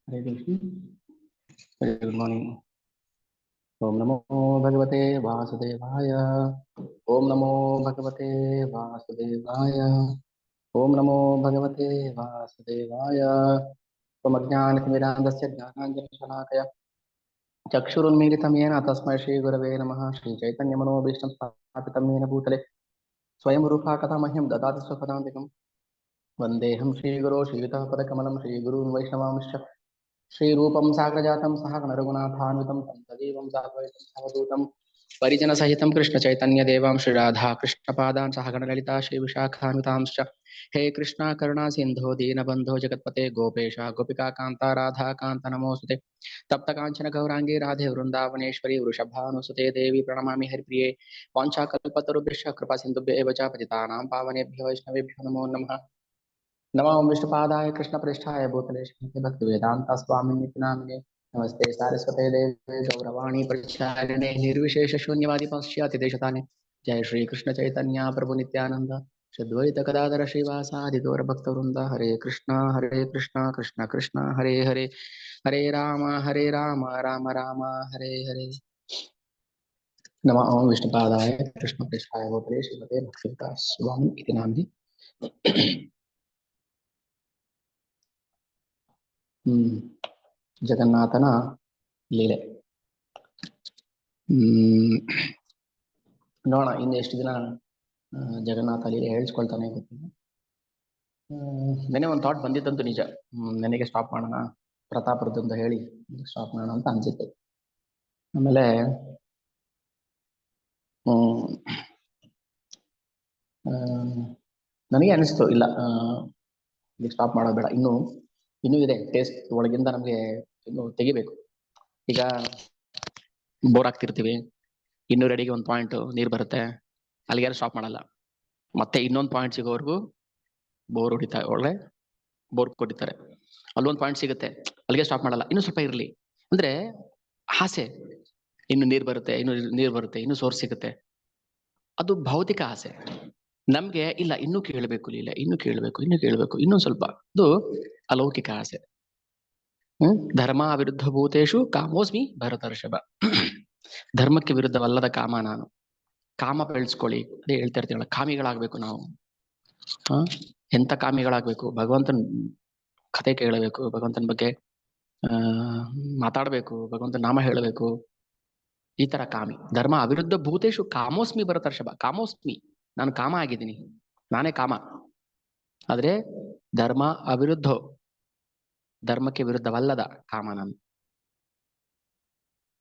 हरे Krishna. Good morning. ओम नमो भगवते वासुदेवाय। ओम नमो भगवते वासुदेवाय। ओम नमो भगवते वासुदेवाय। त्वमज्ञानतिमिरान्धस्य ज्ञानाञ्जनशलाकया चक्षुरुन्मीलितं येन तस्मै श्रीगुरवे नमः। श्रीचैतन्यमनोभीष्टं स्थापितं येन भूतले स्वयं रूपा कथा मह्यं ददाति स्वपदान्तिकम्। वन्देऽहं श्रीगुरो श्रीयुतः पदकमलं श्रीगुरून् वैष्णवांश्च श्रीरूपं साग्रजातं सह गणरघुनाथान्वितं तं तदेवं साद्वैतं सवधूतं परिजनसहितं कृष्णचैतन्यदेवां श्रीराधा कृष्णपादान् सह गणललिता श्रीविशाखान्वितांश्च। हे कृष्णा करुणा सिन्धो दीनबन्धो जगत्पते गोपेश गोपिकान्ता राधाकान्त नमोऽस्तुते। तप्तकाञ्चन गौराङ्गी राधे वृन्दावनेश्वरी वृषभानुसुते देवी प्रणमामि हरिप्रिये। वाञ्छाकल्पतरुभ्यश्च कृपासिन्धुभ्य एव च पतितानां पावनेभ्यो वैष्णवेभ्यो नमो नमः। नमो विष्णुपादाय कृष्णप्रेष्ठाय भूतले श्रीमते भक्तिवेदान्त स्वामिनिति नामिने। नमस्ते सारस्वते देवे गौरवाणी परिचारिणे निर्विशेष शून्यवादी पाश्चात्य देशताने। जय श्री कृष्ण चैतन्य प्रभु नित्यानंद श्रीद्वैत गदाधर श्रीवासादि गौर भक्तवृंद। हरे कृष्णा कृष्ण कृष्ण हरे हरे हरे राम राम राम हरे हरे। नमो विष्णुपादाय कृष्णप्रेष्ठाय भूतले श्रीमते भक्तिवेदान्त स्वामिनिति नामिने। ಜಗನ್ನಾಥನ ಲೀಲೆ. ನೋಡೋಣ ಇನ್ನು ಎಷ್ಟು ದಿನ ಜಗನ್ನಾಥ ಲೀಲೆ ಹೇಳ್ಸ್ಕೊಳ್ತಾನೆ ಗೊತ್ತಿಲ್ಲ. ನೆನೆ ಒಂದು ಥಾಟ್ ಬಂದಿತ್ತಂತೂ ನಿಜ. ನನಗೆ ಸ್ಟಾಪ್ ಮಾಡೋಣ ಪ್ರತಾಪರದ್ದು ಹೇಳಿ ಸ್ಟಾಪ್ ಮಾಡೋಣ ಅಂತ ಅನ್ಸಿತ್ತು. ಆಮೇಲೆ ನನಗೆ ಅನಿಸ್ತು ಇಲ್ಲ ಈಗ ಸ್ಟಾಪ್ ಮಾಡೋದು ಬೇಡ, ಇನ್ನೂ ಇದೆ ಟೇಸ್ಟ್ ಒಳಗಿಂದ ನಮಗೆ ಇನ್ನು ತೆಗಿಬೇಕು. ಈಗ ಬೋರ್ ಆಗ್ತಿರ್ತೀವಿ, ಇನ್ನೂ ರೆಡಿಗೆ ಒಂದು ಪಾಯಿಂಟ್ ನೀರು ಬರುತ್ತೆ, ಅಲ್ಲಿಗೆ ಸ್ಟಾಪ್ ಮಾಡಲ್ಲ. ಮತ್ತೆ ಇನ್ನೊಂದು ಪಾಯಿಂಟ್ ಸಿಗೋವರೆಗೂ ಬೋರ್ ಹೊಡಿತಾರೆ, ಒಳ್ಳೆ ಬೋರ್ ಕೊಟ್ಟಿರ್ತಾರೆ. ಅಲ್ಲೊಂದು ಪಾಯಿಂಟ್ ಸಿಗುತ್ತೆ, ಅಲ್ಲಿಗೆ ಸ್ಟಾಪ್ ಮಾಡಲ್ಲ, ಇನ್ನೂ ಸ್ವಲ್ಪ ಇರಲಿ ಅಂದ್ರೆ ಆಸೆ. ಇನ್ನು ನೀರು ಬರುತ್ತೆ, ಇನ್ನು ಸೋರ್ಸ್ ಸಿಗುತ್ತೆ. ಅದು ಭೌತಿಕ ಆಸೆ. ನಮ್ಗೆ ಇಲ್ಲ ಇನ್ನೂ ಕೇಳಬೇಕು ಲೀಲೆ, ಇನ್ನೂ ಕೇಳಬೇಕು, ಇನ್ನೊಂದು ಸ್ವಲ್ಪ. ಅದು ಅಲೌಕಿಕ ಆಸೆ. ಧರ್ಮ ವಿರುದ್ಧ ಭೂತೇಶು ಕಾಮೋಸ್ಮಿ ಭರತರ್ಷಭ. ಧರ್ಮಕ್ಕೆ ವಿರುದ್ಧವಲ್ಲದ ಕಾಮ ನಾನು. ಕಾಮ ಬೆಳೆಸ್ಕೊಳ್ಳಿ, ಅದೇ ಹೇಳ್ತಾ ಇರ್ತೀವಲ್ಲ, ಕಾಮಿಗಳಾಗ್ಬೇಕು ನಾವು. ಎಂತ ಕಾಮಿಗಳಾಗ್ಬೇಕು? ಭಗವಂತನ ಕಥೆ ಕೇಳಬೇಕು, ಭಗವಂತನ ಬಗ್ಗೆ ಮಾತಾಡ್ಬೇಕು, ಭಗವಂತನ ನಾಮ ಹೇಳಬೇಕು, ಈ ತರ ಕಾಮಿ. ಧರ್ಮ ಅವಿರುದ್ಧ ಭೂತೇಶು ಕಾಮೋಸ್ಮಿ ಭರತರ್ಷಭ. ಕಾಮೋಸ್ಮಿ, ನಾನು ಕಾಮ ಆಗಿದ್ದೀನಿ, ನಾನೇ ಕಾಮ. ಆದ್ರೆ ಧರ್ಮ ಅವಿರುದ್ಧ, ಧರ್ಮಕ್ಕೆ ವಿರುದ್ಧವಲ್ಲದ ಕಾಮ ನಾನು.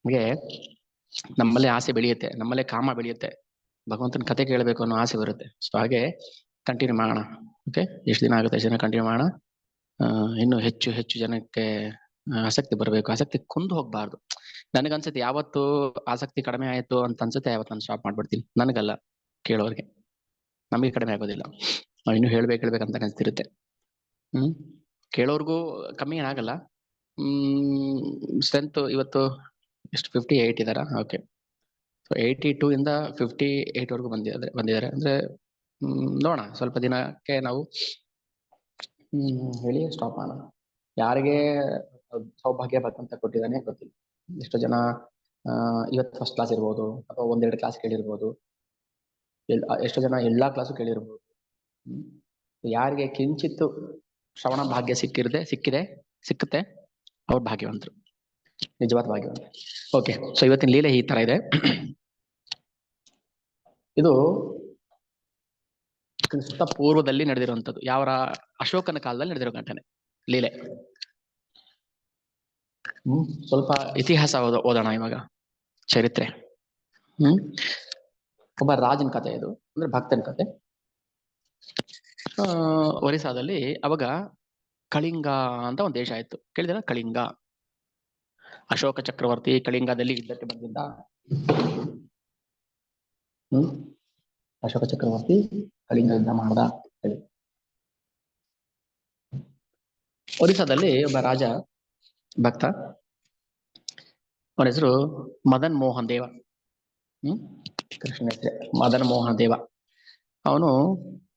ನಮಗೆ ನಮ್ಮಲ್ಲೇ ಆಸೆ ಬೆಳೆಯುತ್ತೆ, ನಮ್ಮಲ್ಲೇ ಕಾಮ ಬೆಳೆಯುತ್ತೆ, ಭಗವಂತನ ಕತೆ ಕೇಳಬೇಕು ಅನ್ನೋ ಆಸೆ ಬರುತ್ತೆ. ಸೊ ಹಾಗೆ ಕಂಟಿನ್ಯೂ ಮಾಡೋಣ. ಓಕೆ, ಎಷ್ಟು ದಿನ ಆಗುತ್ತೆ ಅಷ್ಟು ದಿನ ಕಂಟಿನ್ಯೂ ಮಾಡೋಣ. ಇನ್ನು ಹೆಚ್ಚು ಹೆಚ್ಚು ಜನಕ್ಕೆ ಆಸಕ್ತಿ ಬರಬೇಕು. ಆಸಕ್ತಿ ಕುಂದು ಹೋಗ್ಬಾರ್ದು. ನನಗನ್ಸುತ್ತೆ ಯಾವತ್ತು ಆಸಕ್ತಿ ಕಡಿಮೆ ಆಯ್ತು ಅಂತ ಅನ್ಸುತ್ತೆ, ಯಾವತ್ತು ನಾನು ಸ್ಟಾಪ್ ಮಾಡ್ಬಿಡ್ತೀನಿ. ನನಗಲ್ಲ, ಕೇಳೋರ್ಗೆ. ನಮಗೆ ಕಡಿಮೆ ಆಗೋದಿಲ್ಲ, ನಾವು ಇನ್ನೂ ಹೇಳ್ಬೇಕಂತ ಅನಿಸ್ತಿರುತ್ತೆ. ಕೇಳೋರ್ಗೂ ಕಮ್ಮಿ ಏನಾಗಲ್ಲ. ಸ್ಟ್ರೆಂತ್ ಇವತ್ತು ಎಷ್ಟು 58 ಇದಾರ? ಓಕೆ, ಸೊ 82 ಇಂದ 58 ವರೆಗೂ ಬಂದಿದ್ದಾರೆ ಅಂದ್ರೆ ನೋಡೋಣ. ಸ್ವಲ್ಪ ದಿನಕ್ಕೆ ನಾವು ಹೇಳಿ ಸ್ಟಾಪ್ ಮಾಡೋಣ. ಯಾರಿಗೆ ಸೌಭಾಗ್ಯ ಭಗವಂತ ಕೊಟ್ಟಿದ್ದಾನೆ ಗೊತ್ತಿಲ್ಲ. ಎಷ್ಟೋ ಜನ ಇವತ್ತು ಫಸ್ಟ್ ಕ್ಲಾಸ್ ಇರ್ಬೋದು, ಅಥವಾ ಒಂದೆರಡು ಕ್ಲಾಸ್ ಕೇಳಿರ್ಬೋದು, ಎಷ್ಟೋ ಜನ ಎಲ್ಲಾ ಕ್ಲಾಸು ಕೇಳಿರ್ಬೋದು. ಯಾರಿಗೆ ಕಿಂಚಿತ್ತು ಶ್ರವಣ ಭಾಗ್ಯ ಸಿಕ್ಕುತ್ತೆ ಅವ್ರ ಭಾಗ್ಯವಂತರು, ನಿಜವಾದ ಭಾಗ್ಯವಂತರು. ಓಕೆ, ಸೊ ಇವತ್ತಿನ ಲೀಲೆ ಈ ತರ ಇದೆ. ಇದು ಕ್ರಿಸ್ತ ಪೂರ್ವದಲ್ಲಿ ನಡೆದಿರುವಂಥದ್ದು. ಯಾವ ಅಶೋಕನ ಕಾಲದಲ್ಲಿ ನಡೆದಿರೋ ಘಟನೆ ಲೀಲೆ. ಸ್ವಲ್ಪ ಇತಿಹಾಸ ಓದೋಣ ಇವಾಗ, ಚರಿತ್ರೆ. ಒಬ್ಬ ರಾಜನ ಕಥೆ ಇದು, ಅಂದ್ರೆ ಭಕ್ತನ ಕಥೆ. ಒರಿಸ್ಸಾದಲ್ಲಿ ಅವಾಗ ಕಳಿಂಗ ಅಂತ ಒಂದು ದೇಶ ಇತ್ತು, ಕೇಳಿದಿರ? ಕಳಿಂಗ. ಅಶೋಕ ಚಕ್ರವರ್ತಿ ಕಳಿಂಗದಲ್ಲಿ ಯುದ್ಧಕ್ಕೆ ಬಂದಿದ್ದ. ಅಶೋಕ ಚಕ್ರವರ್ತಿ ಕಳಿಂಗ ಯುದ್ಧ ಮಾಡ್ದ ಹೇಳಿ. ಒರಿಸ್ಸಾದಲ್ಲಿ ಒಬ್ಬ ರಾಜ ಭಕ್ತ, ಅವನ ಹೆಸರು ಮದನ್ ಮೋಹನ್ ದೇವ. ಕೃಷ್ಣ ಹೆಸರು ಮದನ್ ಮೋಹನ್ ದೇವ. ಅವನು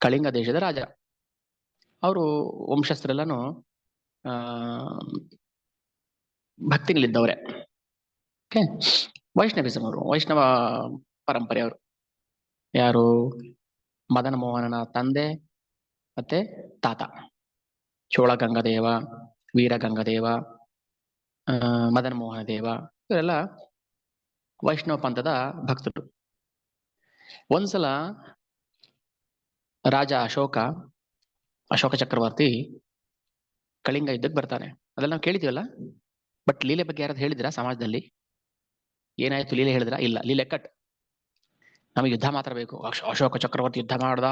ಕಳಿಂಗ ದೇಶದ ರಾಜ. ಅವರು ವಂಶಸ್ಥರೆಲ್ಲಾನು ಭಕ್ತಿನಲ್ಲಿದ್ದವ್ರೆ. ಓಕೆ, ವೈಷ್ಣವಿಸಮ್ ಅವರು, ವೈಷ್ಣವ ಪರಂಪರೆಯವರು. ಯಾರು? ಮದನ ಮೋಹನನ ತಂದೆ ಮತ್ತೆ ತಾತ ಚೋಳ ಗಂಗದೇವ, ವೀರ ಗಂಗದೇವ, ಮದನ ಮೋಹನ ದೇವ, ಇವರೆಲ್ಲ ವೈಷ್ಣವ ಪಂಥದ ಭಕ್ತರು. ಒಂದ್ಸಲ ರಾಜ ಅಶೋಕ ಚಕ್ರವರ್ತಿ ಕಳಿಂಗ ಯುದ್ಧಕ್ಕೆ ಬರ್ತಾನೆ. ಅದೆಲ್ಲ ನಾವು ಕೇಳಿದೀವಲ್ಲ. ಬಟ್ ಲೀಲೆ ಬಗ್ಗೆ ಯಾರಾದ್ರು ಹೇಳಿದ್ರಾ ಸಮಾಜದಲ್ಲಿ? ಏನಾಯ್ತು ಲೀಲೆ ಹೇಳಿದ್ರ? ಇಲ್ಲ, ಲೀಲೆ ಕಟ್. ನಮಗೆ ಯುದ್ಧ ಮಾತ್ರ ಬೇಕು. ಅಶೋಕ ಚಕ್ರವರ್ತಿ ಯುದ್ಧ ಮಾಡ್ದ,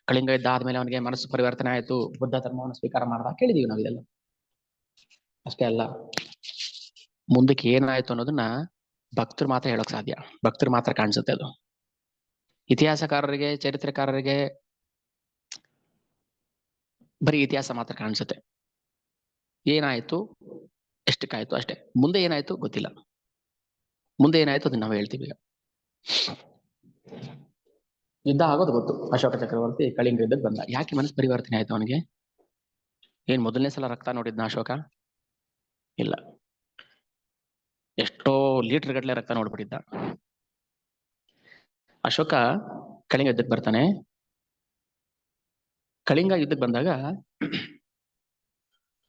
ಕಳಿಂಗ ಯುದ್ಧ ಆದ್ಮೇಲೆ ಅವನಿಗೆ ಮನಸ್ಸು ಪರಿವರ್ತನೆ ಆಯ್ತು, ಬುದ್ಧ ಧರ್ಮವನ್ನು ಸ್ವೀಕಾರ ಮಾಡ್ದ, ಕೇಳಿದೀವಿ ನಾವು ಇದೆಲ್ಲ. ಅಷ್ಟೇ ಅಲ್ಲ, ಮುಂದಕ್ಕೆ ಏನಾಯ್ತು ಅನ್ನೋದನ್ನ ಭಕ್ತರು ಮಾತ್ರ ಹೇಳೋಕ್ ಸಾಧ್ಯ, ಭಕ್ತರು ಮಾತ್ರ ಕಾಣಿಸುತ್ತೆ ಅದು. ಇತಿಹಾಸಕಾರರಿಗೆ, ಚರಿತ್ರೆಕಾರರಿಗೆ ಬರೀ ಇತಿಹಾಸ ಮಾತ್ರ ಕಾಣಿಸುತ್ತೆ. ಏನಾಯ್ತು, ಎಷ್ಟಕ್ಕಾಯ್ತು ಅಷ್ಟೇ. ಮುಂದೆ ಏನಾಯ್ತು ಗೊತ್ತಿಲ್ಲ. ಮುಂದೆ ಏನಾಯ್ತು ಅದನ್ನ ನಾವು ಹೇಳ್ತೀವಿ. ಈಗ ಯುದ್ಧ ಆಗೋದು ಗೊತ್ತು. ಅಶೋಕ ಚಕ್ರವರ್ತಿ ಕಳಿಂಗ ಯುದ್ಧಕ್ಕೆ ಬಂದ. ಯಾಕೆ ಮನಸ್ಸು ಪರಿವರ್ತನೆ ಆಯ್ತು ಅವನಿಗೆ? ಏನ್ ಮೊದಲನೇ ಸಲ ರಕ್ತ ನೋಡಿದ್ನ ಅಶೋಕ? ಇಲ್ಲ, ಎಷ್ಟೋ ಲೀಟರ್ ಗಟ್ಟಲೆ ರಕ್ತ ನೋಡ್ಬಿಟ್ಟಿದ್ದ. ಅಶೋಕ ಕಳಿಂಗ ಯುದ್ಧಕ್ಕೆ ಬರ್ತಾನೆ. ಕಳಿಂಗ ಯುದ್ಧಕ್ಕೆ ಬಂದಾಗ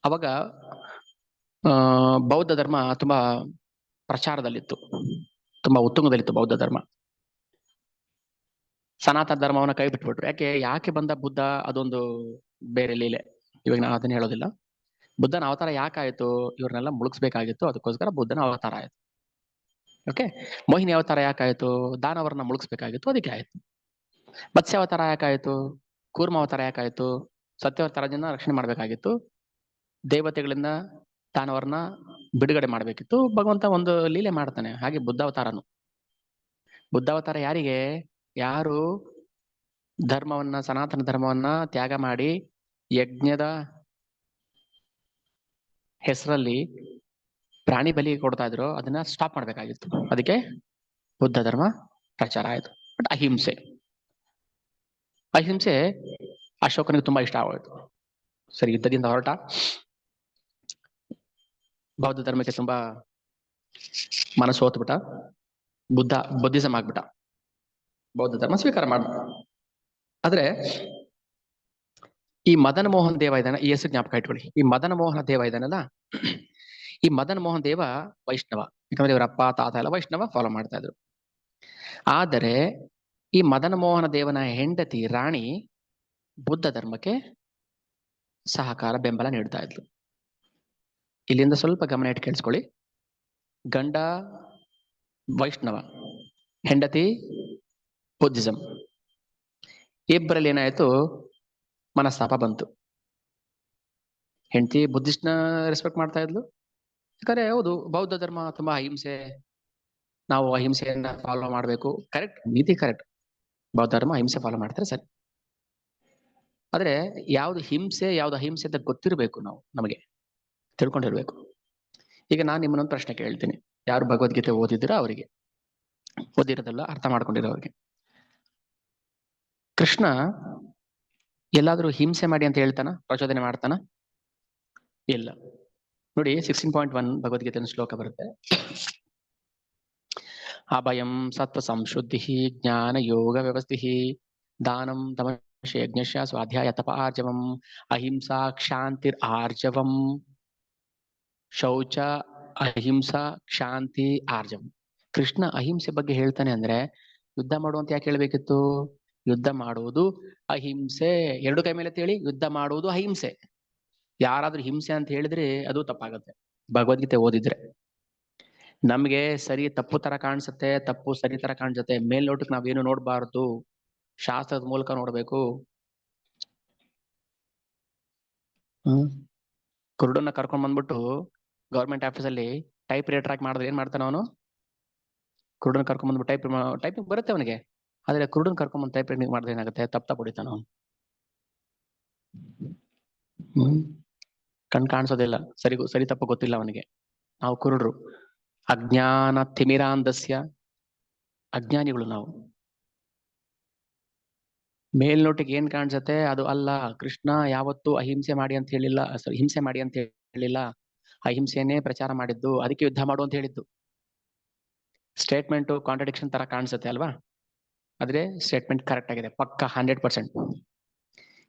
ಅವಾಗ ಬೌದ್ಧ ಧರ್ಮ ತುಂಬಾ ಪ್ರಚಾರದಲ್ಲಿತ್ತು, ತುಂಬಾ ಉತ್ತುಂಗದಲ್ಲಿತ್ತು ಬೌದ್ಧ ಧರ್ಮ. ಸನಾತನ ಧರ್ಮವನ್ನ ಕೈ ಬಿಟ್ಬಿಟ್ರು. ಯಾಕೆ ಬಂದ ಬುದ್ಧ? ಅದೊಂದು ಬೇರೆ ಲೀಲೆ, ಇವಾಗ ನಾನು ಅದನ್ನ ಹೇಳೋದಿಲ್ಲ. ಬುದ್ಧನ ಅವತಾರ ಯಾಕಾಯ್ತು? ಇವ್ರನ್ನೆಲ್ಲ ಮುಳುಗಿಸ್ಬೇಕಾಗಿತ್ತು, ಅದಕ್ಕೋಸ್ಕರ ಬುದ್ಧನ ಅವತಾರ ಆಯ್ತು. ಓಕೆ, ಮೋಹಿನಿ ಅವತಾರ ಯಾಕಾಯ್ತು? ದಾನವರನ್ನ ಮುಳುಗಿಸ್ಬೇಕಾಗಿತ್ತು, ಅದಕ್ಕೆ ಆಯ್ತು. ಮತ್ಸ್ಯ ಅವತಾರ ಯಾಕಾಯ್ತು? ಕೂರ್ಮ ಅವತಾರ ಯಾಕಾಯ್ತು? ಸತ್ಯವತಾರದಿಂದ ರಕ್ಷಣೆ ಮಾಡ್ಬೇಕಾಗಿತ್ತು, ದೇವತೆಗಳಿಂದ ದಾನವರನ್ನ ಬಿಡುಗಡೆ ಮಾಡ್ಬೇಕಿತ್ತು. ಭಗವಂತ ಒಂದು ಲೀಲೆ ಮಾಡ್ತಾನೆ. ಹಾಗೆ ಬುದ್ಧಾವತಾರನು. ಬುದ್ಧಾವತಾರ ಯಾರಿಗೆ? ಯಾರು ಧರ್ಮವನ್ನ, ಸನಾತನ ಧರ್ಮವನ್ನ ತ್ಯಾಗ ಮಾಡಿ ಯಜ್ಞದ ಹೆಸರಲ್ಲಿ ಪ್ರಾಣಿ ಬಲಿ ಕೊಡ್ತಾ ಇದ್ರು, ಅದನ್ನ ಸ್ಟಾಪ್ ಮಾಡ್ಬೇಕಾಗಿತ್ತು. ಅದಕ್ಕೆ ಬುದ್ಧ ಧರ್ಮ ಪ್ರಚಾರ ಆಯ್ತು. ಬಟ್ ಅಹಿಂಸೆ ಅಶೋಕನಿಗೆ ತುಂಬಾ ಇಷ್ಟ ಆಗೋಯ್ತು. ಸರಿ, ಯುದ್ಧದಿಂದ ಹೊರಟ, ಬೌದ್ಧ ಧರ್ಮಕ್ಕೆ ತುಂಬಾ ಮನಸ್ಸು ಹೋತ್ಬಿಟ್ಟ, ಬುದ್ಧಿಸಮ್ ಆಗ್ಬಿಟ್ಟ, ಬೌದ್ಧ ಧರ್ಮ ಸ್ವೀಕಾರ ಮಾಡ. ಆದ್ರೆ ಈ ಮದನ ಮೋಹನ್ ದೇವ ಇದ್ದಾನೆ, ಈ ಹೆಸರು ಜ್ಞಾಪಕ ಇಟ್ಕೊಳ್ಳಿ. ಈ ಮದನ ಮೋಹನ ದೇವ ಇದ್ದಾನಲ್ಲ, ಈ ಮದನ ಮೋಹನ್ ದೇವ ವೈಷ್ಣವ. ಯಾಕಂದ್ರೆ ಇವರ ಅಪ್ಪ ತಾತ ಎಲ್ಲ ವೈಷ್ಣವ ಫಾಲೋ ಮಾಡ್ತಾ ಇದ್ರು. ಆದರೆ ಈ ಮದನ ಮೋಹನ ದೇವನ ಹೆಂಡತಿ ರಾಣಿ ಬುದ್ಧ ಧರ್ಮಕ್ಕೆ ಸಹಕಾರ, ಬೆಂಬಲ ನೀಡ್ತಾ ಇದ್ಲು. ಇಲ್ಲಿಂದ ಸ್ವಲ್ಪ ಗಮನ ಇಟ್ಟು ಕೇಳಿಸ್ಕೊಳ್ಳಿ. ಗಂಡ ವೈಷ್ಣವ, ಹೆಂಡತಿ ಬುದ್ಧಿಸಂ. ಇಬ್ಬರಲ್ಲಿ ಏನಾಯ್ತು? ಮನಸ್ತಾಪ ಬಂತು. ಹೆಂಡತಿ ಬುದ್ಧಿಸ್ಟ್ನ ರೆಸ್ಪೆಕ್ಟ್ ಮಾಡ್ತಾ ಇದ್ಲು. ಯಾಕಂದ್ರೆ ಹೌದು, ಬೌದ್ಧ ಧರ್ಮ ತುಂಬಾ ಅಹಿಂಸೆ, ನಾವು ಅಹಿಂಸೆಯನ್ನ ಫಾಲೋ ಮಾಡ್ಬೇಕು. ಕರೆಕ್ಟ್, ನೀತಿ ಕರೆಕ್ಟ್, ಬೌದ್ಧ ಧರ್ಮ ಅಹಿಂಸೆ ಫಾಲೋ ಮಾಡ್ತಾರೆ, ಸರಿ. ಆದ್ರೆ ಯಾವ್ದು ಹಿಂಸೆ ಯಾವ್ದು ಅಹಿಂಸೆ ಅಂತ ಗೊತ್ತಿರ್ಬೇಕು, ನಮಗೆ ತಿಳ್ಕೊಂಡಿರ್ಬೇಕು. ಈಗ ನಾನು ನಿಮ್ಮನ್ನೊಂದು ಪ್ರಶ್ನೆ ಕೇಳ್ತೀನಿ. ಯಾರು ಭಗವದ್ಗೀತೆ ಓದಿದ್ದೀರಾ ಅವರಿಗೆ, ಓದಿರೋದಲ್ಲ ಅರ್ಥ ಮಾಡ್ಕೊಂಡಿರೋರಿಗೆ. ಕೃಷ್ಣ ಎಲ್ಲಾದ್ರೂ ಹಿಂಸೆ ಮಾಡಿ ಅಂತ ಹೇಳ್ತಾನ? ಪ್ರಚೋದನೆ ಮಾಡ್ತಾನ? ಇಲ್ಲ. ನೋಡಿ, 16.1 ಭಗವದ್ಗೀತೆ ಶ್ಲೋಕ ಬರುತ್ತೆ. ಅಭಯಂ ಸತ್ವ ಸಂಶುದ್ಧಿ ಜ್ಞಾನ ಯೋಗ ವ್ಯವಸ್ಥಿ ದಾನಂ ತಮಶ ಯಜ್ಞಶ ಸ್ವಾಧ್ಯಾಯ ತಪ ಆರ್ಜವಂ ಅಹಿಂಸಾ ಕ್ಷಾಂತಿರ್ ಆರ್ಜವಂ ಶೌಚ ಅಹಿಂಸಾ ಕ್ಷಾಂತಿ ಆರ್ಜವಂ. ಕೃಷ್ಣ ಅಹಿಂಸೆ ಬಗ್ಗೆ ಹೇಳ್ತಾನೆ ಅಂದ್ರೆ ಯುದ್ಧ ಮಾಡುವಂತ ಯಾಕೆ ಹೇಳ್ಬೇಕಿತ್ತು? ಯುದ್ಧ ಮಾಡುವುದು ಅಹಿಂಸೆ. ಎರಡು ಕೈ ಮೇಲೆ ಹೇಳಿ, ಯುದ್ಧ ಮಾಡುವುದು ಅಹಿಂಸೆ. ಯಾರಾದ್ರೂ ಹಿಂಸೆ ಅಂತ ಹೇಳಿದ್ರೆ ಅದು ತಪ್ಪಾಗುತ್ತೆ. ಭಗವದ್ಗೀತೆ ಓದಿದ್ರೆ ನಮ್ಗೆ ಸರಿ ತಪ್ಪು ತರ ಕಾಣಿಸುತ್ತೆ, ತಪ್ಪು ಸರಿ ತರ ಕಾಣಿಸುತ್ತೆ. ಮೇಲ್ನೋಟಕ್ಕೆ ನಾವೇನು ನೋಡ್ಬಾರ್ದು, ಶಾಸ್ತ್ರದ ಮೂಲಕ ನೋಡ್ಬೇಕು. ಕುರುಡನ್ನ ಕರ್ಕೊಂಡ್ ಬಂದ್ಬಿಟ್ಟು ಗೌರ್ಮೆಂಟ್ ಆಫೀಸಲ್ಲಿ ಟೈಪ್ ರೈಟರ್ ಆಗಿ ಮಾಡಿದ್ರೆ ಏನ್ ಮಾಡ್ತಾನ ಅವನು? ಕುರುಡನ್ ಕರ್ಕೊಂಡ್ ಬಂದ್ಬಿಟ್ಟು ಟೈಪಿಂಗ್ ಬರುತ್ತೆ ಅವನಿಗೆ, ಆದ್ರೆ ಕುರುಡನ್ ಕರ್ಕೊಂಡ್ ಬಂದು ಟೈಪ್ ರೈಟಿಂಗ್ ಮಾಡಿದ್ರೆ ಏನಾಗುತ್ತೆ? ತಪ್ಪ ಹೊಡಿತಾನ ಅವನು. ಕಣ್ ಕಾಣಿಸೋದಿಲ್ಲ, ಸರಿ ತಪ್ಪು ಗೊತ್ತಿಲ್ಲ ಅವನಿಗೆ. ನಾವು ಕುರುಡ್ರು, ಅಜ್ಞಾನ ತಿಮಿರಾಂಧಸ್ಯ, ಅಜ್ಞಾನಿಗಳು ನಾವು. ಮೇಲ್ನೋಟಿಗೆ ಏನ್ ಕಾಣಿಸುತ್ತೆ ಅದು ಅಲ್ಲ. ಕೃಷ್ಣ ಯಾವತ್ತೂ ಅಹಿಂಸೆ ಮಾಡಿ ಅಂತ ಹೇಳಿಲ್ಲ, ಹಿಂಸೆ ಮಾಡಿ ಅಂತ ಹೇಳಿಲ್ಲ. ಅಹಿಂಸೆಯನ್ನೇ ಪ್ರಚಾರ ಮಾಡಿದ್ದು, ಅದಕ್ಕೆ ಯುದ್ಧ ಮಾಡು ಅಂತ ಹೇಳಿದ್ದು. ಸ್ಟೇಟ್ಮೆಂಟ್ ಕಾಂಟ್ರಡಿಕ್ಷನ್ ತರ ಕಾಣಿಸುತ್ತೆ ಅಲ್ವಾ? ಆದ್ರೆ ಸ್ಟೇಟ್ಮೆಂಟ್ ಕರೆಕ್ಟ್ ಆಗಿದೆ, ಪಕ್ಕ 100%.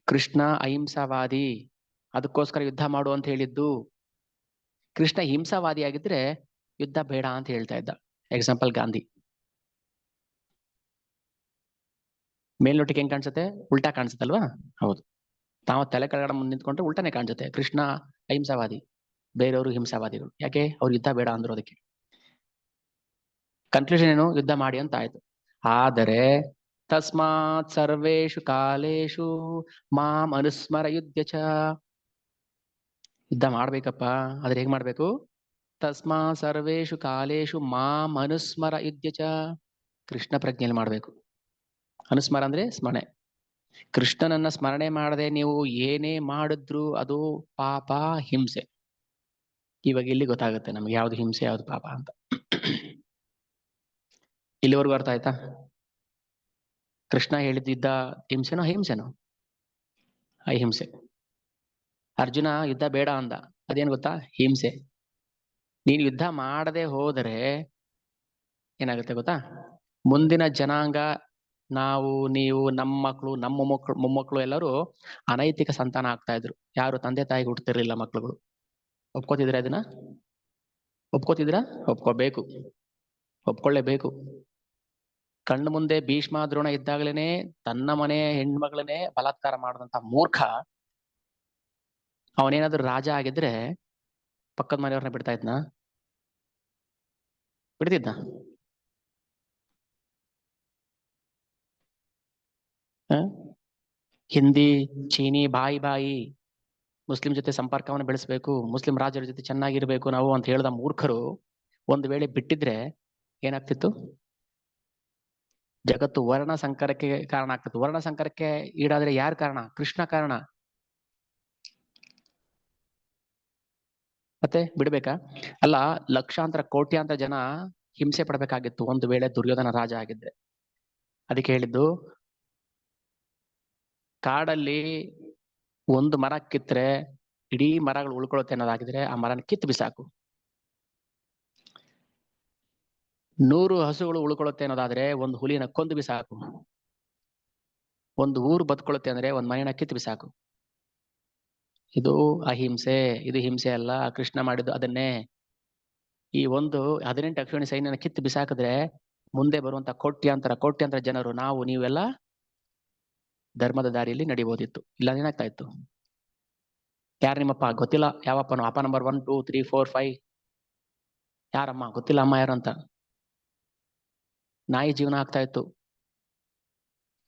ಕೃಷ್ಣ ಅಹಿಂಸಾವಾದಿ, ಅದಕ್ಕೋಸ್ಕರ ಯುದ್ಧ ಮಾಡು ಅಂತ ಹೇಳಿದ್ದು. ಕೃಷ್ಣ ಹಿಂಸಾವಾದಿ ಆಗಿದ್ರೆ ಯುದ್ಧ ಬೇಡ ಅಂತ ಹೇಳ್ತಾ ಇದ್ದ. ಎಕ್ಸಾಂಪಲ್ ಗಾಂಧಿ. ಮೇಲ್ನೋಟಿಗೆ ಹೆಂಗ್ ಕಾಣಿಸುತ್ತೆ? ಉಲ್ಟಾ ಕಾಣಿಸುತ್ತಲ್ವಾ? ಹೌದು. ತಾವು ತಲೆ ಕೆಳಗಡೆ ಮುಂದೆ ನಿಂತ್ಕೊಂಡ್ರೆ ಉಲ್ಟಾನೇ ಕಾಣಿಸುತ್ತೆ. ಕೃಷ್ಣ ಅಹಿಂಸಾವಾದಿ, ಬೇರೆಯವರು ಹಿಂಸಾವಾದಿಗಳು. ಯಾಕೆ? ಅವ್ರು ಯುದ್ಧ ಬೇಡ ಅಂದ್ರು. ಅದಕ್ಕೆ ಕನ್ಕ್ಲೂಷನ್ ಏನು? ಯುದ್ಧ ಮಾಡಿ ಅಂತ ಆಯ್ತು. ಆದರೆ ತಸ್ಮಾತ್ ಸರ್ವೇಷು ಕಾಲೇಶು ಮಾಂ ಅನುಸ್ಮರ ಯುದ್ಧ ಚ. ಯುದ್ಧ ಮಾಡ್ಬೇಕಪ್ಪ, ಆದ್ರೆ ಹೇಗ್ ಮಾಡ್ಬೇಕು? ತಸ್ಮಾತ್ ಸರ್ವೇಷು ಕಾಲೇಶು ಮಾಂ ಅನುಸ್ಮರ ಯುದ್ಧ ಚ. ಕೃಷ್ಣ ಪ್ರಜ್ಞೆಯಲ್ಲಿ ಮಾಡ್ಬೇಕು. ಅನುಸ್ಮರ ಅಂದ್ರೆ ಸ್ಮರಣೆ. ಕೃಷ್ಣನನ್ನ ಸ್ಮರಣೆ ಮಾಡದೆ ನೀವು ಏನೇ ಮಾಡಿದ್ರು ಅದು ಪಾಪ, ಹಿಂಸೆ. ಇವಾಗ ಇಲ್ಲಿ ಗೊತ್ತಾಗುತ್ತೆ ನಮ್ಗೆ ಯಾವ್ದು ಹಿಂಸೆ ಯಾವ್ದು ಪಾಪ ಅಂತ. ಇಲ್ಲಿವರೆಗೂ ಅರ್ಥ ಆಯ್ತಾ? ಕೃಷ್ಣ ಹೇಳಿದ್ದ ಹಿಂಸೆನೋ ಅಹಿಂಸೆನೋ? ಅಹಿಂಸೆ. ಅರ್ಜುನ ಯುದ್ಧ ಬೇಡ ಅಂದ, ಅದೇನು ಗೊತ್ತಾ? ಹಿಂಸೆ. ನೀನು ಯುದ್ಧ ಮಾಡದೆ ಹೋದರೆ ಏನಾಗುತ್ತೆ ಗೊತ್ತಾ? ಮುಂದಿನ ಜನಾಂಗ, ನಾವು, ನೀವು, ನಮ್ಮ ಮಕ್ಕಳು, ನಮ್ಮ ಮೊಮ್ಮಕ್ಕಳು ಎಲ್ಲರೂ ಅನೈತಿಕ ಸಂತಾನ ಆಗ್ತಾ ಇದ್ರು. ಯಾರು ತಂದೆ ತಾಯಿಗೆ ಹುಟ್ಟತಿರ್ಲಿಲ್ಲ ಮಕ್ಕಳುಗಳು. ಒಪ್ಕೋತಿದ್ರ ಇದನ್ನ? ಒಪ್ಕೋತಿದ್ರ? ಒಪ್ಕೋಬೇಕು, ಒಪ್ಕೊಳ್ಳೇಬೇಕು. ಕಣ್ಣು ಮುಂದೆ ಭೀಷ್ಮ ದ್ರೋಣ ಇದ್ದಾಗಲೇನೆ ತನ್ನ ಮನೆ ಹೆಣ್ಮಗಳನ್ನೇ ಬಲಾತ್ಕಾರ ಮಾಡಿದಂತ ಮೂರ್ಖ ಅವನೇನಾದ್ರೂ ರಾಜ ಆಗಿದ್ರೆ ಪಕ್ಕದ ಮನೆಯವ್ರನ್ನ ಬಿಡ್ತಾ ಇದ್ನ? ಬಿಡ್ತಿದ್ನ? ಹಿಂದಿ, ಚೀನಿ, ಬಾಯಿ ಮುಸ್ಲಿಂ ಜೊತೆ ಸಂಪರ್ಕವನ್ನು ಬೆಳೆಸಬೇಕು, ಮುಸ್ಲಿಂ ರಾಜರ ಜೊತೆ ಚೆನ್ನಾಗಿರ್ಬೇಕು ನಾವು ಅಂತ ಹೇಳಿದ ಮೂರ್ಖರು ಒಂದು ವೇಳೆ ಬಿಟ್ಟಿದ್ರೆ ಏನಾಗ್ತಿತ್ತು? ಜಗತ್ತು ವರ್ಣ ಸಂಕರಕ್ಕೆ ಕಾರಣ ಆಗ್ತಿತ್ತು. ವರ್ಣ ಸಂಕರಕ್ಕೆ ಈಡಾದ್ರೆ ಯಾರು ಕಾರಣ? ಕೃಷ್ಣ ಕಾರಣ. ಮತ್ತೆ ಬಿಡ್ಬೇಕಾ? ಅಲ್ಲ, ಲಕ್ಷಾಂತರ ಕೋಟ್ಯಾಂತರ ಜನ ಹಿಂಸೆ ಪಡಬೇಕಾಗಿತ್ತು ಒಂದು ವೇಳೆ ದುರ್ಯೋಧನ ರಾಜ ಆಗಿದ್ರೆ. ಅದಕ್ಕೆ ಹೇಳಿದ್ದು, ಕಾಡಲ್ಲಿ ಒಂದು ಮರ ಕಿತ್ತರೆ ಇಡೀ ಮರಗಳು ಉಳ್ಕೊಳ್ಳುತ್ತೆ ಅನ್ನೋದಾಗಿದ್ರೆ ಆ ಮರನ ಕಿತ್ತು ಬಿಸಾಕು. 100 ಹಸುಗಳು ಉಳ್ಕೊಳ್ಳುತ್ತೆ ಅನ್ನೋದಾದ್ರೆ ಒಂದು ಹುಲಿನ ಕೊಂದು ಬಿಸಾಕು. ಒಂದು ಊರು ಬದುಕೊಳ್ಳುತ್ತೆ ಅಂದ್ರೆ ಒಂದು ಮನೆನ ಕಿತ್ತು ಬಿಸಾಕು. ಇದು ಅಹಿಂಸೆ, ಇದು ಹಿಂಸೆ ಅಲ್ಲ. ಕೃಷ್ಣ ಮಾಡಿದ್ದು ಅದನ್ನೇ. ಈ ಒಂದು 18 ಅಕ್ಷೋಣಿ ಸೈನ್ಯನ ಕಿತ್ತು ಬಿಸಾಕಿದ್ರೆ ಮುಂದೆ ಬರುವಂತ ಕೋಟ್ಯಾಂತರ ಜನರು, ನಾವು ನೀವೆಲ್ಲ ಧರ್ಮದ ದಾರಿಯಲ್ಲಿ ನಡಿಬೋದಿತ್ತು. ಇಲ್ಲ ಏನಾಗ್ತಾ ಇತ್ತು? ಯಾರು ನಿಮ್ಮಪ್ಪ? ಗೊತ್ತಿಲ್ಲ. ಯಾವಪ್ಪನು? ಅಪ್ಪ ನಂಬರ್ 1 2 3 4 5 ಯಾರಮ್ಮ? ಗೊತ್ತಿಲ್ಲ ಅಮ್ಮ ಯಾರು ಅಂತ. ನಾಯಿ ಜೀವನ ಆಗ್ತಾ ಇತ್ತು.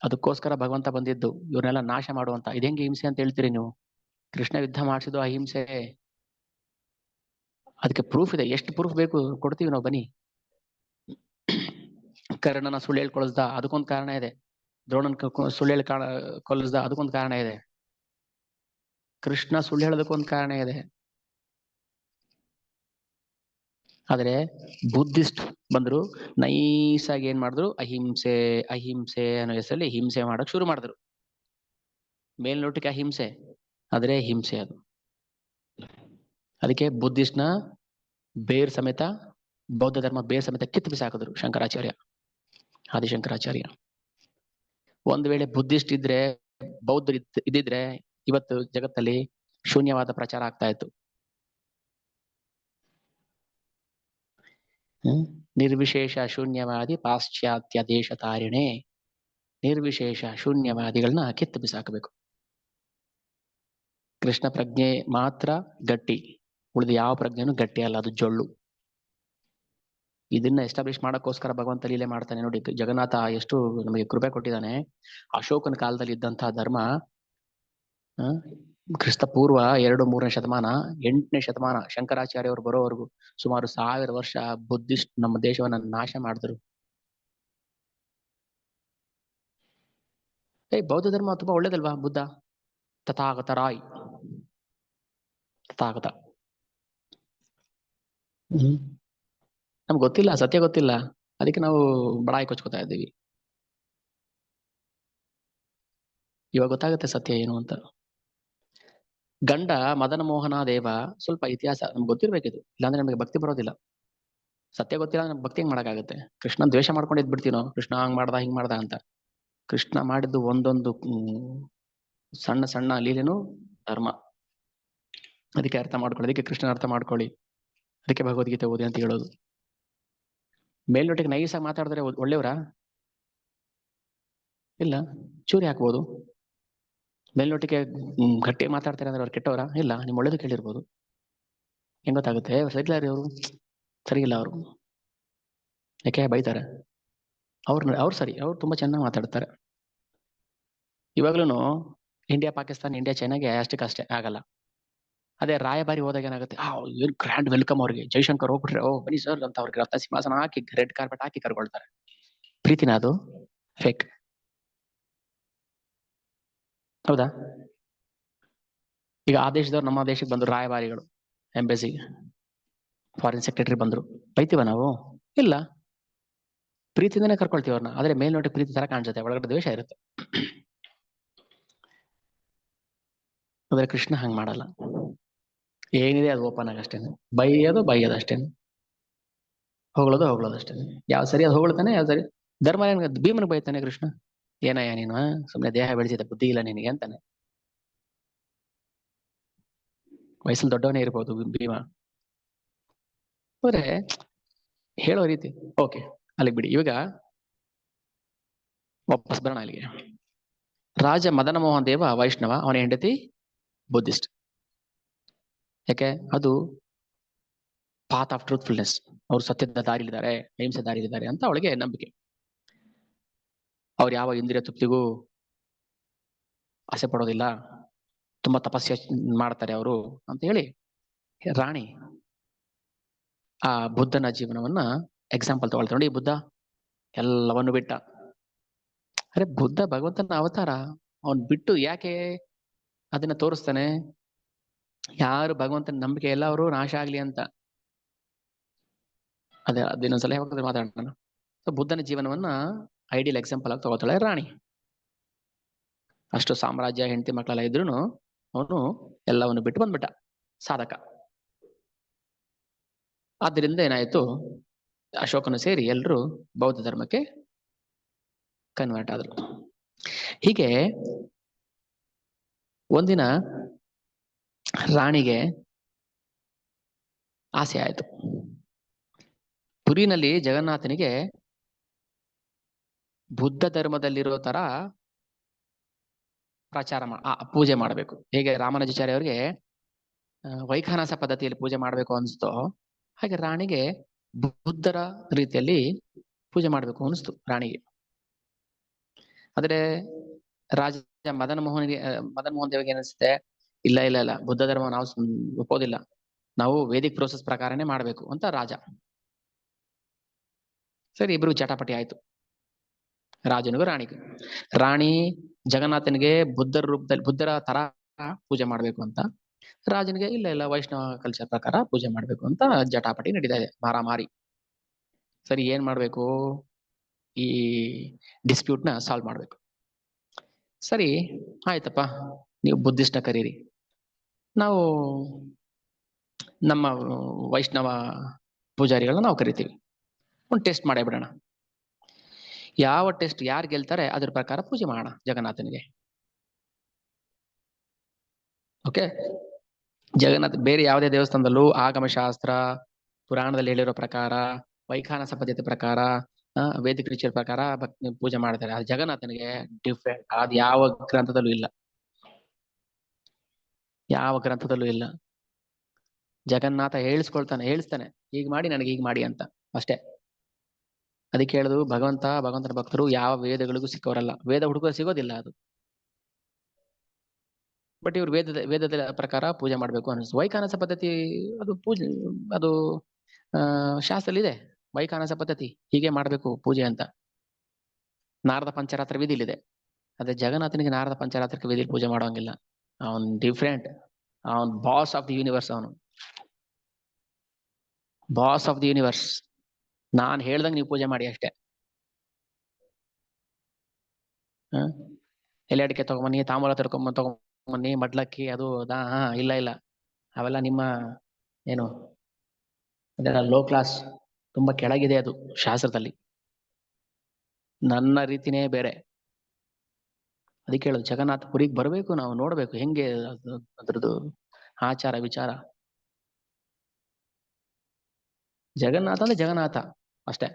ಅದಕ್ಕೋಸ್ಕರ ಭಗವಂತ ಬಂದಿದ್ದು, ಇವ್ರನ್ನೆಲ್ಲ ನಾಶ ಮಾಡುವಂತ. ಇದೆಂಗೆ ಹಿಂಸೆ ಅಂತ ಹೇಳ್ತೀರಿ ನೀವು? ಕೃಷ್ಣ ಯುದ್ಧ ಮಾಡಿಸಿದ್ದು ಅಹಿಂಸೆ. ಅದಕ್ಕೆ ಪ್ರೂಫ್ ಇದೆ. ಎಷ್ಟು ಪ್ರೂಫ್ ಬೇಕು ಕೊಡ್ತೀವಿ ನಾವು, ಬನ್ನಿ. ಕರ್ಣನ ಸುಳ್ಳು ಹೇಳಿ ಕೊಳಿಸ್ದ, ಅದಕ್ಕೊಂದು ಕಾರಣ ಇದೆ. ದ್ರೋಣನ್ ಸುಳ್ಳು ಹೇಳಿ ಕೊಲಿಸ್ದ, ಅದಕ್ಕೊಂದು ಕಾರಣ ಇದೆ. ಕೃಷ್ಣ ಸುಳ್ಳು ಹೇಳೋದಕ್ಕೊಂದು ಕಾರಣ ಇದೆ. ಆದ್ರೆ ಬುದ್ಧಿಸ್ಟ್ ಬಂದ್ರು, ನೈಸಾಗಿ ಏನ್ ಮಾಡಿದ್ರು? ಅಹಿಂಸೆ ಅಹಿಂಸೆ ಅನ್ನೋ ಹೆಸರಲ್ಲಿ ಹಿಂಸೆ ಮಾಡಕ್ ಶುರು ಮಾಡಿದ್ರು. ಮೇಲ್ನೋಟಕ್ಕೆ ಅಹಿಂಸೆ, ಆದ್ರೆ ಹಿಂಸೆ ಅದು. ಅದಕ್ಕೆ ಬುದ್ಧಿಸ್ಟ್ ನ ಬೇರ್ ಸಮೇತ, ಬೌದ್ಧ ಧರ್ಮ ಬೇರ್ ಸಮೇತ ಕಿತ್ತು ಬಿಸಾಕಿದ್ರು ಶಂಕರಾಚಾರ್ಯ, ಆದಿಶಂಕರಾಚಾರ್ಯ. ಒಂದ್ ವೇಳೆ ಬುದ್ಧಿಸ್ಟ್ ಇದ್ರೆ, ಬೌದ್ಧ ಇದ್ದಿದ್ರೆ ಇವತ್ತು ಜಗತ್ತಲ್ಲಿ ಶೂನ್ಯವಾದ ಪ್ರಚಾರ ಆಗ್ತಾ ಇತ್ತು. ನಿರ್ವಿಶೇಷ ಶೂನ್ಯವಾದಿ ಪಾಶ್ಚಾತ್ಯ ದೇಶ ತಾರಿಣೆ. ನಿರ್ವಿಶೇಷ ಶೂನ್ಯವಾದಿಗಳನ್ನ ಕಿತ್ತು ಬಿಸಾಕಬೇಕು. ಕೃಷ್ಣ ಪ್ರಜ್ಞೆ ಮಾತ್ರ ಗಟ್ಟಿ, ಉಳಿದ ಯಾವ ಪ್ರಜ್ಞೆನೂ ಗಟ್ಟಿ ಅಲ್ಲ, ಅದು ಜೊಳ್ಳು. ಇದನ್ನ ಎಸ್ಟಾಬ್ಲಿಷ್ ಮಾಡಕ್ಕೋಸ್ಕರ ಭಗವಂತ ಲೀಲೆ ಮಾಡ್ತಾನೆ ನೋಡಿ. ಜಗನ್ನಾಥ ಎಷ್ಟು ನಮಗೆ ಕೃಪೆ ಕೊಟ್ಟಿದ್ದಾನೆ. ಅಶೋಕನ ಕಾಲದಲ್ಲಿ ಇದ್ದಂತಹ ಧರ್ಮ ಕ್ರಿಸ್ತ ಪೂರ್ವ 2-3ನೇ ಶತಮಾನ, 8ನೇ ಶತಮಾನ ಶಂಕರಾಚಾರ್ಯ ಅವರು ಬರೋವರೆಗೂ ಸುಮಾರು 1000 ವರ್ಷ ಬುದ್ಧಿಸ್ಟ್ ನಮ್ಮ ದೇಶವನ್ನ ನಾಶ ಮಾಡಿದ್ರು. ಬೌದ್ಧ ಧರ್ಮ ತುಂಬಾ ಒಳ್ಳೇದಲ್ವಾ? ಬುದ್ಧ ತಥಾಗತ ರಾಯ್, ತಥಾಗತ. ನಮ್ಗೆ ಗೊತ್ತಿಲ್ಲ, ಸತ್ಯ ಗೊತ್ತಿಲ್ಲ, ಅದಕ್ಕೆ ನಾವು ಬಡಾಯಿ ಕೊಚ್ಕೋತಾ ಇದ್ದೀವಿ. ಇವಾಗ ಗೊತ್ತಾಗುತ್ತೆ ಸತ್ಯ ಏನು ಅಂತ. ಗಂಡ ಮದನ ಮೋಹನ ದೇವ ಸ್ವಲ್ಪ ಇತಿಹಾಸ ನಮ್ಗೆ ಗೊತ್ತಿರ್ಬೇಕಿದು, ಇಲ್ಲಾಂದ್ರೆ ನಮಗೆ ಭಕ್ತಿ ಬರೋದಿಲ್ಲ. ಸತ್ಯ ಗೊತ್ತಿಲ್ಲ ನಮ್ಗೆ ಭಕ್ತಿ ಹೆಂಗ್ ಮಾಡಕ್ಕಾಗತ್ತೆ? ಕೃಷ್ಣ ದ್ವೇಷ ಮಾಡ್ಕೊಂಡು ಇದ್ಬಿಡ್ತೀವಿ ನಾವು, ಕೃಷ್ಣ ಹಂಗ್ ಮಾಡ್ದ ಹಿಂಗ್ ಮಾಡ್ದ ಅಂತ. ಕೃಷ್ಣ ಮಾಡಿದ್ದು ಒಂದೊಂದು ಸಣ್ಣ ಸಣ್ಣ ಲೀಲೆನೂ ಧರ್ಮ. ಅದಕ್ಕೆ ಅರ್ಥ ಮಾಡ್ಕೊಳ್ಳಿ, ಅದಕ್ಕೆ ಕೃಷ್ಣನ ಅರ್ಥ ಮಾಡ್ಕೊಳ್ಳಿ, ಅದಕ್ಕೆ ಭಗವದ್ಗೀತೆ ಓದಿ ಅಂತ ಹೇಳೋದು. ಮೇಲ್ನೋಟಿಗೆ ನೈಸಾಗಿ ಮಾತಾಡಿದ್ರೆ ಒಳ್ಳೆಯವರಾ? ಇಲ್ಲ. ಚೂರಿ ಹಾಕ್ಬೋದು. ಮೇಲ್ನೋಟಿಗೆ ಗಟ್ಟಿ ಮಾತಾಡ್ತಾರೆ ಅಂದ್ರೆ ಅವ್ರು ಕೆಟ್ಟವರಾ? ಇಲ್ಲ, ನಿಮ್ ಒಳ್ಳೇದು ಕೇಳಿರ್ಬೋದು. ಹೆಂಗ್ ಗೊತ್ತಾಗುತ್ತೆ? ಸರಿಲ್ಲ ರೀ ಅವರು, ಸರಿ ಇಲ್ಲ ಅವರು, ಯಾಕೆ ಬೈತಾರೆ? ಅವ್ರು ಸರಿ, ಅವ್ರು ತುಂಬಾ ಚೆನ್ನಾಗಿ ಮಾತಾಡ್ತಾರೆ. ಇವಾಗ್ಲೂ ಇಂಡಿಯಾ ಪಾಕಿಸ್ತಾನ, ಇಂಡಿಯಾ ಚೈನಾಗೆ ಅಷ್ಟೇ ಆಗಲ್ಲ. ಅದೇ ರಾಯಭಾರಿ ಹೋದಾಗ ಏನಾಗುತ್ತೆ, ಏನ್ ಗ್ರ್ಯಾಂಡ್ ವೆಲ್ಕಮ್ ಅವ್ರಿಗೆ, ಜೈಶಂಕರ್ ಹೋಗ್ಬಿಟ್ರೆ ಓ ಬನ್ನಿ ಸರ್ ಅಂತ ಅವ್ರಿಗೆ ರತ್ನ ಸಿಂಹಾಸನ ಹಾಕಿ ರೆಡ್ ಕಾರ್ಪೆಟ್ ಹಾಕಿ ಕರ್ಕೊಳ್ತಾರೆ. ಪ್ರೀತಿನ ಅದು? ಫೇಕ್. ಹೌದಾ? ಈಗ ಆ ದೇಶದವ್ರು ನಮ್ಮ ದೇಶಕ್ಕೆ ಬಂದ್ರು, ರಾಯಭಾರಿಗಳು, ಎಂಬೆಸಿ, ಫಾರಿನ್ ಸೆಕ್ರೆಟರಿ ಬಂದ್ರು, ಬೈತೀವ ನಾವು? ಇಲ್ಲ, ಪ್ರೀತಿಯಿಂದನೇ ಕರ್ಕೊಳ್ತೀವಿ ಅವ್ರನ್ನ. ಆದ್ರೆ ಮೇಲ್ನೋಟಕ್ಕೆ ಪ್ರೀತಿ ತರ ಕಾಣಿಸುತ್ತೆ, ಒಳಗಡೆ ದ್ವೇಷ ಇರುತ್ತೆ. ಆದ್ರೆ ಕೃಷ್ಣ ಹಂಗ್ ಮಾಡಲ್ಲ. ಏನಿದೆ ಅದು ಓಪನ್ ಆಗಿ ಅಷ್ಟೇನೆ, ಬೈಯೋದು ಅಷ್ಟೇನೆ, ಹೊಗಳೋದು ಅಷ್ಟೇನೆ. ಯಾವ ಸರಿ ಅದು ಹೊಗಳ್ತಾನೆ, ಯಾವ ಸರಿ ಧರ್ಮ ಭೀಮನಿಗೆ ಬೈತಾನೆ ಕೃಷ್ಣ, ಏನಯ್ಯ ನೀನು ಸುಮ್ನೆ ದೇಹ ಬೆಳೆಸಿದ, ಬುದ್ಧಿ ಇಲ್ಲ ನಿನಗೆ ಅಂತಾನೆ. ವಯಸ್ಸಲ್ಲಿ ದೊಡ್ಡವನೇ ಇರ್ಬೋದು ಭೀಮ, ಅಂದ್ರೆ ಹೇಳೋ ರೀತಿ. ಓಕೆ, ಅಲ್ಲಿಗೆ ಬಿಡಿ. ಇವಾಗ ವಾಪಸ್ ಬರೋಣ ಅಲ್ಲಿಗೆ. ರಾಜ ಮದನ ಮೋಹನ್ ದೇವ ವೈಷ್ಣವ, ಅವನ ಹೆಂಡತಿ ಬುದ್ಧಿಸ್ಟ್. ಯಾಕೆ? ಅದು ಪಾತ್ ಆಫ್ ಟ್ರೂತ್ಫುಲ್ನೆಸ್, ಅವ್ರು ಸತ್ಯದ ದಾರಿಲಿದ್ದಾರೆ, ಅಹಿಂಸೆ ದಾರಿಲಿದ್ದಾರೆ ಅಂತ ಅವಳಿಗೆ ನಂಬಿಕೆ. ಅವ್ರು ಯಾವ ಇಂದ್ರಿಯ ತೃಪ್ತಿಗೂ ಆಸೆ ಪಡೋದಿಲ್ಲ, ತುಂಬಾ ತಪಸ್ಸೆ ಮಾಡ್ತಾರೆ ಅವರು ಅಂತ ಹೇಳಿ ರಾಣಿ ಆ ಬುದ್ಧನ ಜೀವನವನ್ನ ಎಕ್ಸಾಂಪಲ್ ತಗೊಳ್ತಾರೆ. ನೋಡಿ, ಬುದ್ಧ ಎಲ್ಲವನ್ನು ಬಿಟ್ಟ. ಅರೆ ಬುದ್ಧ ಭಗವಂತನ ಅವತಾರ, ಅವನ್ ಬಿಟ್ಟು ಯಾಕೆ ಅದನ್ನ ತೋರಿಸ್ತಾನೆ? ಯಾರು ಭಗವಂತನ ನಂಬಿಕೆ ಎಲ್ಲ ಅವರು ನಾಶ ಆಗ್ಲಿ ಅಂತ. ಅದಿನ್ನೊಂದ್ಸಲ ಯಾವಾಗ ಮಾತಾಡೋಣ. ಸೊ ಬುದ್ಧನ ಜೀವನವನ್ನ ಐಡಿಯಲ್ ಎಕ್ಸಾಂಪಲ್ ಆಗಿ ತಗೋತಾಳೆ ರಾಣಿ. ಅಷ್ಟು ಸಾಮ್ರಾಜ್ಯ, ಹೆಂಡತಿ ಮಕ್ಕಳೆಲ್ಲ ಇದ್ರು ಅವನು ಎಲ್ಲವನ್ನು ಬಿಟ್ಟು ಬಂದ್ಬಿಟ್ಟ, ಸಾಧಕ. ಆದ್ದರಿಂದ ಏನಾಯ್ತು, ಅಶೋಕನು ಸೇರಿ ಎಲ್ಲರೂ ಬೌದ್ಧ ಧರ್ಮಕ್ಕೆ ಕನ್ವರ್ಟ್ ಆದ್ರು. ಹೀಗೆ ಒಂದಿನ ರಾಣಿಗೆ ಆಸೆ ಆಯ್ತು, ಪುರಿನಲ್ಲಿ ಜಗನ್ನಾಥನಿಗೆ ಬುದ್ಧ ಧರ್ಮದಲ್ಲಿರೋ ತರ ಪ್ರಚಾರ ಪೂಜೆ ಮಾಡಬೇಕು. ಹೇಗೆ ರಾಮಾನುಜಾಚಾರ್ಯ ಅವರಿಗೆ ವೈಖಾನಸ ಪದ್ಧತಿಯಲ್ಲಿ ಪೂಜೆ ಮಾಡಬೇಕು ಅನಿಸ್ತೋ, ಹಾಗೆ ರಾಣಿಗೆ ಬುದ್ಧರ ರೀತಿಯಲ್ಲಿ ಪೂಜೆ ಮಾಡಬೇಕು ಅನಿಸ್ತು ರಾಣಿಗೆ. ಆದ್ರೆ ರಾಜ ಮದನ ಮೋಹನ್ ದೇವಗೆ ಏನಿಸುತ್ತೆ, ಇಲ್ಲ ಬುದ್ಧ ಧರ್ಮ ನಾವು ಒಪ್ಪೋದಿಲ್ಲ, ನಾವು ವೇದಿಕ್ ಪ್ರೋಸೆಸ್ ಪ್ರಕಾರನೇ ಮಾಡ್ಬೇಕು ಅಂತ ರಾಜ. ಸರಿ, ಇಬ್ರು ಚಟಾಪಟಿ ಆಯ್ತು, ರಾಜನಿಗೂ ರಾಣಿಗೂ. ರಾಣಿ ಜಗನ್ನಾಥನಿಗೆ ಬುದ್ಧರ ತರ ಪೂಜೆ ಮಾಡ್ಬೇಕು ಅಂತ, ರಾಜನಿಗೆ ಇಲ್ಲ ವೈಷ್ಣವ ಕಲ್ಚರ್ ಪ್ರಕಾರ ಪೂಜೆ ಮಾಡ್ಬೇಕು ಅಂತ ಜಟಾಪಟಿ ನಡೀತಾ ಇದೆ, ಮಾರಾಮಾರಿ. ಸರಿ, ಏನ್ ಮಾಡ್ಬೇಕು? ಈ ಡಿಸ್ಪ್ಯೂಟ್ ನ ಸಾಲ್ವ್ ಮಾಡ್ಬೇಕು. ಸರಿ ಆಯ್ತಪ್ಪ, ನೀವು ಬುದ್ಧಿಸ್ಟ್ನ ಕರೀರಿ, ನಾವು ನಮ್ಮ ವೈಷ್ಣವ ಪೂಜಾರಿಗಳನ್ನ ನಾವು ಕರಿತೀವಿ, ಒಂದು ಟೆಸ್ಟ್ ಮಾಡೇ ಬಿಡೋಣ. ಯಾವ ಟೆಸ್ಟ್ ಯಾರು ಗೆಲ್ತಾರೆ ಅದ್ರ ಪ್ರಕಾರ ಪೂಜೆ ಮಾಡೋಣ ಜಗನ್ನಾಥನಿಗೆ. ಓಕೆ, ಜಗನ್ನಾಥ ಬೇರೆ ಯಾವುದೇ ದೇವಸ್ಥಾನದಲ್ಲೂ ಆಗಮಶಾಸ್ತ್ರ ಪುರಾಣದಲ್ಲಿ ಹೇಳಿರೋ ಪ್ರಕಾರ, ವೈಖಾನಸ ಪದ್ಧತಿ ಪ್ರಕಾರ, ವೇದಿಕ ರಿಚುವಲ್ ಪ್ರಕಾರ ಪೂಜೆ ಮಾಡ್ತಾರೆ. ಅದು ಜಗನ್ನಾಥನಿಗೆ ಡಿಫ್ರೆಂಟ್, ಅದು ಯಾವ ಗ್ರಂಥದಲ್ಲೂ ಇಲ್ಲ, ಯಾವ ಗ್ರಂಥದಲ್ಲೂ ಇಲ್ಲ. ಜಗನ್ನಾಥ ಹೇಳಿಸ್ತಾನೆ ಹೀಗೆ ಮಾಡಿ, ನನಗೆ ಹೀಗೆ ಮಾಡಿ ಅಂತ ಅಷ್ಟೇ. ಅದಕ್ಕೆ ಹೇಳುದು, ಭಗವಂತನ ಭಕ್ತರು ಯಾವ ವೇದಗಳಿಗೂ ಸಿಕ್ಕವರಲ್ಲ, ವೇದ ಹುಡುಗ ಸಿಗೋದಿಲ್ಲ ಅದು. ಬಟ್ ಇವ್ರು ವೇದದ ಪ್ರಕಾರ ಪೂಜೆ ಮಾಡ್ಬೇಕು ಅನಿಸ್ತು. ವೈಖಾನಸ ಪದ್ಧತಿ ಅದು ಪೂಜೆ, ಅದು ಶಾಸ್ತ್ರದಲ್ಲಿ ಇದೆ, ವೈಖಾನಸ ಪದ್ಧತಿ ಹೀಗೆ ಮಾಡ್ಬೇಕು ಪೂಜೆ ಅಂತ. ನಾರದ ಪಂಚರಾತ್ರ ವಿಧಿಲಿದೆ. ಅದೇ ಜಗನ್ನಾಥನಿಗೆ ನಾರದ ಪಂಚರಾತ್ರಕ್ಕೆ ವಿಧಿ ಪೂಜೆ ಮಾಡೋಂಗಿಲ್ಲ. ಅವನ್ ಡಿಫ್ರೆಂಟ್, ಅವನ್ ಬಾಸ್ ಆಫ್ ದಿ ಯೂನಿವರ್ಸ್, ಅವನು ಬಾಸ್ ಆಫ್ ದಿ ಯೂನಿವರ್ಸ್. ನಾನ್ ಹೇಳ್ದಂಗೆ ನೀವು ಪೂಜೆ ಮಾಡಿ ಅಷ್ಟೇ. ಎಲೆ ಅಡಿಕೆ ತಗೊಂಬನ್ನಿ, ತಾಂಬೂಲ ತಗೊಂಬ ಮೊನ್ನೆ ಮಡ್ಲಕ್ಕಿ ಅದು ಇಲ್ಲ ಇಲ್ಲ, ಅವೆಲ್ಲ ನಿಮ್ಮ ಏನು ಅದೆಲ್ಲ ಲೋ ಕ್ಲಾಸ್, ತುಂಬಾ ಕೆಳಗಿದೆ ಅದು ಶಾಸ್ತ್ರದಲ್ಲಿ. ನನ್ನ ರೀತಿನೇ ಬೇರೆ. ಅದಕ್ಕೆ ಹೇಳೋದು ಜಗನ್ನಾಥ ಪುರಿಗೆ ಬರಬೇಕು, ನಾವು ನೋಡ್ಬೇಕು ಹೆಂಗೆ ಅದ್ರದ್ದು ಆಚಾರ ವಿಚಾರ. ಜಗನ್ನಾಥ ಅಂದ್ರೆ ಜಗನ್ನಾಥ ಅಷ್ಟೇ.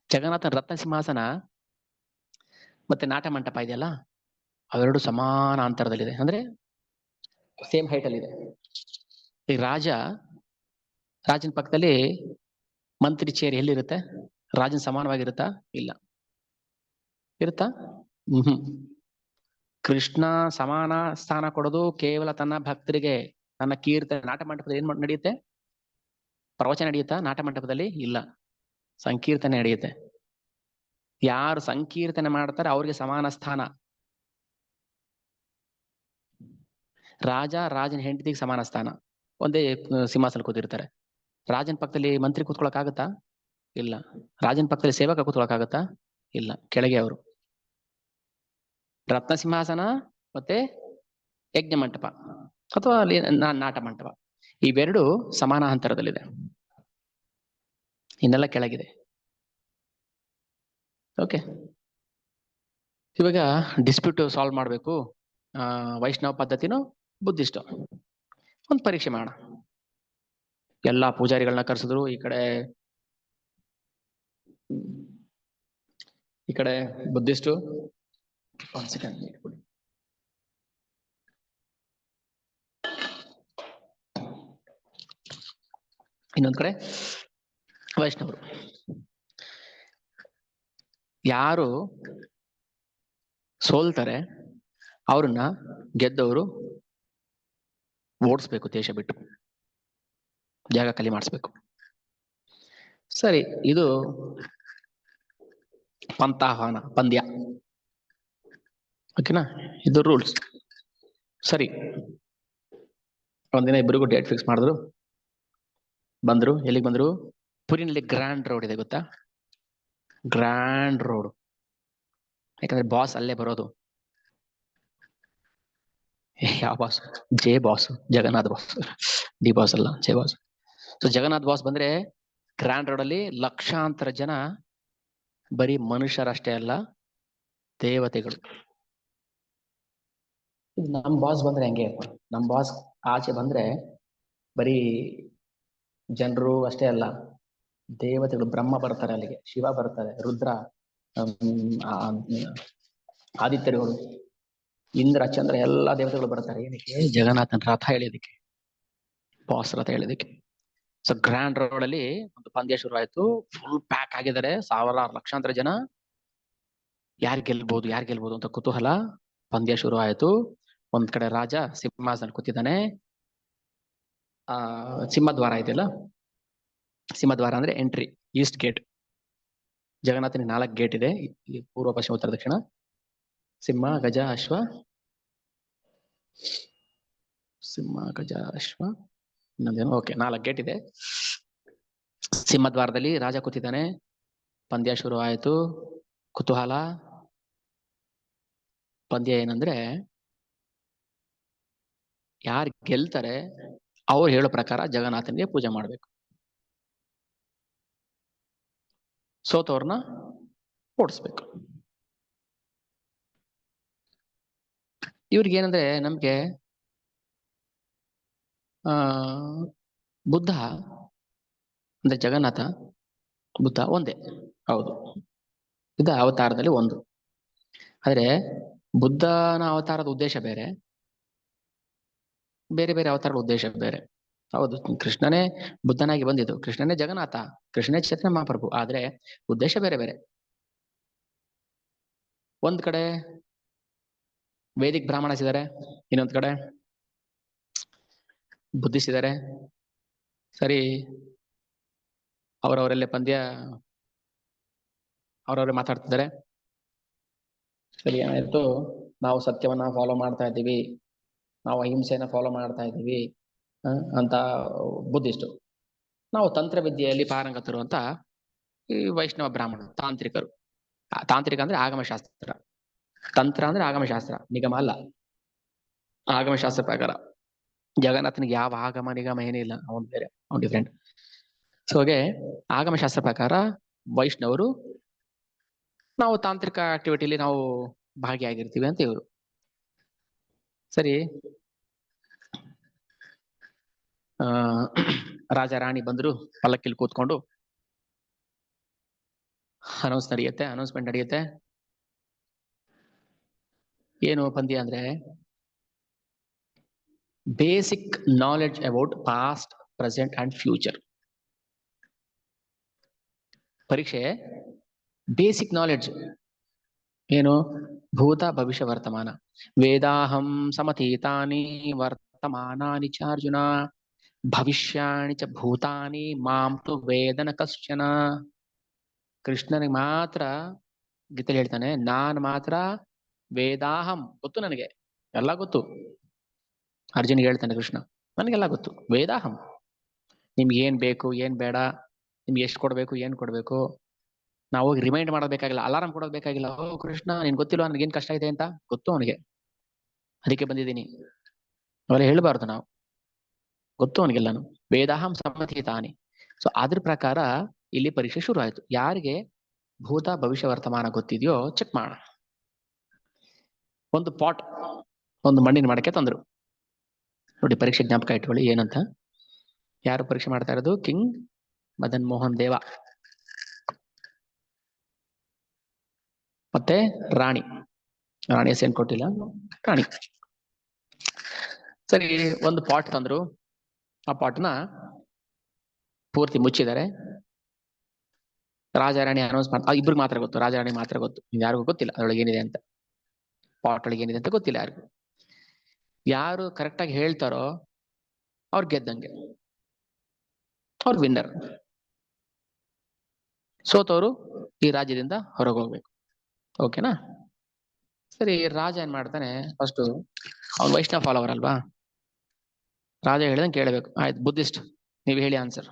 ಜಗನ್ನಾಥನ ರತ್ನ ಸಿಂಹಾಸನ ಮತ್ತೆ ನಾಟ ಮಂಟಪ ಇದೆಯಲ್ಲ, ಅವೆರಡು ಸಮಾನ ಅಂತರದಲ್ಲಿದೆ, ಅಂದ್ರೆ ಸೇಮ್ ಹೈಟ್ ಅಲ್ಲಿ ಇದೆ. ಈ ರಾಜನ ಪಕ್ಕದಲ್ಲಿ ಮಂತ್ರಿ ಚೇರ್ ಎಲ್ಲಿರುತ್ತೆ? ರಾಜನ್ ಸಮಾನವಾಗಿರುತ್ತಾ? ಇಲ್ಲ. ಇರುತ್ತಾ? ಕೃಷ್ಣ ಸಮಾನ ಸ್ಥಾನ ಕೊಡೋದು ಕೇವಲ ತನ್ನ ಭಕ್ತರಿಗೆ. ತನ್ನ ಕೀರ್ತನೆ ನಾಟ ಮಂಟಪದಲ್ಲಿ ಏನ್ ನಡೆಯುತ್ತೆ? ಪ್ರವಚನ ನಡೆಯುತ್ತಾ ನಾಟ ಮಂಟಪದಲ್ಲಿ? ಇಲ್ಲ, ಸಂಕೀರ್ತನೆ ನಡೆಯುತ್ತೆ. ಯಾರು ಸಂಕೀರ್ತನೆ ಮಾಡ್ತಾರೆ ಅವ್ರಿಗೆ ಸಮಾನ ಸ್ಥಾನ. ರಾಜನ ಹೆಂಡತಿಗೆ ಸಮಾನ ಸ್ಥಾನ, ಒಂದೇ ಸಿಂಹಾಸನ ಕೂತಿರ್ತಾರೆ. ರಾಜನ ಪಕ್ಕದಲ್ಲಿ ಮಂತ್ರಿ ಕೂತ್ಕೊಳಕ್ ಆಗುತ್ತಾ? ಇಲ್ಲ. ರಾಜನ ಪಕ್ಕದಲ್ಲಿ ಸೇವಕ ಕೂತ್ಕೊಳಕ್ ಆಗುತ್ತಾ? ಇಲ್ಲ, ಕೆಳಗೆ ಅವರು. ರತ್ನ ಸಿಂಹಾಸನ ಮತ್ತೆ ಯಜ್ಞ ಮಂಟಪ ಅಥವಾ ಅಲ್ಲಿ ನಾಟ ಮಂಟಪ, ಇವೆರಡು ಸಮಾನ ಅಂತರದಲ್ಲಿದೆ, ಇನ್ನೆಲ್ಲ ಕೆಳಗಿದೆ. ಓಕೆ, ಇವಾಗ ಡಿಸ್ಪ್ಯೂಟ್ ಸಾಲ್ವ್ ಮಾಡಬೇಕು. ವೈಷ್ಣವ ಪದ್ಧತಿನೋ ಬುದ್ಧಿಸ್ಟೋ? ಒಂದು ಪರೀಕ್ಷೆ ಮಾಡೋಣ. ಎಲ್ಲಾ ಪೂಜಾರಿಗಳನ್ನ ಕರೆಸಿದ್ರು. ಈ ಕಡೆ ಬುದ್ಧಿಸ್ಟು, ಇನ್ನೊಂದ್ ಕಡೆ ವೈಷ್ಣವರು. ಯಾರು ಸೋಲ್ತಾರೆ ಅವ್ರನ್ನ ಗೆದ್ದವರು ಓಡಿಸ್ಬೇಕು, ದೇಶ ಬಿಟ್ಟು ಜಾಗ ಖಾಲಿ ಮಾಡಿಸ್ಬೇಕು. ಸರಿ, ಇದು ಪಂಥಾಹ್ವಾನ ಪಂದ್ಯ, ಓಕೆನಾ? ಇದು ರೂಲ್ಸ್. ಸರಿ, ಒಂದಿನ ಇಬ್ಬರಿಗೂ ಡೇಟ್ ಫಿಕ್ಸ್ ಮಾಡಿದ್ರು, ಬಂದ್ರು. ಎಲ್ಲಿಗೆ ಬಂದ್ರು? ಪುರಿನಲ್ಲಿ ಗ್ರ್ಯಾಂಡ್ ರೋಡ್ ಇದೆ, ಗೊತ್ತಾ? ಗ್ರ್ಯಾಂಡ್ ರೋಡ್, ಯಾಕಂದ್ರೆ ಬಾಸ್ ಅಲ್ಲೇ ಬರೋದು. ಯಾವ boss? J boss, Jagannath boss. D boss ಅಲ್ಲ, J boss. So Jagannath boss ಬಂದ್ರೆ ಗ್ರ್ಯಾಂಡ್ ರೋಡ್ ಅಲ್ಲಿ ಲಕ್ಷಾಂತರ ಜನ, ಬರೀ ಮನುಷ್ಯರಷ್ಟೇ ಅಲ್ಲ, ದೇವತೆಗಳು. ನಮ್ ಬಾಸ್ ಬಂದ್ರೆ ಹೆಂಗೆ? ನಮ್ ಬಾಸ್ ಆಚೆ ಬಂದ್ರೆ ಬರೀ ಜನರು ಅಷ್ಟೇ ಅಲ್ಲ, ದೇವತೆಗಳು. ಬ್ರಹ್ಮ ಬರ್ತಾರೆ ಅಲ್ಲಿಗೆ, ಶಿವ ಬರ್ತಾರೆ, ರುದ್ರ, ಆದಿತ್ಯರುಗಳು, ಇಂದ್ರ, ಚಂದ್ರ, ಎಲ್ಲಾ ದೇವತೆಗಳು ಬರ್ತಾರೆ. ಏನಕ್ಕೆ? ಜಗನ್ನಾಥನ ರಥ ಎಳೆಯೋದಕ್ಕೆ, ಬಾಸ್ ರಥ ಎಳೆಯೋದಕ್ಕೆ. ಸೊ ಗ್ರ್ಯಾಂಡ್ ರೋಡ್ ಅಲ್ಲಿ ಒಂದು ಪಂದ್ಯ ಶುರು ಆಯ್ತು. ಫುಲ್ ಪ್ಯಾಕ್ ಆಗಿದ್ದಾರೆ, ಸಾವಿರಾರು ಲಕ್ಷಾಂತರ ಜನ. ಯಾರು ಗೆಲ್ಬಹುದು ಅಂತ ಕುತೂಹಲ. ಪಂದ್ಯ ಶುರು ಆಯ್ತು. ಒಂದ್ ಕಡೆ ರಾಜ ಸಿಂಹಾಸನ ಕೂತಿದ್ದಾನೆ. ಸಿಂಹದ್ವಾರ ಇದೆಯಲ್ಲ, ಸಿಂಹದ್ವಾರ ಅಂದ್ರೆ ಎಂಟ್ರಿ, ಈಸ್ಟ್ ಗೇಟ್. ಜಗನ್ನಾಥನಿಗೆ 4 ಗೇಟ್ ಇದೆ, ಪೂರ್ವ, ಪಶ್ಚಿಮ, ಉತ್ತರ, ದಕ್ಷಿಣ. ಸಿಂಹ, ಗಜ, ಅಶ್ವ. ಇನ್ನೊಂದೇನು? ಓಕೆ, 4 ಗೇಟ್ ಇದೆ. ಸಿಂಹದ್ವಾರದಲ್ಲಿ ರಾಜ ಕೂತಿದ್ದಾನೆ. ಪಂದ್ಯ ಶುರು ಆಯ್ತು. ಕುತೂಹಲ. ಪಂದ್ಯ ಏನಂದ್ರೆ, ಯಾರು ಗೆಲ್ತಾರೆ ಅವ್ರು ಹೇಳೋ ಪ್ರಕಾರ ಜಗನ್ನಾಥನಿಗೆ ಪೂಜೆ ಮಾಡ್ಬೇಕು, ಸೋತವ್ರನ್ನ ಓಡಿಸ್ಬೇಕು. ಇವ್ರಿಗೇನಂದ್ರೆ ನಮ್ಗೆ ಬುದ್ಧ ಅಂದ್ರೆ ಜಗನ್ನಾಥ, ಬುದ್ಧ ಒಂದೇ, ಹೌದು, ಬುದ್ಧ ಅವತಾರದಲ್ಲಿ ಒಂದು. ಆದ್ರೆ ಬುದ್ಧನ ಅವತಾರದ ಉದ್ದೇಶ ಬೇರೆ, ಬೇರೆ ಬೇರೆ ಅವತಾರದ ಉದ್ದೇಶ ಬೇರೆ. ಹೌದು, ಕೃಷ್ಣನೇ ಬುದ್ಧನಾಗಿ ಬಂದಿದ್ದು, ಕೃಷ್ಣನೇ ಜಗನ್ನಾಥ, ಕೃಷ್ಣನೇ ಚೈತನ್ಯ ಮಹಾಪ್ರಭು, ಆದ್ರೆ ಉದ್ದೇಶ ಬೇರೆ ಬೇರೆ. ಒಂದ್ ಕಡೆ ವೇದಿಕ್ ಬ್ರಾಹ್ಮಣಸ್ ಇದ್ದಾರೆ, ಇನ್ನೊಂದ್ ಕಡೆ ಬುದ್ಧಿಸ್ಟ್ ಇದ್ದಾರೆ. ಸರಿ, ಅವರವರಲ್ಲೇ ಪಂದ್ಯ, ಅವರವರೇ ಮಾತಾಡ್ತಿದ್ದಾರೆ. ಸರಿ, ಏನಾಯ್ತು? ನಾವು ಸತ್ಯವನ್ನ ಫಾಲೋ ಮಾಡ್ತಾ ಇದ್ದೀವಿ, ನಾವು ಅಹಿಂಸೆಯನ್ನ ಫಾಲೋ ಮಾಡ್ತಾ ಇದ್ದೀವಿ ಅಂತ ಬುದ್ಧಿಸ್ಟು. ನಾವು ತಂತ್ರವಿದ್ಯೆಯಲ್ಲಿ ಪಾರಂಗತರು ಅಂತ ಈ ವೈಷ್ಣವ ಬ್ರಾಹ್ಮಣ, ತಾಂತ್ರಿಕರು. ತಾಂತ್ರಿಕ ಅಂದ್ರೆ ಆಗಮಶಾಸ್ತ್ರ, ತಂತ್ರ ಅಂದ್ರೆ ಆಗಮಶಾಸ್ತ್ರ, ನಿಗಮ ಅಲ್ಲ. ಆಗಮಶಾಸ್ತ್ರ ಪ್ರಕಾರ ಜಗನ್ನಾಥನಿಗೆ ಯಾವ ಆಗಮ ನಿಗಮ ಏನಿಲ್ಲ, ಅವನು ಬೇರೆ, ಅವನು ಡಿಫ್ರೆಂಟ್. ಸೊ ಹಾಗೆ ಆಗಮಶಾಸ್ತ್ರ ಪ್ರಕಾರ ವೈಷ್ಣವರು ನಾವು ತಾಂತ್ರಿಕ ಆಕ್ಟಿವಿಟಿಲಿ ನಾವು ಭಾಗಿಯಾಗಿರ್ತೀವಿ ಅಂತ ಇವರು. ಸರಿ, ರಾಜ ರಾಣಿ ಬಂದ್ರು, ಪಲ್ಲಕ್ಕಿಲ್ ಕೂತ್ಕೊಂಡು ಅನೌನ್ಸ್ಮೆಂಟ್ ನಡೆಯುತ್ತೆ. ಏನು ಪಂದ್ಯ ಅಂದ್ರೆ basic knowledge about past, present and future. ಪರೀಕ್ಷೆ ಬೇಸಿಕ್ ನಾಲೆಡ್ಜ್ ಏನು? ಭೂತ ಭವಿಷ್ಯ ವರ್ತಮಾನ. ವೇದಾಹಂ ಸಮತೀತಾನಿ ವರ್ತಮಾನಾನಿ ಚ ಅರ್ಜುನ, ಭವಿಷ್ಯಾಣಿ ಚ ಭೂತಾನಿ ಮಾಂ ತು ವೇದನ ಕಶ್ಚನ. ಕೃಷ್ಣನಿಗೆ ಮಾತ್ರ ಗೀತೆಯಲ್ಲಿ ಹೇಳ್ತಾನೆ, ನಾನ್ ಮಾತ್ರ ವೇದಾಹಂ ಗೊತ್ತು, ನನಗೆ ಎಲ್ಲ ಗೊತ್ತು. ಅರ್ಜುನಿಗೆ ಹೇಳ್ತಾನೆ ಕೃಷ್ಣ, ನನಗೆಲ್ಲ ಗೊತ್ತು, ವೇದಾಹಂ. ನಿಮ್ಗೆ ಏನ್ ಬೇಕು ಏನ್ ಬೇಡ, ನಿಮ್ಗೆ ಎಷ್ಟು ಕೊಡ್ಬೇಕು ಏನ್ ಕೊಡ್ಬೇಕು, ನಾವು ಹೋಗಿ ರಿಮೈಂಡ್ ಮಾಡೋಬೇಕಾಗಿಲ್ಲ, ಅಲಾರಾಮ್ ಕೊಡೋದು ಬೇಕಾಗಿಲ್ಲ. ಓ ಕೃಷ್ಣ, ನಿನ್ ಗೊತ್ತಿಲ್ಲ ನನಗೇನ್ ಕಷ್ಟ ಇದೆ ಅಂತ, ಗೊತ್ತು ಅವನಿಗೆ, ಅದಕ್ಕೆ ಬಂದಿದ್ದೀನಿ. ಅವೆಲ್ಲ ಹೇಳ್ಬಾರ್ದು ನಾವು, ಗೊತ್ತು ಅವನಿಗೆಲ್ಲಾನು. ವೇದಾಹಂ ಸಮತೀತಾನಿ. ಸೊ ಅದ್ರ ಪ್ರಕಾರ ಇಲ್ಲಿ ಪರೀಕ್ಷೆ ಶುರು ಆಯ್ತು. ಯಾರಿಗೆ ಭೂತ ಭವಿಷ್ಯ ವರ್ತಮಾನ ಗೊತ್ತಿದೆಯೋ ಚೆಕ್ ಮಾಡೋಣ. ಒಂದು ಪಾಟ್, ಒಂದು ಮಣ್ಣಿನ ಮಡಕೆ ತಂದ್ರು. ನೋಡಿ, ಪರೀಕ್ಷೆ ಜ್ಞಾಪಕ ಇಟ್ಕೊಳ್ಳಿ ಏನಂತ. ಯಾರು ಪರೀಕ್ಷೆ ಮಾಡ್ತಾ ಇರೋದು? ಕಿಂಗ್ ಮದನ್ ಮೋಹನ್ ದೇವ ಮತ್ತೆ ರಾಣಿ ಹೆಸೇನ್ ಕೊಟ್ಟಿಲ್ಲ, ರಾಣಿ. ಸರಿ, ಒಂದು ಪಾಟ್ ತಂದ್ರು. ಆ ಪಾಟ್ನ ಪೂರ್ತಿ ಮುಚ್ಚಿದ್ದಾರೆ. ರಾಜ ರಾಣಿ ಅನೌನ್ಸ್ ಮಾಡ್ತಾ, ಇಬ್ರಿಗೆ ಮಾತ್ರ ಗೊತ್ತು, ರಾಜ ರಾಣಿ ಮಾತ್ರ ಗೊತ್ತು, ಯಾರಿಗೂ ಗೊತ್ತಿಲ್ಲ ಅದ್ರೊಳಗೆ ಏನಿದೆ ಅಂತ. ಪಾಟ್ ಒಳಗೆ ಏನಿದೆ ಅಂತ ಗೊತ್ತಿಲ್ಲ ಯಾರಿಗೂ. ಯಾರು ಕರೆಕ್ಟ್ ಆಗಿ ಹೇಳ್ತಾರೋ ಅವ್ರು ಗೆದ್ದಂಗೆ, ಅವ್ರು ವಿನ್ನರ್. ಸೋತವರು ಈ ರಾಜ್ಯದಿಂದ ಹೊರಗೆ ಹೋಗ್ಬೇಕು. ಓಕೆನಾ? ಸರಿ, ರಾಜ ಏನ್ ಮಾಡ್ತಾನೆ, ಫಸ್ಟ್ ಅವ್ನು ವೈಷ್ಣವ ಫಾಲೋವರ್ ಅಲ್ವಾ, ರಾಜ ಹೇಳಿದಂಗೆ ಕೇಳಬೇಕು. ಆಯ್ತು, ಬುದ್ಧಿಸ್ಟ್ ನೀವು ಹೇಳಿ ಆನ್ಸರ್.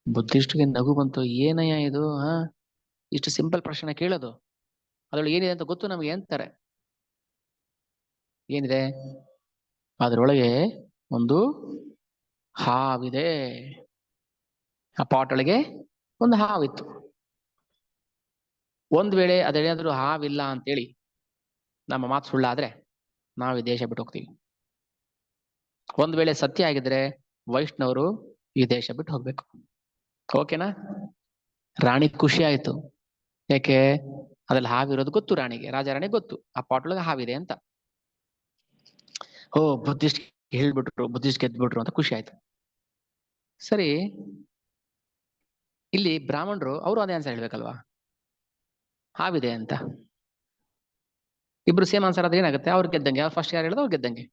ಬುದ್ಧಿಸ್ಟ್ಗೆ ನಗು ಬಂತು. ಏನಯ್ಯ ಇದು, ಇಷ್ಟು ಸಿಂಪಲ್ ಪ್ರಶ್ನೆ ಕೇಳೋದು, ಅದ್ರೊಳಗೆ ಏನಿದೆ ಅಂತ ಗೊತ್ತು ನಮ್ಗೆ ಅಂತಾರೆ. ಏನಿದೆ ಅದ್ರೊಳಗೆ? ಒಂದು ಹಾವಿದೆ. ಆ ಪಾಟ್ ಒಳಗೆ ಒಂದು ಹಾವಿತ್ತು. ಒಂದ್ ವೇಳೆ ಅದೇನಾದ್ರೂ ಹಾವಿಲ್ಲ ಅಂತೇಳಿ ನಮ್ಮ ಮಾತು ಸುಳ್ಳಾದ್ರೆ ನಾವು ಈ ದೇಶ ಬಿಟ್ಟು ಹೋಗ್ತೀವಿ. ಒಂದ್ ವೇಳೆ ಸತ್ಯ ಆಗಿದ್ರೆ ವೈಷ್ಣವರು ಈ ದೇಶ ಬಿಟ್ಟು ಹೋಗ್ಬೇಕು. ಓಕೆನಾ? ರಾಣಿ ಖುಷಿ ಆಯ್ತು. ಯಾಕೆ? ಅದ್ರಲ್ಲಿ ಹಾವಿರೋದು ಗೊತ್ತು ರಾಣಿಗೆ, ರಾಜ ರಾಣಿಗೆ ಗೊತ್ತು ಆ ಪಾಟ್ ಒಳಗೆ ಹಾವಿದೆ ಅಂತ. ಓ, ಬುದ್ಧಿಸ್ಟ್ ಹೇಳ್ಬಿಟ್ರು, ಬುದ್ಧಿಸ್ಟ್ ಗೆದ್ಬಿಟ್ರು ಅಂತ ಖುಷಿ ಆಯ್ತು. ಸರಿ, ಇಲ್ಲಿ ಬ್ರಾಹ್ಮಣರು ಅವರು ಅದೇ ಆನ್ಸರ್ ಹೇಳ್ಬೇಕಲ್ವಾ, ಹಾವಿದೆ ಅಂತ. ಇಬ್ರು ಸೇಮ್ ಆನ್ಸರ್ ಆದ್ರೆ ಏನಾಗುತ್ತೆ? ಅವ್ರು ಗೆದ್ದಂಗೆ. ಅವ್ರು ಫಸ್ಟ್ ಯಾರು ಹೇಳಿದ್ರು ಅವ್ರು ಗೆದ್ದಂಗೆ.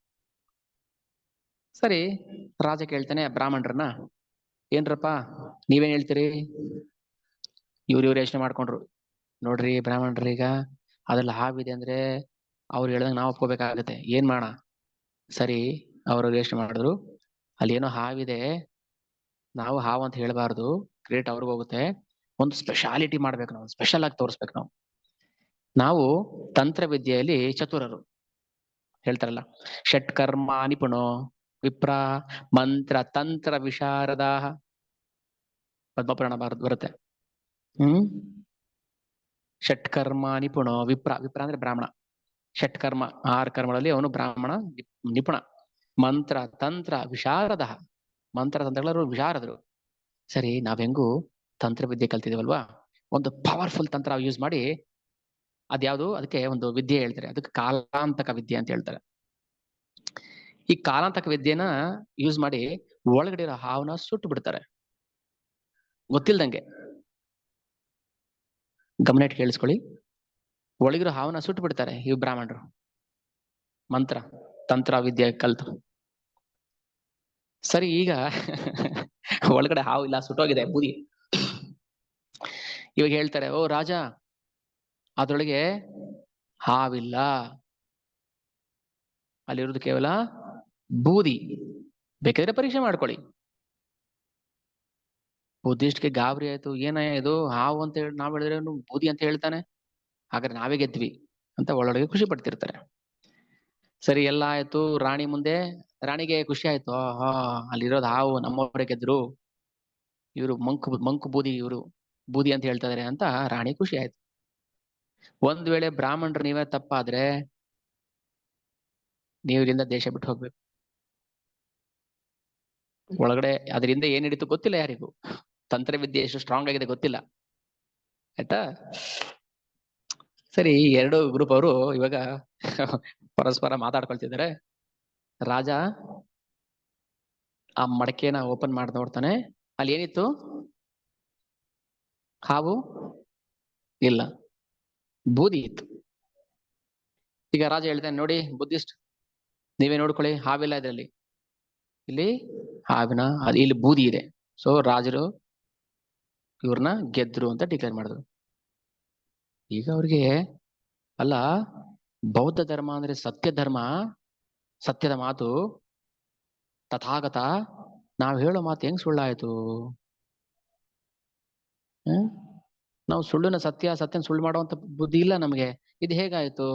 ಸರಿ, ರಾಜ ಕೇಳ್ತಾನೆ ಬ್ರಾಹ್ಮಣರನ್ನ, ಏನ್ರಪ್ಪ ನೀವೇನ್ ಹೇಳ್ತೀರಿ? ಇವ್ರು ಯೋಚನೆ ಮಾಡ್ಕೊಂಡ್ರು. ನೋಡ್ರಿ ಬ್ರಾಹ್ಮಣರು, ಈಗ ಅದ್ರಲ್ಲಿ ಹಾವಿದೆ ಅಂದ್ರೆ ಅವ್ರು ಹೇಳ್ದಂಗೆ ನಾವು ಒಪ್ಕೋಬೇಕಾಗತ್ತೆ, ಏನ್ ಮಾಡೋಣ? ಸರಿ, ಅವರು ಯೋಚನೆ ಮಾಡಿದ್ರು, ಅಲ್ಲಿ ಏನೋ ಹಾವಿದೆ, ನಾವು ಹಾವು ಅಂತ ಹೇಳ್ಬಾರ್ದು, ಕ್ರೆಡಿಟ್ ಅವ್ರಿಗೆ ಹೋಗುತ್ತೆ. ಒಂದು ಸ್ಪೆಷಾಲಿಟಿ ಮಾಡ್ಬೇಕು, ನಾವು ಸ್ಪೆಷಲ್ ಆಗಿ ತೋರಿಸ್ಬೇಕು. ನಾವು ತಂತ್ರವಿದ್ಯೆಯಲ್ಲಿ ಚತುರರು, ಹೇಳ್ತಾರಲ್ಲ, ಷಟ್ಕರ್ಮ ನಿಪುಣೋ ವಿಪ್ರ ಮಂತ್ರ ತಂತ್ರ ವಿಶಾರದ. ಪದ್ಮಪುರಾಣ ಬರುತ್ತೆ. ಷಟ್ಕರ್ಮ ನಿಪುಣೋ ವಿಪ್ರ ಅಂದ್ರೆ ಬ್ರಾಹ್ಮಣ. ಷಟ್ಕರ್ಮ 6 ಕರ್ಮಗಳಲ್ಲಿ ಅವನು ಬ್ರಾಹ್ಮಣ ನಿಪುಣ. ಮಂತ್ರ ತಂತ್ರ ವಿಶಾರದ, ಮಂತ್ರ ತಂತ್ರಗಳು ವಿಶಾರದರು. ಸರಿ, ನಾವ್ ಹೆಂಗು ತಂತ್ರವಿದ್ಯೆ ಕಲ್ತಿದೀವಲ್ವಾ, ಒಂದು ಪವರ್ಫುಲ್ ತಂತ್ರ ಯೂಸ್ ಮಾಡಿ, ಅದ್ಯಾವುದು, ಅದಕ್ಕೆ ಒಂದು ವಿದ್ಯೆ ಹೇಳ್ತಾರೆ, ಅದಕ್ಕೆ ಕಾಲಾಂತಕ ವಿದ್ಯೆ ಅಂತ ಹೇಳ್ತಾರೆ. ಈ ಕಾಲಾಂತಕ ವಿದ್ಯೆನ ಯೂಸ್ ಮಾಡಿ ಒಳಗಡೆ ಇರೋ ಹಾವನ್ನ ಸುಟ್ಟು ಬಿಡ್ತಾರೆ, ಗೊತ್ತಿಲ್ದಂಗೆ. ಗಮನ ಇಟ್ಟು ಕೇಳಿಸ್ಕೊಳ್ಳಿ. ಒಳಗಿರೋ ಹಾವನ್ನ ಸುಟ್ಟು ಬಿಡ್ತಾರೆ ಈ ಬ್ರಾಹ್ಮಣರು, ಮಂತ್ರ ತಂತ್ರ ವಿದ್ಯೆ ಕಲ್ತು. ಸರಿ, ಈಗ ಒಳಗಡೆ ಹಾವು ಇಲ್ಲ, ಸುಟ್ಟೋಗಿದೆ ಬೂದಿ. ಇವಾಗ ಹೇಳ್ತಾರೆ, ಓ ರಾಜ, ಅದ್ರೊಳಗೆ ಹಾವಿಲ್ಲ, ಅಲ್ಲಿರೋದು ಕೇವಲ ಬೂದಿ, ಬೇಕಾದ್ರೆ ಪರೀಕ್ಷೆ ಮಾಡ್ಕೊಳ್ಳಿ. ಬುದ್ಧಿಸ್ಟ್ಗೆ ಗಾಬರಿ ಆಯ್ತು. ಏನಯ್ಯ ಇದು, ಹಾವು ಅಂತ ಹೇಳಿ ನಾವ್ ಹೇಳಿದ್ರೆ ಬೂದಿ ಅಂತ ಹೇಳ್ತಾನೆ, ಹಾಗಾದ್ರೆ ನಾವೇ ಗೆದ್ವಿ ಅಂತ ಒಳೊಳಗೆ ಖುಷಿ ಪಡ್ತಿರ್ತಾರೆ. ಸರಿ ಎಲ್ಲ ಆಯ್ತು. ರಾಣಿ ಮುಂದೆ, ರಾಣಿಗೆ ಖುಷಿ ಆಯ್ತು. ಹಾ, ಅಲ್ಲಿರೋದು ಹಾವು, ನಮ್ಮವರೇ ಗೆದ್ರು, ಇವರು ಮಂಕು ಬೂದಿ, ಇವರು ಬೂದಿ ಅಂತ ಹೇಳ್ತಾ ಇದಾರೆ ಅಂತ ರಾಣಿ ಖುಷಿ ಆಯ್ತು. ಒಂದ್ ವೇಳೆ ಬ್ರಾಹ್ಮಣರು ನೀವೇ ತಪ್ಪಾದ್ರೆ ನೀವು ಇಲ್ಲಿಂದ ದೇಶ ಬಿಟ್ಟು ಹೋಗ್ಬೇಕು. ಒಳಗಡೆ ಅದರಿಂದ ಏನ್ ನಡೀತು ಗೊತ್ತಿಲ್ಲ ಯಾರಿಗೂ. ತಂತ್ರವಿದ್ಯೆ ಎಷ್ಟು ಸ್ಟ್ರಾಂಗ್ ಆಗಿದೆ ಗೊತ್ತಿಲ್ಲ, ಆಯ್ತಾ. ಸರಿ, ಎರಡು ಗ್ರೂಪ್ ಅವರು ಇವಾಗ ಪರಸ್ಪರ ಮಾತಾಡ್ಕೊಳ್ತಿದ್ದಾರೆ. ರಾಜ ಆ ಮಡಕೆನ ಓಪನ್ ಮಾಡಿ ನೋಡ್ತಾನೆ. ಅಲ್ಲಿ ಏನಿತ್ತು? ಹಾವು ಇಲ್ಲ, ಬೂದಿ ಇತ್ತು. ಈಗ ರಾಜ ಹೇಳ್ತಾನೆ, ನೋಡಿ ಬುದ್ಧಿಸ್ಟ್, ನೀವೇ ನೋಡ್ಕೊಳ್ಳಿ, ಹಾವಿಲ್ಲ ಇದರಲ್ಲಿ, ಇಲ್ಲಿ ಹಾವಿನ ಇಲ್ಲಿ ಬೂದಿ ಇದೆ. ಸೊ ರಾಜರು ಇವ್ರನ್ನ ಗೆದ್ರು ಅಂತ ಡಿಕ್ಲೇರ್ ಮಾಡಿದ್ರು. ಈಗ ಅವ್ರಿಗೆ ಅಲ್ಲ, ಬೌದ್ಧ ಧರ್ಮ ಅಂದ್ರೆ ಸತ್ಯ ಧರ್ಮ, ಸತ್ಯದ ಮಾತು, ತಥಾಗತ. ನಾವ್ ಹೇಳೋ ಮಾತು ಹೆಂಗ್ ಸುಳ್ಳಾಯ್ತು? ನಾವು ಸುಳ್ಳಿನ ಸತ್ಯ, ಸತ್ಯನ ಸುಳ್ಳು ಮಾಡುವಂತ ಬುದ್ಧಿ ಇಲ್ಲ ನಮ್ಗೆ. ಇದು ಹೇಗಾಯ್ತು?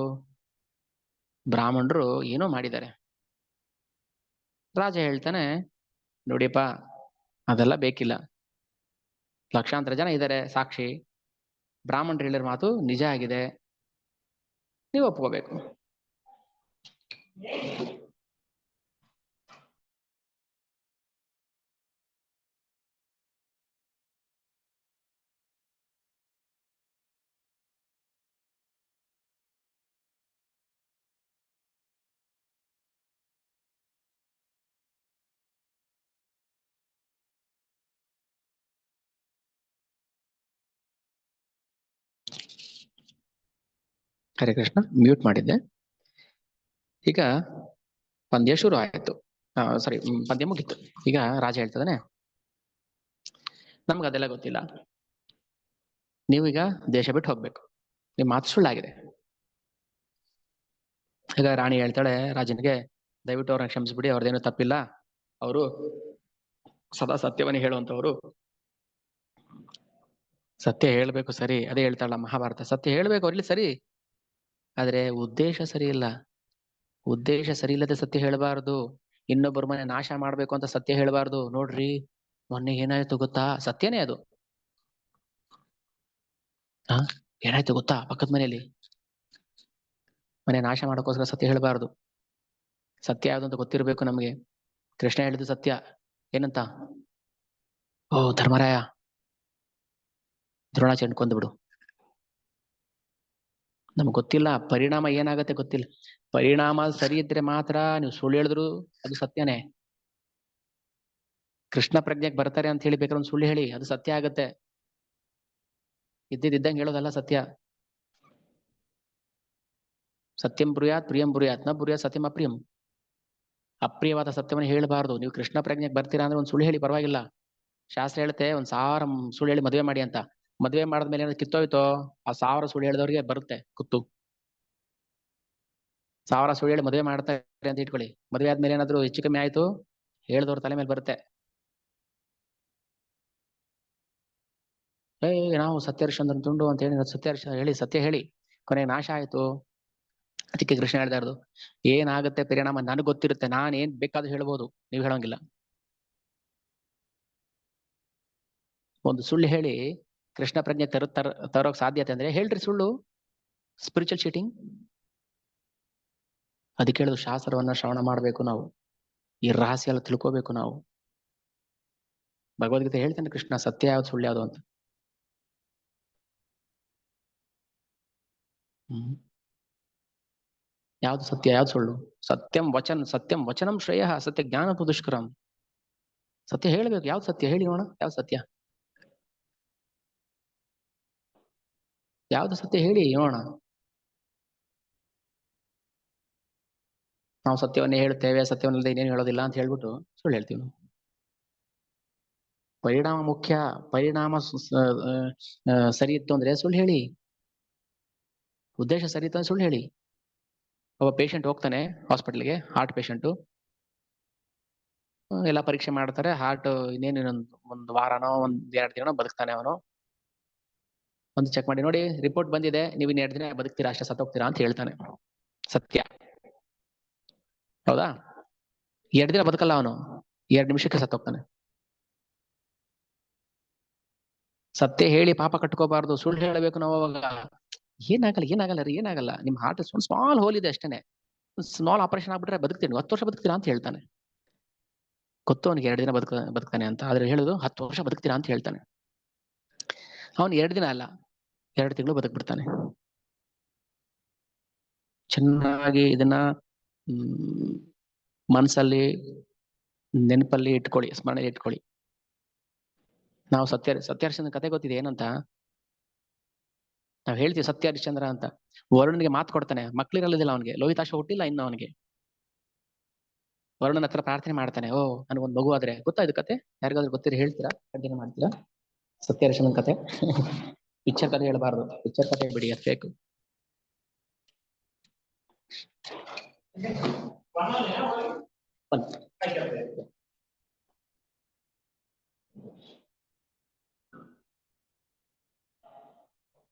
ಬ್ರಾಹ್ಮಣರು ಏನೋ ಮಾಡಿದ್ದಾರೆ. ರಾಜ ಹೇಳ್ತಾನೆ, ನೋಡಿಯಪ್ಪ, ಅದೆಲ್ಲ ಬೇಕಿಲ್ಲ. ಲಕ್ಷಾಂತರ ಜನ ಇದ್ದಾರೆ ಸಾಕ್ಷಿ, ಬ್ರಾಹ್ಮಣರು ಹೇಳಿರೋ ಮಾತು ನಿಜ ಆಗಿದೆ, ನೀವು ಒಪ್ಕೋಬೇಕು. ಹರೇ ಕೃಷ್ಣ, ಮ್ಯೂಟ್ ಮಾಡಿದ್ದೆ. ಈಗ ಪಂದ್ಯ ಶುರು ಆಯ್ತು, ಸಾರಿ, ಪಂದ್ಯ ಮುಗಿತ್ತು. ಈಗ ರಾಜ ಹೇಳ್ತದಾನೆ, ನಮ್ಗೆ ಅದೆಲ್ಲ ಗೊತ್ತಿಲ್ಲ, ನೀವೀಗ ದೇಶ ಬಿಟ್ಟು ಹೋಗ್ಬೇಕು, ನಿಮ್ ಮಾತು ಸುಳ್ಳಾಗಿದೆ. ಈಗ ರಾಣಿ ಹೇಳ್ತಾಳೆ ರಾಜನಿಗೆ, ದಯವಿಟ್ಟು ಅವ್ರನ್ನ ಕ್ಷಮಿಸ್ಬಿಡಿ, ಅವ್ರದ್ದೇನು ತಪ್ಪಿಲ್ಲ, ಅವರು ಸದಾ ಸತ್ಯವನ್ನೇ ಹೇಳುವಂತವ್ರು. ಸತ್ಯ ಹೇಳ್ಬೇಕು, ಸರಿ, ಅದೇ ಹೇಳ್ತಾಳ ಮಹಾಭಾರತ, ಸತ್ಯ ಹೇಳ್ಬೇಕು ಅವ್ರಲ್ಲಿ, ಸರಿ, ಆದ್ರೆ ಉದ್ದೇಶ ಸರಿ ಇಲ್ಲ. ಉದ್ದೇಶ ಸರಿ ಇಲ್ಲದೆ ಸತ್ಯ ಹೇಳಬಾರದು. ಇನ್ನೊಬ್ಬರ ಮನೆ ನಾಶ ಮಾಡ್ಬೇಕು ಅಂತ ಸತ್ಯ ಹೇಳಬಾರ್ದು. ನೋಡ್ರಿ ಮೊನ್ನೆ ಏನಾಯ್ತು ಗೊತ್ತಾ? ಸತ್ಯನೇ ಅದು. ಏನಾಯ್ತು ಗೊತ್ತಾ? ಪಕ್ಕದ ಮನೆಯಲ್ಲಿ ಮನೆ ನಾಶ ಮಾಡೋಕ್ಕೋಸ್ಕರ ಸತ್ಯ ಹೇಳಬಾರ್ದು. ಸತ್ಯ ಯಾವ್ದು ಅಂತ ಗೊತ್ತಿರ್ಬೇಕು ನಮ್ಗೆ. ಕೃಷ್ಣ ಹೇಳಿದ್ದು ಸತ್ಯ ಏನಂತ? ಓ ಧರ್ಮರಾಯ, ದ್ರೋಣಾಚಾರ್ಯ ಕೊಂದು ಬಿಡು. ನಮ್ಗೆ ಗೊತ್ತಿಲ್ಲ ಪರಿಣಾಮ ಏನಾಗತ್ತೆ, ಗೊತ್ತಿಲ್ಲ. ಪರಿಣಾಮ ಸರಿ ಇದ್ರೆ ಮಾತ್ರ ನೀವು ಸುಳ್ಳು ಹೇಳಿದ್ರು ಅದು ಸತ್ಯನೇ. ಕೃಷ್ಣ ಪ್ರಜ್ಞೆಗೆ ಬರ್ತಾರೆ ಅಂತ ಹೇಳಿ ಬೇಕಾದ್ರೆ ಒಂದು ಸುಳ್ಳು ಹೇಳಿ, ಅದು ಸತ್ಯ ಆಗತ್ತೆ. ಇದ್ದಂಗೆ ಹೇಳೋದಲ್ಲ ಸತ್ಯ. ಸತ್ಯಂ ಬ್ರೂಯಾತ್ ಪ್ರಿಯಂ ಬ್ರೂಯಾತ್ ನ ಬ್ರೂಯಾತ್ ಸತ್ಯಂ ಅಪ್ರಿಯಂ. ಅಪ್ರಿಯವಾದ ಸತ್ಯವನ್ನು ಹೇಳಬಾರ್ದು. ನೀವು ಕೃಷ್ಣ ಪ್ರಜ್ಞೆಗೆ ಬರ್ತೀರಾ ಅಂದ್ರೆ ಒಂದು ಸುಳ್ಳು ಹೇಳಿ, ಪರವಾಗಿಲ್ಲ. ಶಾಸ್ತ್ರ ಹೇಳುತ್ತೆ 1,000 ಸುಳ್ಳು ಹೇಳಿ ಮದುವೆ ಮಾಡಿ ಅಂತ. ಮದುವೆ ಮಾಡಿದ್ಮೇಲೆ ಏನಾದ್ರು ಕಿತ್ತೋಯ್ತೋ, ಆ 1,000 ಸುಳ್ಳು ಹೇಳಿದವ್ರಿಗೆ ಬರುತ್ತೆ ಕುತ್ತು. 1,000 ಸುಳ್ಳು ಹೇಳಿ ಮದುವೆ ಮಾಡ್ತಾರೆ ಅಂತ ಇಟ್ಕೊಳ್ಳಿ, ಮದುವೆ ಆದ್ಮೇಲೆ ಏನಾದ್ರು ಹೆಚ್ಚು ಕಮ್ಮಿ ಆಯ್ತು, ಹೇಳಿದವ್ರ ತಲೆ ಮೇಲೆ ಬರುತ್ತೆ. ನಾವು ಸತ್ಯಹರಿಶ್ಚಂದ್ರನ್ ತುಂಡು ಅಂತ ಹೇಳಿ ಸತ್ಯ ಹೇಳಿ ಕೊನೆಗೆ ನಾಶ ಆಯ್ತು. ಅದಕ್ಕೆ ಕೃಷ್ಣ ಹೇಳ್ತಾ ಇರೋದು, ಏನಾಗುತ್ತೆ ಪರಿಣಾಮ ನನಗೆ ಗೊತ್ತಿರುತ್ತೆ, ನಾನು ಏನ್ ಬೇಕಾದ್ರೂ ಹೇಳ್ಬೋದು, ನೀವು ಹೇಳೋಂಗಿಲ್ಲ. ಒಂದು ಸುಳ್ಳು ಹೇಳಿ ಕೃಷ್ಣ ಪ್ರಜ್ಞೆ ತರೋಕ್ ಸಾಧ್ಯತೆ ಅಂದ್ರೆ ಹೇಳ್ರಿ ಸುಳ್ಳು. Spiritual cheating. ಅದಕ್ಕೆ ಹೇಳುದು ಶಾಸ್ತ್ರವನ್ನ ಶ್ರವಣ ಮಾಡ್ಬೇಕು ನಾವು, ಈ ರಹಸ್ಯ ಎಲ್ಲ ತಿಳ್ಕೋಬೇಕು ನಾವು. ಭಗವದ್ಗೀತೆ ಹೇಳ್ತಾನೆ ಕೃಷ್ಣ, ಸತ್ಯ ಯಾವ್ದು ಸುಳ್ಳು ಯಾವ್ದು ಅಂತ. ಯಾವ್ದು ಸತ್ಯ ಯಾವ್ದು ಸುಳ್ಳು? ಸತ್ಯಂ ವಚನಂ ಶ್ರೇಯ, ಸತ್ಯ ಜ್ಞಾನ ದುಷ್ಕರಂ. ಸತ್ಯ ಹೇಳ್ಬೇಕು. ಯಾವ್ದು ಸತ್ಯ ಹೇಳಿ ನೋಡ, ಯಾವ್ದು ಸತ್ಯ? ಯಾವ್ದು ಸತ್ಯ ಹೇಳಿ ನೋಡೋಣ. ನಾವು ಸತ್ಯವನ್ನೇ ಹೇಳುತ್ತೇವೆ, ಸತ್ಯವನ್ನಲ್ಲದೆ ಇನ್ನೇನು ಹೇಳೋದಿಲ್ಲ ಅಂತ ಹೇಳ್ಬಿಟ್ಟು ಸುಳ್ಳು ಹೇಳ್ತೀವಿ ನಾವು. ಪರಿಣಾಮ ಮುಖ್ಯ. ಪರಿಣಾಮ ಸರಿ ಇತ್ತು ಅಂದ್ರೆ ಸುಳ್ಳು ಹೇಳಿ. ಉದ್ದೇಶ ಸರಿ ಇತ್ತು ಅಂದ್ರೆ ಸುಳ್ಳು ಹೇಳಿ. ಒಬ್ಬ ಪೇಷಂಟ್ ಹೋಗ್ತಾನೆ ಹಾಸ್ಪಿಟಲ್ಗೆ, ಹಾರ್ಟ್ ಪೇಷಂಟು. ಎಲ್ಲ ಪರೀಕ್ಷೆ ಮಾಡ್ತಾರೆ, ಹಾರ್ಟ್ ಇನ್ನೇನು ಒಂದು ವಾರನೋ 1-2 ದಿನ ಬದುಕ್ತಾನೆ ಅವನು. ಒಂದು ಚೆಕ್ ಮಾಡಿ, ನೋಡಿ ರಿಪೋರ್ಟ್ ಬಂದಿದೆ, ನೀವು ಇನ್ನು 2 ದಿನ ಬದುಕ್ತೀರಾ, ಅಷ್ಟೇ ಸತ್ತೋಗ್ತೀರಾ ಅಂತ ಹೇಳ್ತಾನೆ. ಸತ್ಯ. ಹೌದಾ? 2 ದಿನ ಬದುಕಲ್ಲ ಅವನು, 2 ನಿಮಿಷಕ್ಕೆ ಸತ್ತೋಗ್ತಾನೆ. ಸತ್ಯ ಹೇಳಿ ಪಾಪ ಕಟ್ಕೋಬಾರ್ದು, ಸುಳ್ಳು ಹೇಳಬೇಕು ನಾವು ಅವಾಗ. ಏನಾಗಲ್ಲ ರೀ, ಏನಾಗಲ್ಲ, ನಿಮ್ ಹಾರ್ಟ್ ಸ್ಮಾಲ್ ಹೋಲ್ ಇದೆ ಅಷ್ಟೇನೆ, ಸ್ಮಾಲ್ ಆಪರೇಷನ್ ಆಗ್ಬಿಟ್ರೆ ಬದುಕ್ತೀನಿ, 10 ವರ್ಷ ಬದುಕ್ತೀರಾ ಅಂತ ಹೇಳ್ತಾನೆ. ಗೊತ್ತು ಅವನಿಗೆ 2 ದಿನ ಬದುಕ್ತಾನೆ ಅಂತ, ಆದ್ರೆ ಹೇಳುದು 10 ವರ್ಷ ಬದುಕ್ತೀರಾ ಅಂತ ಹೇಳ್ತಾನೆ. ಅವನು 2 ದಿನ ಅಲ್ಲ, 2 ತಿಂಗಳು ಬದುಕ್ಬಿಡ್ತಾನೆ. ಚೆನ್ನಾಗಿ ಇದನ್ನ ಮನಸ್ಸಲ್ಲಿ ನೆನಪಲ್ಲಿ ಇಟ್ಕೊಳ್ಳಿ, ಸ್ಮರಣೆ ಇಟ್ಕೊಳ್ಳಿ. ನಾವು ಸತ್ಯಹರಿಶ್ಚಂದ್ರ ಕತೆ ಗೊತ್ತಿದೆ ಏನಂತ? ನಾವ್ ಹೇಳ್ತೀವಿ ಸತ್ಯ ಹರಿಶ್ಚಂದ್ರ ಅಂತ. ವರುಣನಿಗೆ ಮಾತು ಕೊಡ್ತಾನೆ, ಮಕ್ಳಿರಲಿಲ್ಲ ಅವನಿಗೆ, ಲೋಹಿತಾಶ್ವ ಹುಟ್ಟಿಲ್ಲ ಇನ್ನು ಅವನಿಗೆ. ವರುಣನ ಹತ್ರ ಪ್ರಾರ್ಥನೆ ಮಾಡ್ತಾನೆ, ಓ ನನಗೊಂದು ಮಗು ಆದ್ರೆ. ಗೊತ್ತಾ ಇದು ಕತೆ? ಯಾರಿಗಾದ್ರೂ ಗೊತ್ತಿರ ಹೇಳ್ತೀರಾ? ಕಂಟಿನ್ಯೂ ಮಾಡ್ತೀರಾ? ಸತ್ಯ ಹರಿಶ್ಚಂದ್ರನ್ ಕತೆ. ಪಿಕ್ಚರ್ ಕತೆ ಹೇಳ್ಬಾರ್ದು, ಪಿಕ್ಚರ್ ಕತೆ ಬಿಡಿ, ಅದು ಬೇಕು.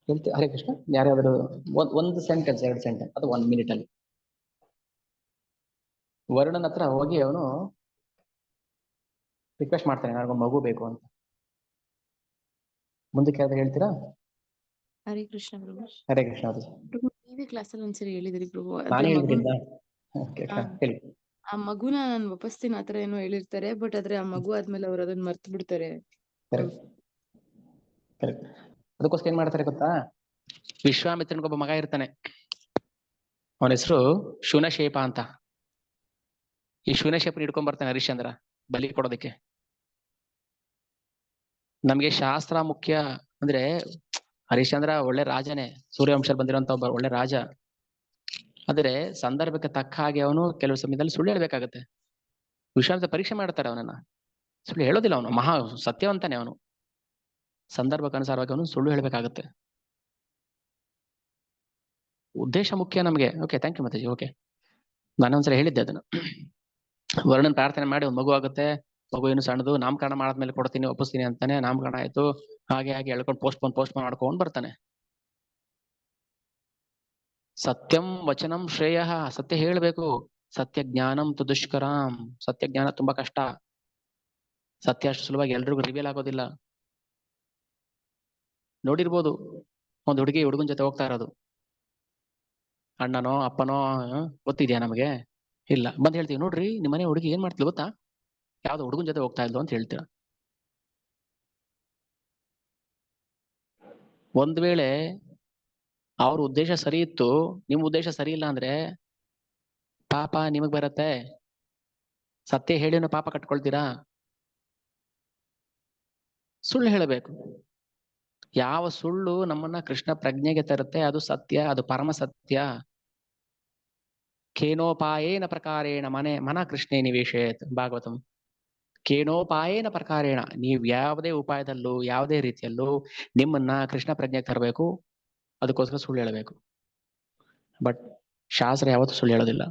ಹೇಳ್ತೀವಿ ಹರೇ ಕೃಷ್ಣ. ಯಾರ್ಯಾದ್ರು ಒಂದು ಸೆಂಟೆನ್ಸ್, 2 ಸೆಂಟೆನ್ಸ್, ಅದು 1 ಮಿನಿಟ್ ಅಲ್ಲಿ. ವರುಣನ ಹತ್ರ ಹೋಗಿ ಅವನು ರಿಕ್ವೆಸ್ಟ್ ಮಾಡ್ತಾನೆ, ನನಗೊಂದು ಮಗು ಬೇಕು ಅಂತ. ಮುಂದಕ್ಕೆ ಯಾವ್ದು ಹೇಳ್ತೀರಾ? ಹರೇ ಕೃಷ್ಣ ಪ್ರಭು. ಹರೇ ಕೃಷ್ಣ. ಅದು ನೀವೇ ಕ್ಲಾಸಲ್ಲಿ ಒಂದ್ಸರಿ ಹೇಳಿದ್ರಿ ಪ್ರಭು. ನಾನೇ ಹೇಳ್ಬಿಟ್ಟಿದ್ದ. ಹೇಳಿ. ಆ ಮಗುನ ನಾನು ವಾಪಸ್ತೀನಿ ಆತರ ಏನೋ ಹೇಳಿರ್ತಾರೆ, ಬಟ್ ಆದ್ರೆ ಆ ಮಗು ಆದ್ಮೇಲೆ ಅವ್ರು ಅದನ್ನ ಮರ್ತು ಬಿಡ್ತಾರೆ. ಕರೆಕ್ಟ್. ಅದಕ್ಕೋಸ್ಕರ ಏನ್ ಮಾಡ್ತಾರೆ ಗೊತ್ತಾ? ವಿಶ್ವಾಮಿತ್ರನಿಗೊಬ್ಬ ಮಗ ಇರ್ತಾನೆ, ಅವನ ಹೆಸರು ಶುನಶೇಪ ಅಂತ. ಈ ಶುನಶೇಪನ ಹಿಡ್ಕೊಂಡ್ ಬರ್ತಾನೆ ಹರಿಶ್ಚಂದ್ರ ಬಲಿ ಕೊಡೋದಕ್ಕೆ. ನಮ್ಗೆ ಶಾಸ್ತ್ರ ಮುಖ್ಯ ಅಂದ್ರೆ, ಹರಿಶ್ಚಂದ್ರ ಒಳ್ಳೆ ರಾಜನೇ, ಸೂರ್ಯವಂಶದಲ್ಲಿ ಬಂದಿರೋಂತ ಒಬ್ಬ ಒಳ್ಳೆ ರಾಜ. ಆದ್ರೆ ಸಂದರ್ಭಕ್ಕೆ ತಕ್ಕ ಹಾಗೆ ಅವನು ಕೆಲವು ಸಮಯದಲ್ಲಿ ಸುಳ್ಳು ಹೇಳ್ಬೇಕಾಗತ್ತೆ. ವಿಶ್ವಾಮಿತ್ರ ಪರೀಕ್ಷೆ ಮಾಡ್ತಾರೆ ಅವನನ್ನ, ಸುಳ್ಳು ಹೇಳೋದಿಲ್ಲ ಅವನು, ಮಹಾ ಸತ್ಯವಂತಾನೆ ಅವನು. ಸಂದರ್ಭಕ್ಕನುಸಾರವಾಗಿ ಅವನು ಸುಳ್ಳು ಹೇಳ್ಬೇಕಾಗತ್ತೆ. ಉದ್ದೇಶ ಮುಖ್ಯ ನಮ್ಗೆ. ಓಕೆ, ಥ್ಯಾಂಕ್ ಯು ಮಾತಾಜಿ. ಓಕೆ, ನಾನೊಂದ್ಸಲ ಹೇಳಿದ್ದೆ ಅದನ್ನ. ವರ್ಣನ್ ಪ್ರಾರ್ಥನೆ ಮಾಡಿ ಒಂದು ಮಗು ಆಗುತ್ತೆ, ಮಗು ಏನು ಸಣ್ಣದು, ನಾಮಕರಣ ಮಾಡಾದ್ಮೇಲೆ ಕೊಡ್ತೀನಿ, ಒಪ್ಪಿಸ್ತೀನಿ ಅಂತಾನೆ. ನಾಮಕರಣ ಆಯ್ತು, ಹಾಗೆ ಹೇಳ್ಕೊಂಡು ಪೋಸ್ಟ್ ಮಾಡ್ಕೊಂಡು ಬರ್ತಾನೆ. ಸತ್ಯಂ ವಚನಂ ಶ್ರೇಯ, ಸತ್ಯ ಹೇಳ್ಬೇಕು. ಸತ್ಯ ಜ್ಞಾನಂ ತು ದುಷ್ಕರಂ, ಸತ್ಯ ಜ್ಞಾನ ತುಂಬಾ ಕಷ್ಟ. ಸತ್ಯ ಅಷ್ಟು ಸುಲಭವಾಗಿ ಎಲ್ರಿಗೂ ರಿವೀಲ್ ಆಗೋದಿಲ್ಲ. ನೋಡಿರ್ಬೋದು, ಒಂದು ಹುಡುಗನ ಜೊತೆ ಹೋಗ್ತಾ ಇರೋದು, ಅಣ್ಣನೋ ಅಪ್ಪನೋ ಗೊತ್ತಿದ್ಯಾ ನಮಗೆ? ಇಲ್ಲ. ಬಂದ್ ಹೇಳ್ತೀವಿ, ನೋಡ್ರಿ ನಿಮ್ಮ ಮನೆ ಹುಡುಗಿ ಏನ್ ಮಾಡ್ತಿದ್ಲು ಗೊತ್ತಾ, ಯಾವ್ದೋ ಹುಡುಗನ ಜೊತೆ ಹೋಗ್ತಾ ಇದ್ಲು ಅಂತ ಹೇಳ್ತೀರ. ಒಂದ್ ವೇಳೆ ಅವ್ರ ಉದ್ದೇಶ ಸರಿ ಇತ್ತು, ನಿಮ್ ಉದ್ದೇಶ ಸರಿ ಇಲ್ಲ ಅಂದ್ರೆ ಪಾಪ ನಿಮಗ್ ಬರತ್ತೆ. ಸತ್ಯ ಹೇಳಿನ ಪಾಪ ಕಟ್ಕೊಳ್ತೀರಾ? ಸುಳ್ಳು ಹೇಳಬೇಕು. ಯಾವ ಸುಳ್ಳು ನಮ್ಮನ್ನ ಕೃಷ್ಣ ಪ್ರಜ್ಞೆಗೆ ತರುತ್ತೆ ಅದು ಸತ್ಯ, ಅದು ಪರಮ ಸತ್ಯ. ಕೇನೋಪಾಯೇನ ಪ್ರಕಾರೇಣ ಮನ ಕೃಷ್ಣೇ ನಿವೇಶಯತ್, ಭಾಗವತಂ. ಕೇನೋಪಾಯೇನ ಪ್ರಕಾರೇಣ, ನೀವು ಯಾವುದೇ ಉಪಾಯದಲ್ಲೂ ಯಾವುದೇ ರೀತಿಯಲ್ಲೂ ನಿಮ್ಮನ್ನ ಕೃಷ್ಣ ಪ್ರಜ್ಞೆಗೆ ತರಬೇಕು, ಅದಕ್ಕೋಸ್ಕರ ಸುಳ್ಳು ಹೇಳಬೇಕು. ಬಟ್ ಶಾಸ್ತ್ರ ಯಾವತ್ತೂ ಸುಳ್ಳು ಹೇಳೋದಿಲ್ಲ.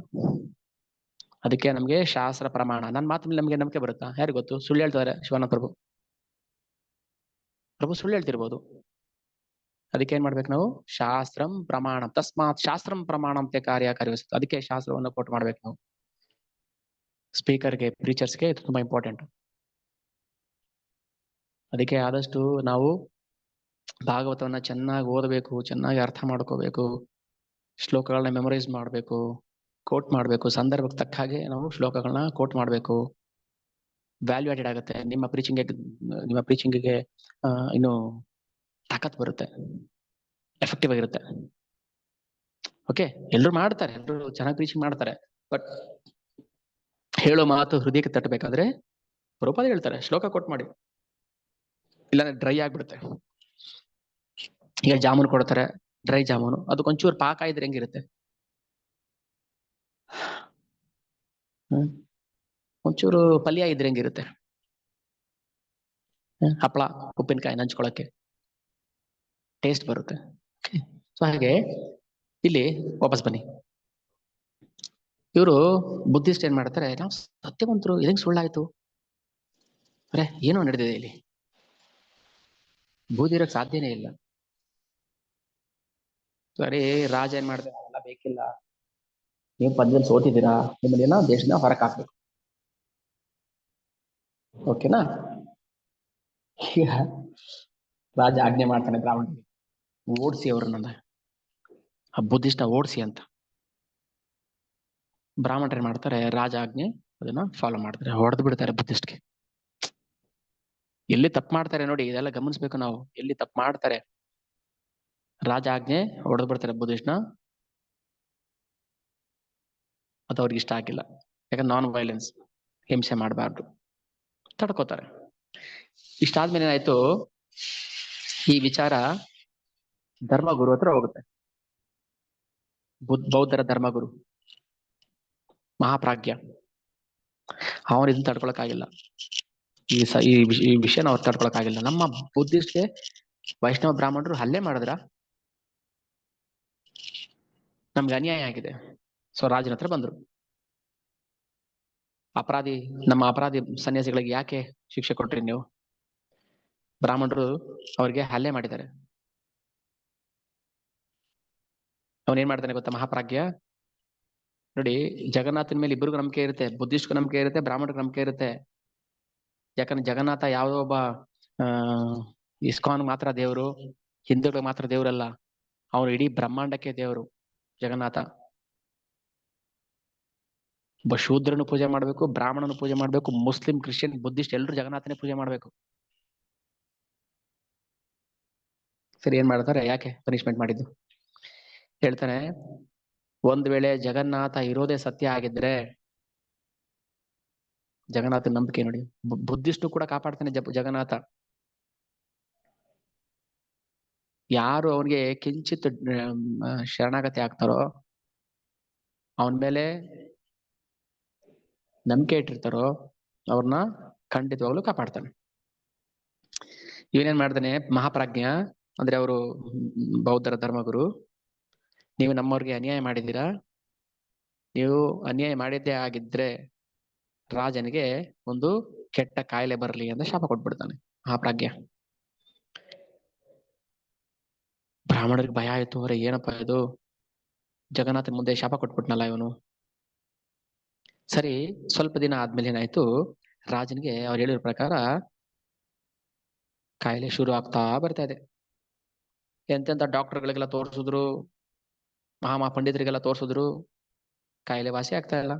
ಅದಕ್ಕೆ ನಮ್ಗೆ ಶಾಸ್ತ್ರ ಪ್ರಮಾಣ. ನನ್ನ ಮಾತು ನಮ್ಗೆ ನಂಬಿಕೆ ಬರುತ್ತಾ? ಯಾರು ಗೊತ್ತು? ಸುಳ್ಳು ಹೇಳ್ತಾರೆ ಶಿವಾನಂದ ಪ್ರಭು ಸುಳ್ಳು ಹೇಳ್ತಿರ್ಬೋದು. ಅದಕ್ಕೆ ಏನ್ ಮಾಡ್ಬೇಕು ನಾವು? ಶಾಸ್ತ್ರಂ ಪ್ರಮಾಣ, ತಸ್ಮಾತ್ ಶಾಸ್ತ್ರಂ ಪ್ರಮಾಣಂತೆ ಕಾರ್ಯಕರಿಸುತ್ತೆ. ಅದಕ್ಕೆ ಶಾಸ್ತ್ರವನ್ನು ಕೋಟ್ ಮಾಡ್ಬೇಕು ನಾವು. ಸ್ಪೀಕರ್ಗೆ, ಪ್ರೀಚರ್ಸ್ಗೆ ಇದು ತುಂಬಾ ಇಂಪಾರ್ಟೆಂಟ್. ಅದಕ್ಕೆ ಆದಷ್ಟು ನಾವು ಭಾಗವತವನ್ನ ಚೆನ್ನಾಗಿ ಓದಬೇಕು, ಚೆನ್ನಾಗಿ ಅರ್ಥ ಮಾಡ್ಕೋಬೇಕು, ಶ್ಲೋಕಗಳನ್ನ ಮೆಮೊರೈಸ್ ಮಾಡಬೇಕು, ಕೋಟ್ ಮಾಡಬೇಕು. ಸಂದರ್ಭಕ್ಕೆ ತಕ್ಕ ಹಾಗೆ ನಾವು ಶ್ಲೋಕಗಳನ್ನ ಕೋಟ್ ಮಾಡಬೇಕು. ವ್ಯಾಲ್ಯೂ ಆಡೆಡ್ ಆಗುತ್ತೆ. ನಿಮ್ಮ ಪ್ರೀಚಿಂಗಿಗೆ ಇನ್ನು ತಾಕತ್ ಬರುತ್ತೆ, ಎಫೆಕ್ಟಿವ್ ಆಗಿರುತ್ತೆ. ಓಕೆ, ಎಲ್ಲರೂ ಮಾಡ್ತಾರೆ, ಎಲ್ಲರೂ ಚೆನ್ನಾಗಿ ಪ್ರೀಚಿಂಗ್ ಮಾಡ್ತಾರೆ, ಬಟ್ ಹೇಳೋ ಮಾತು ಹೃದಯಕ್ಕೆ ತಟ್ಟಬೇಕಾದ್ರೆ ರೂಪಾದ ಹೇಳ್ತಾರೆ, ಶ್ಲೋಕ ಕೋಟ್ ಮಾಡಿ, ಇಲ್ಲಾಂದ್ರೆ ಡ್ರೈ ಆಗ್ಬಿಡುತ್ತೆ. ಈಗ ಜಾಮೂನು ಕೊಡ್ತಾರೆ, ಡ್ರೈ ಜಾಮೂನು, ಅದಕ್ಕೊಂಚೂರು ಪಾಕ ಇದ್ರೆ ಹೆಂಗಿರುತ್ತೆ? ಒಂಚೂರು ಪಲ್ಯ ಇದ್ರೆ ಹೆಂಗಿರುತ್ತೆ? ಹಪ್ಪಳ ಉಪ್ಪಿನಕಾಯಿ ನಂಚ್ಕೊಳಕ್ಕೆ ಟೇಸ್ಟ್ ಬರುತ್ತೆ. ಸೊ ಹಾಗೆ ಇಲ್ಲಿ ವಾಪಸ್ ಬನ್ನಿ. ಇವರು ಬುದ್ಧಿಸ್ಟ್ ಏನ್ ಮಾಡ್ತಾರೆ, ನಾವು ಸತ್ಯವಂತರು, ಇದಂಗ್ ಸುಳ್ಳಾಯ್ತು, ಅರೆ ಏನೋ ನಡೆದಿದೆ ಇಲ್ಲಿ, ಬೂದಿ ಇರಕ್ ಸಾಧ್ಯನೇ ಇಲ್ಲ. ಸರಿ, ರಾಜ ಏನ್ ಮಾಡ್ತಾರೆ, ಎಲ್ಲ ಬೇಕಿಲ್ಲ, ನೀವು ಪದ್ಯದಲ್ಲಿ ಸೋತಿದ್ದೀರಾ, ನಿಮ್ಮನ್ನೆಲ್ಲ ದೇಶದಿಂದ ಹೊರಗೆ ಹಾಕ್ಬೇಕು. ಓಕೆನಾ? ಈಗ ರಾಜ ಆಜ್ಞೆ ಮಾಡ್ತಾನೆ ಬ್ರಾಹ್ಮಣರಿಗೆ, ಓಡಿಸಿ ಅವ್ರನ್ನ, ಆ ಬುದ್ಧಿಷ್ಟ ಓಡಿಸಿ ಅಂತ. ಬ್ರಾಹ್ಮಣರು ಮಾಡ್ತಾರೆ, ರಾಜ ಆಜ್ಞೆ ಅದನ್ನ ಫಾಲೋ ಮಾಡ್ತಾರೆ, ಹೊಡೆದು ಬಿಡ್ತಾರೆ ಬುದ್ಧಿಸ್ಟ್ಗೆ. ಎಲ್ಲಿ ತಪ್ಪು ಮಾಡ್ತಾರೆ ನೋಡಿ, ಇದೆಲ್ಲ ಗಮನಿಸ್ಬೇಕು ನಾವು, ಎಲ್ಲಿ ತಪ್ಪು ಮಾಡ್ತಾರೆ. ರಾಜ ಆಜ್ಞೆ ಹೊಡೆದು ಬಿಡ್ತಾರೆ ಬುದ್ಧಿಸ್ಟ್ನ. ಅದು ಅವ್ರಿಗೆ ಇಷ್ಟ ಆಗಿಲ್ಲ, ಯಾಕಂದ್ರೆ ನಾನ್ ವೈಲೆನ್ಸ್, ಹಿಂಸೆ ಮಾಡಬಾರ್ದು, ತಡ್ಕೋತಾರೆ. ಇಷ್ಟಾದ್ಮೇಲೆ ಏನಾಯ್ತು, ಈ ವಿಚಾರ ಧರ್ಮಗುರು ಹತ್ರ ಹೋಗುತ್ತೆ. ಬೌದ್ಧರ ಧರ್ಮಗುರು ಮಹಾಪ್ರಾಜ್ಞ, ಅವನು ಇದನ್ನ ತಡ್ಕೊಳಕ್ಕಾಗಿಲ್ಲ. ಈ ವಿಷಯನ ಅವ್ರು ತಡ್ಕೊಳಕ್ಕಾಗಿಲ್ಲ. ನಮ್ಮ ಬುದ್ಧಿಸ್ಟ್ಗೆ ವೈಷ್ಣವ ಬ್ರಾಹ್ಮಣರು ಹಲ್ಲೆ ಮಾಡಿದ್ರ, ನಮ್ಗೆ ಅನ್ಯಾಯ ಆಗಿದೆ. ಸೊ ರಾಜನ ಹತ್ರ ಬಂದ್ರು, ನಮ್ಮ ಅಪರಾಧಿ ಸನ್ಯಾಸಿಗಳಿಗೆ ಯಾಕೆ ಶಿಕ್ಷೆ ಕೊಟ್ರಿ ನೀವು? ಬ್ರಾಹ್ಮಣರು ಅವ್ರಿಗೆ ಹಲ್ಲೆ ಮಾಡಿದ್ದಾರೆ. ಅವನೇನ್ ಮಾಡ್ತಾನೆ ಗೊತ್ತಾ ಮಹಾಪ್ರಾಜ್ಞ? ನೋಡಿ, ಜಗನ್ನಾಥನ ಮೇಲೆ ಇಬ್ಬರಿಗೂ ನಂಬಿಕೆ ಇರುತ್ತೆ, ಬುದ್ಧಿಸ್ಟ್ಗೂ ನಂಬಿಕೆ ಇರುತ್ತೆ, ಬ್ರಾಹ್ಮಣರಿಗೂ ನಂಬಿಕೆ ಇರುತ್ತೆ. ಯಾಕಂದ್ರೆ ಜಗನ್ನಾಥ ಯಾವುದೋ ಒಬ್ಬ ಇಸ್ಕಾನ್ ಮಾತ್ರ ದೇವರು, ಹಿಂದೂಗಳಿಗೆ ಮಾತ್ರ ದೇವರಲ್ಲ, ಅವನು ಇಡೀ ಬ್ರಹ್ಮಾಂಡಕ್ಕೆ ದೇವರು ಜಗನ್ನಾಥ. ಒಬ್ಬ ಶೂದ್ರನು ಪೂಜೆ ಮಾಡ್ಬೇಕು, ಬ್ರಾಹ್ಮಣನು ಪೂಜೆ ಮಾಡ್ಬೇಕು, ಮುಸ್ಲಿಂ, ಕ್ರಿಶ್ಚಿಯನ್, ಬುದ್ಧಿಸ್ಟ್ ಎಲ್ಲರೂ ಜಗನ್ನಾಥನೇ ಪೂಜೆ ಮಾಡ್ಬೇಕು. ಸರಿ, ಏನ್ ಮಾಡ್ತಾರೆ, ಯಾಕೆ ಪನಿಷ್ಮೆಂಟ್ ಮಾಡಿದ್ದು? ಹೇಳ್ತಾನೆ, ಒಂದ್ ವೇಳೆ ಜಗನ್ನಾಥ ಇರೋದೇ ಸತ್ಯ ಆಗಿದ್ರೆ, ಜಗನ್ನಾಥನ ನಂಬಿಕೆ ನೋಡಿ, ಬುದ್ಧಿಸ್ಟು ಕೂಡ ಕಾಪಾಡ್ತಾನೆ ಜಗನ್ನಾಥ. ಯಾರು ಅವನಿಗೆ ಕಿಂಚಿತ್ ಶರಣಾಗತಿ ಆಗ್ತಾರೋ, ಅವನ ಮೇಲೆ ನಂಬಿಕೆ ಇಟ್ಟಿರ್ತಾರೋ, ಅವ್ರನ್ನ ಖಂಡಿತವಾಗ್ಲೂ ಕಾಪಾಡ್ತಾನೆ. ಇವನೇನ್ ಮಾಡ್ತಾನೆ ಮಹಾಪ್ರಾಜ್ಞ, ಅಂದ್ರೆ ಅವರು ಬೌದ್ಧರ ಧರ್ಮಗುರು, ನೀವು ನಮ್ಮವ್ರಿಗೆ ಅನ್ಯಾಯ ಮಾಡಿದ್ದೀರಾ, ನೀವು ಅನ್ಯಾಯ ಮಾಡಿದ್ದೇ ಆಗಿದ್ರೆ ರಾಜನಿಗೆ ಒಂದು ಕೆಟ್ಟ ಕಾಯಿಲೆ ಬರಲಿ ಅಂತ ಶಾಪ ಕೊಟ್ಬಿಡ್ತಾನೆ ಮಹಾಪ್ರಾಜ್ಞ. ಬ್ರಾಹ್ಮಣರಿಗೆ ಭಯ ಆಯ್ತು, ಅವರೇ ಏನಪ್ಪಾ ಇದು, ಜಗನ್ನಾಥನ ಮುಂದೆ ಶಾಪ ಕೊಟ್ಬಿಟ್ನಲ್ಲ ಇವನು. ಸರಿ, ಸ್ವಲ್ಪ ದಿನ ಆದ್ಮೇಲೆ ಏನಾಯ್ತು, ರಾಜನಿಗೆ ಅವ್ರು ಹೇಳಿರೋ ಪ್ರಕಾರ ಕಾಯಿಲೆ ಶುರು ಆಗ್ತಾ ಬರ್ತಾ ಇದೆ. ಎಂತೆಂತ ಡಾಕ್ಟರ್ಗಳಿಗೆಲ್ಲ ತೋರಿಸಿದ್ರು, ಮಹಾ ಪಂಡಿತರಿಗೆಲ್ಲ ತೋರಿಸಿದ್ರು, ಕಾಯಿಲೆ ವಾಸಿ ಆಗ್ತಾ ಇಲ್ಲ,